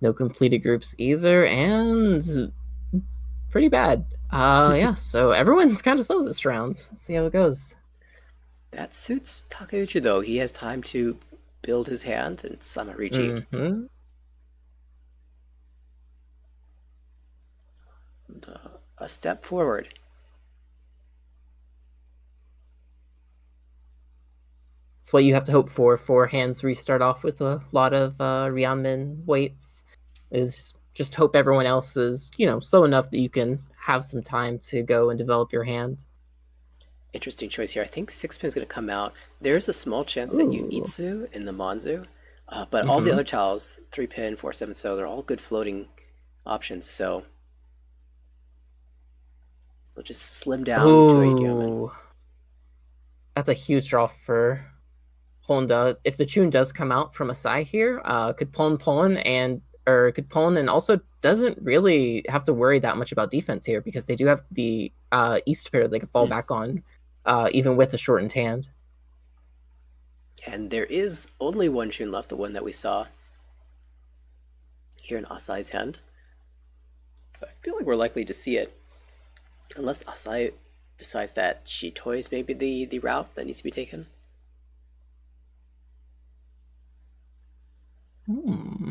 No completed groups either, and pretty bad. Yeah, so everyone's kind of slow this round. Let's see how it goes. That suits Takeuchi, though. He has time to build his hand and summon Riichi. And, a step forward. It's what you have to hope for hands restart off with a lot of Ryamen weights. Is just hope everyone else is, slow enough that you can have some time to go and develop your hand. Interesting choice here. I think 6-pin is going to come out. There's a small chance that you Itsu in the Manzu, but all the other tiles, 3-pin, 4-7, so they're all good floating options. So we'll just slim down to a Diamond. That's a huge draw for Honda. If the Chun does come out from a side here, could pawn and also doesn't really have to worry that much about defense here because they do have the East pair they can fall back on, even with a shortened hand. And there is only one Chun left, the one that we saw here in Asai's hand. So I feel like we're likely to see it. Unless Asai decides that Shitoi is maybe the route that needs to be taken.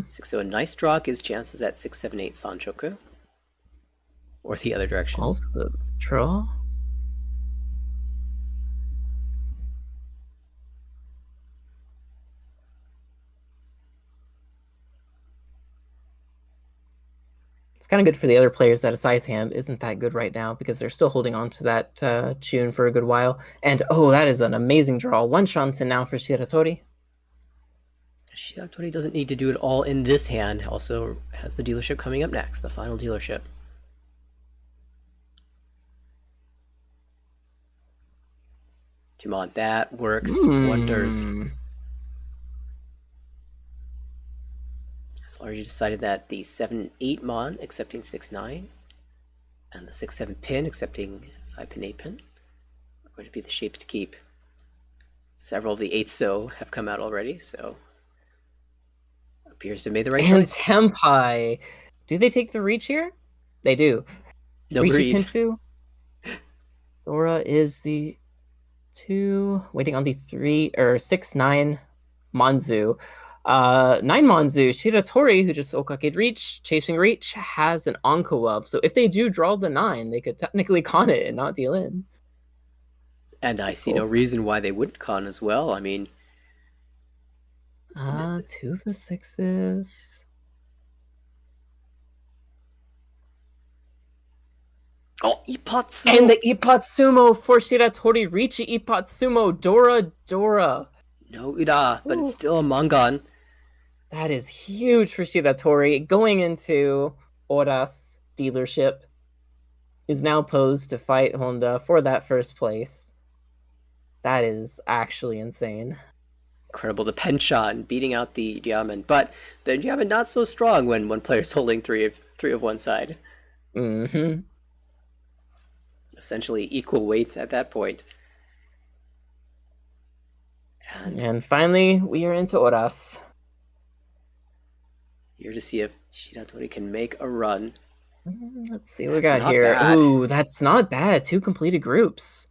6, so a nice draw gives chances at 6, 7, 8 Sanchoku. Or the other direction. Also draw. It's kind of good for the other players that Asai's hand isn't that good right now because they're still holding on to that tune for a good while. And oh, that is an amazing draw. One Shanten now for Shiratori. Shiratori doesn't need to do it all in this hand. Also has the dealership coming up next, the final dealership. Come on, that works wonders. It's already decided that the 7-8 Mon accepting 6-9 and the 6-7 pin accepting 5 pin 8 pin are going to be the shapes to keep. Several of the 8 so have come out already, so appears to have made the right choice. And Tempai. Do they take the reach here? They do. No Riichi greed. Pinfu. Dora is the 2, waiting on the 3 or 6-9 Manzu. 9 Manzu, Shiratori, who just Okake Reach, chasing Reach, has an Onko of. So if they do draw the 9, they could technically con it and not deal in. And I see no reason why they wouldn't con as well. I mean, 2 of the 6s. Oh, Ippatsumo! And the Ippatsumo for Shiratori, Riichi Ippatsumo, Dora. No Ura, but it's still a Mangan. That is huge for Shiratori. Going into Ora's dealership is now posed to fight Honda for that first place. That is actually insane. Incredible. The Penshan beating out the Diamond, but the Diamond not so strong when one player's holding three of one side. Mm-hmm. Essentially equal weights at that point. And finally, we are into Oras. Here to see if Shiratori can make a run. Let's see what we got here. Bad. Ooh, that's not bad. 2 completed groups.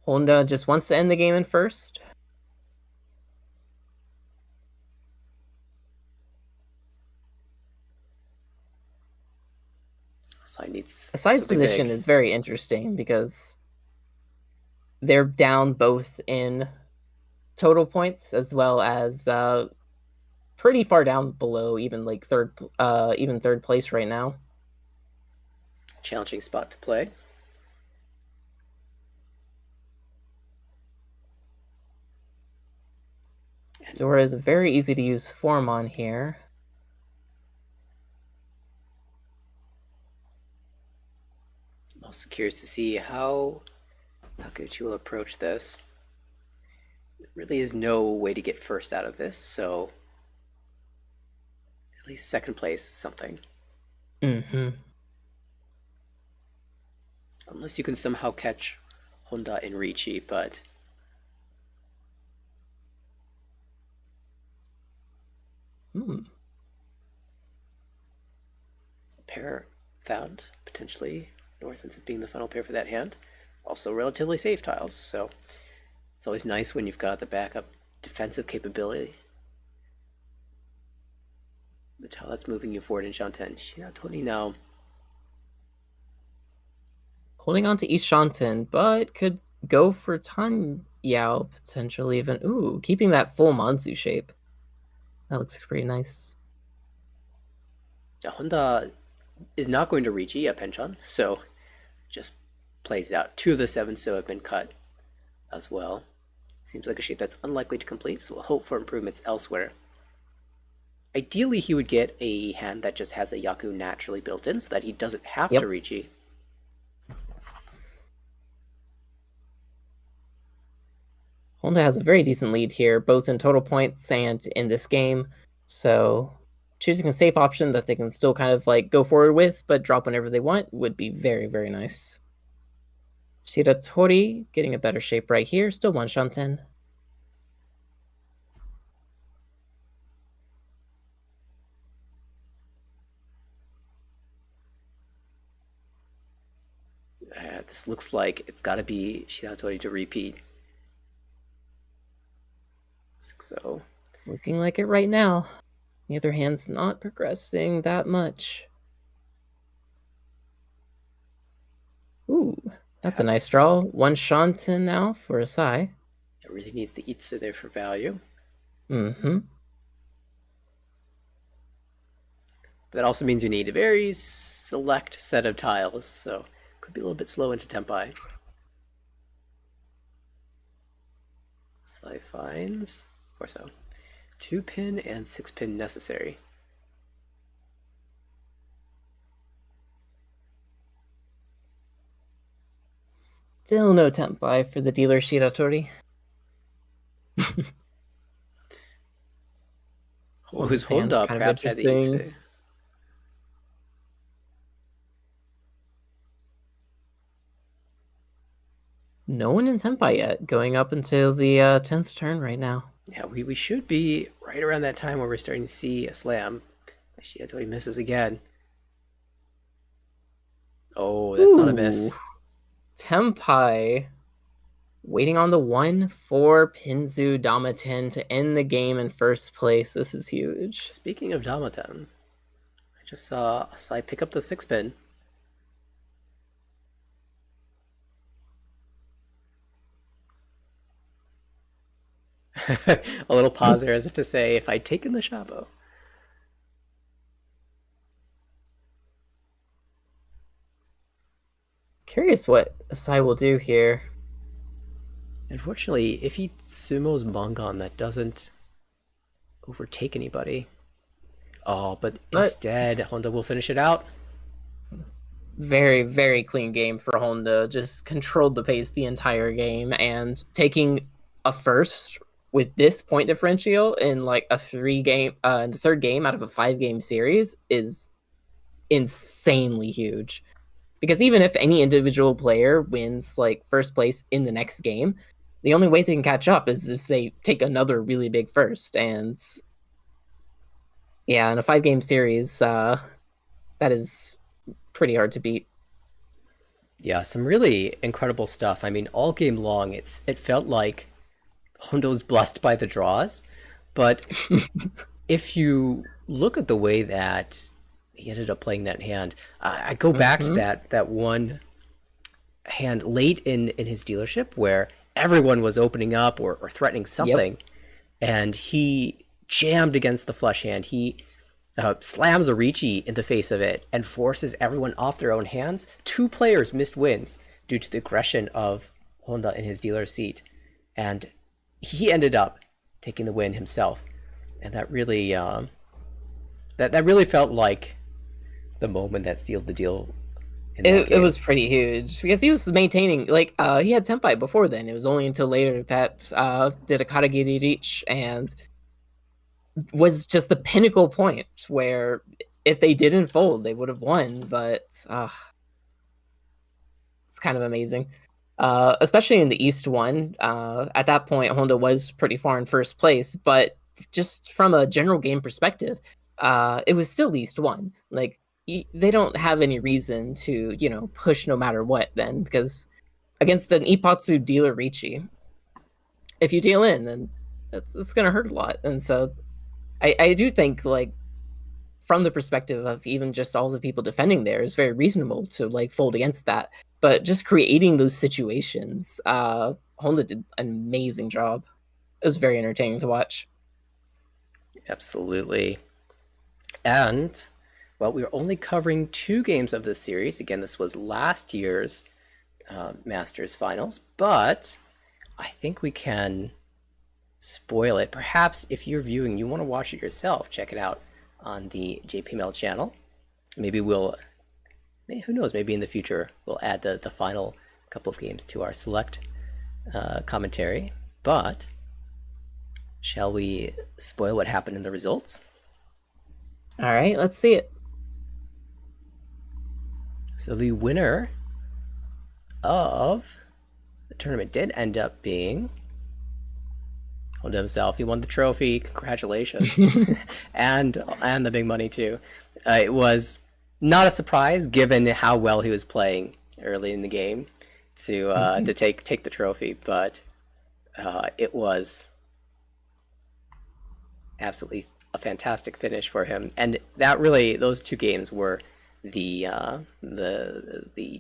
Honda just wants to end the game in first. Asai's position is very interesting because they're down both in total points as well as pretty far down below, even like third place right now. Challenging spot to play. Dora is a very easy to use form on here. I'm also curious to see how Takeuchi will approach this. There really is no way to get first out of this, so at least second place is something. Mm-hmm. Unless you can somehow catch Honda and Riichi, but pair found, potentially. North ends up being the final pair for that hand. Also relatively safe tiles, so it's always nice when you've got the backup defensive capability. The tile that's moving you forward in Shanten. Shiratori now holding on to East Shanten, but could go for Tan Yao potentially even. Ooh, keeping that full Manzu shape. That looks pretty nice. Honda is not going to reach a Penchon, so just plays it out. 2 of the 7 so have been cut as well. Seems like a shape that's unlikely to complete, so we'll hope for improvements elsewhere. Ideally, he would get a hand that just has a Yaku naturally built in so that he doesn't have to Riichi. Honda has a very decent lead here, both in total points and in this game. So choosing a safe option that they can still kind of like go forward with, but drop whenever they want would be very, very nice. Shiratori getting a better shape right here, still 1 Shanten. This looks like it's got to be Shiratori to repeat. 6-0. Looking like it right now. The other hand's not progressing that much. Ooh, that's a nice draw. 1 Shanten now for Asai. It really needs the Itsu there for value. Mm-hmm. That also means you need a very select set of tiles, so could be a little bit slow into tempi. Slide finds, or so. 2-pin and 6-pin necessary. Still no tempi for the dealer Shiratori. Whose hand's Honda kind of perhaps had the interesting. Itse. No one in tempi yet, going up until the 10th turn right now. Yeah, we should be right around that time where we're starting to see a slam. Shiratori misses again. Oh, that's not a miss. Tempai waiting on the 1-4 Pinzu Damaten to end the game in first place. This is huge. Speaking of Damaten, I just saw a slide pick up the 6-pin. A little pause there as if to say, if I'd taken the Shabo. Curious what Asai will do here. Unfortunately, if he sumos Mongon, that doesn't overtake anybody. Oh, but instead, Honda will finish it out. Very, very clean game for Honda. Just controlled the pace the entire game, and taking a first with this point differential in like a 3-game, in the third game out of a 5-game series is insanely huge. Because even if any individual player wins like first place in the next game, the only way they can catch up is if they take another really big first. And yeah, in a 5-game series, that is pretty hard to beat. Yeah, some really incredible stuff. I mean, all game long, it felt like Hondo's blessed by the draws, but if you look at the way that he ended up playing that hand, I go back to that one hand late in his dealership where everyone was opening up or threatening something, and he jammed against the flush hand. He slams a Riichi in the face of it and forces everyone off their own hands. 2 players missed wins due to the aggression of Honda in his dealer seat, and he ended up taking the win himself. And that really that really felt like the moment that sealed the deal. It was pretty huge because he was maintaining like he had tempai before then. It was only until later that did a Karagiri reach and was just the pinnacle point where if they didn't fold, they would have won. But it's kind of amazing, especially in the East one. At that point, Honda was pretty far in first place, but just from a general game perspective, it was still East one. Like they don't have any reason to push no matter what then, because against an Ipatsu dealer Riichi, if you deal in, then it's going to hurt a lot. And so I do think, like, from the perspective of even just all the people defending there, is very reasonable to like fold against that. But just creating those situations, Honda did an amazing job. It was very entertaining to watch. Absolutely. And, well, we were only covering 2 games of this series. Again, this was last year's Masters Finals, but I think we can spoil it. Perhaps if you're viewing, you want to watch it yourself, check it out on the JPML channel. Maybe who knows, maybe in the future we'll add the final couple of games to our select commentary. But shall we spoil what happened in the results? All right, let's see it. So the winner of the tournament did end up being Honda himself. He won the trophy. Congratulations. and the big money too. It was not a surprise given how well he was playing early in the game to take the trophy, but it was absolutely a fantastic finish for him. And that really, those 2 games were the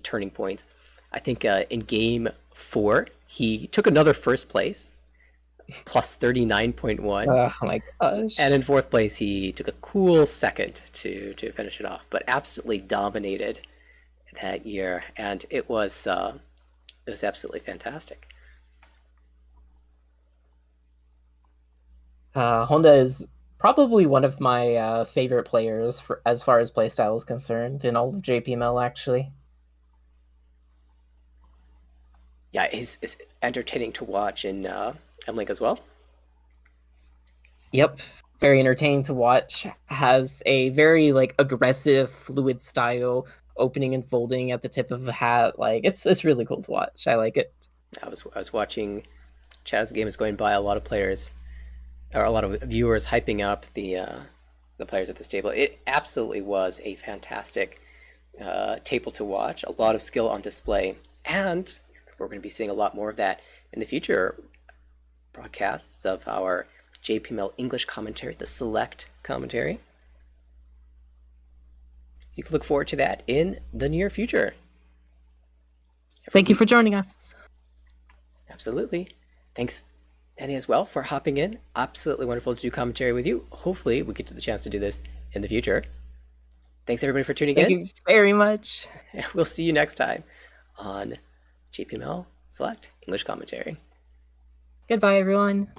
turning points. I think in game 4 he took another first place, plus 39.1. Oh my And gosh. in fourth place, he took a cool second to finish it off, but absolutely dominated that year, and it was absolutely fantastic. Honda is probably one of my favorite players for as far as playstyle is concerned in all of JPML, actually. Yeah, he's entertaining to watch in M-Link as well. Yep, very entertaining to watch. Has a very like aggressive, fluid style, opening and folding at the tip of a hat. Like it's really cool to watch. I like it. I was watching Chaz game is going by a lot of players or a lot of viewers hyping up the players at this table. It absolutely was a fantastic table to watch. A lot of skill on display, and we're going to be seeing a lot more of that in the future broadcasts of our JPML English commentary, the select commentary. So you can look forward to that in the near future. Every Thank you week. for joining us. Absolutely. Thanks, Dani, as well, for hopping in. Absolutely wonderful to do commentary with you. Hopefully, we get to the chance to do this in the future. Thanks, everybody, for tuning Thank in. you very much. We'll see you next time on JPML Select English Commentary. Goodbye, everyone.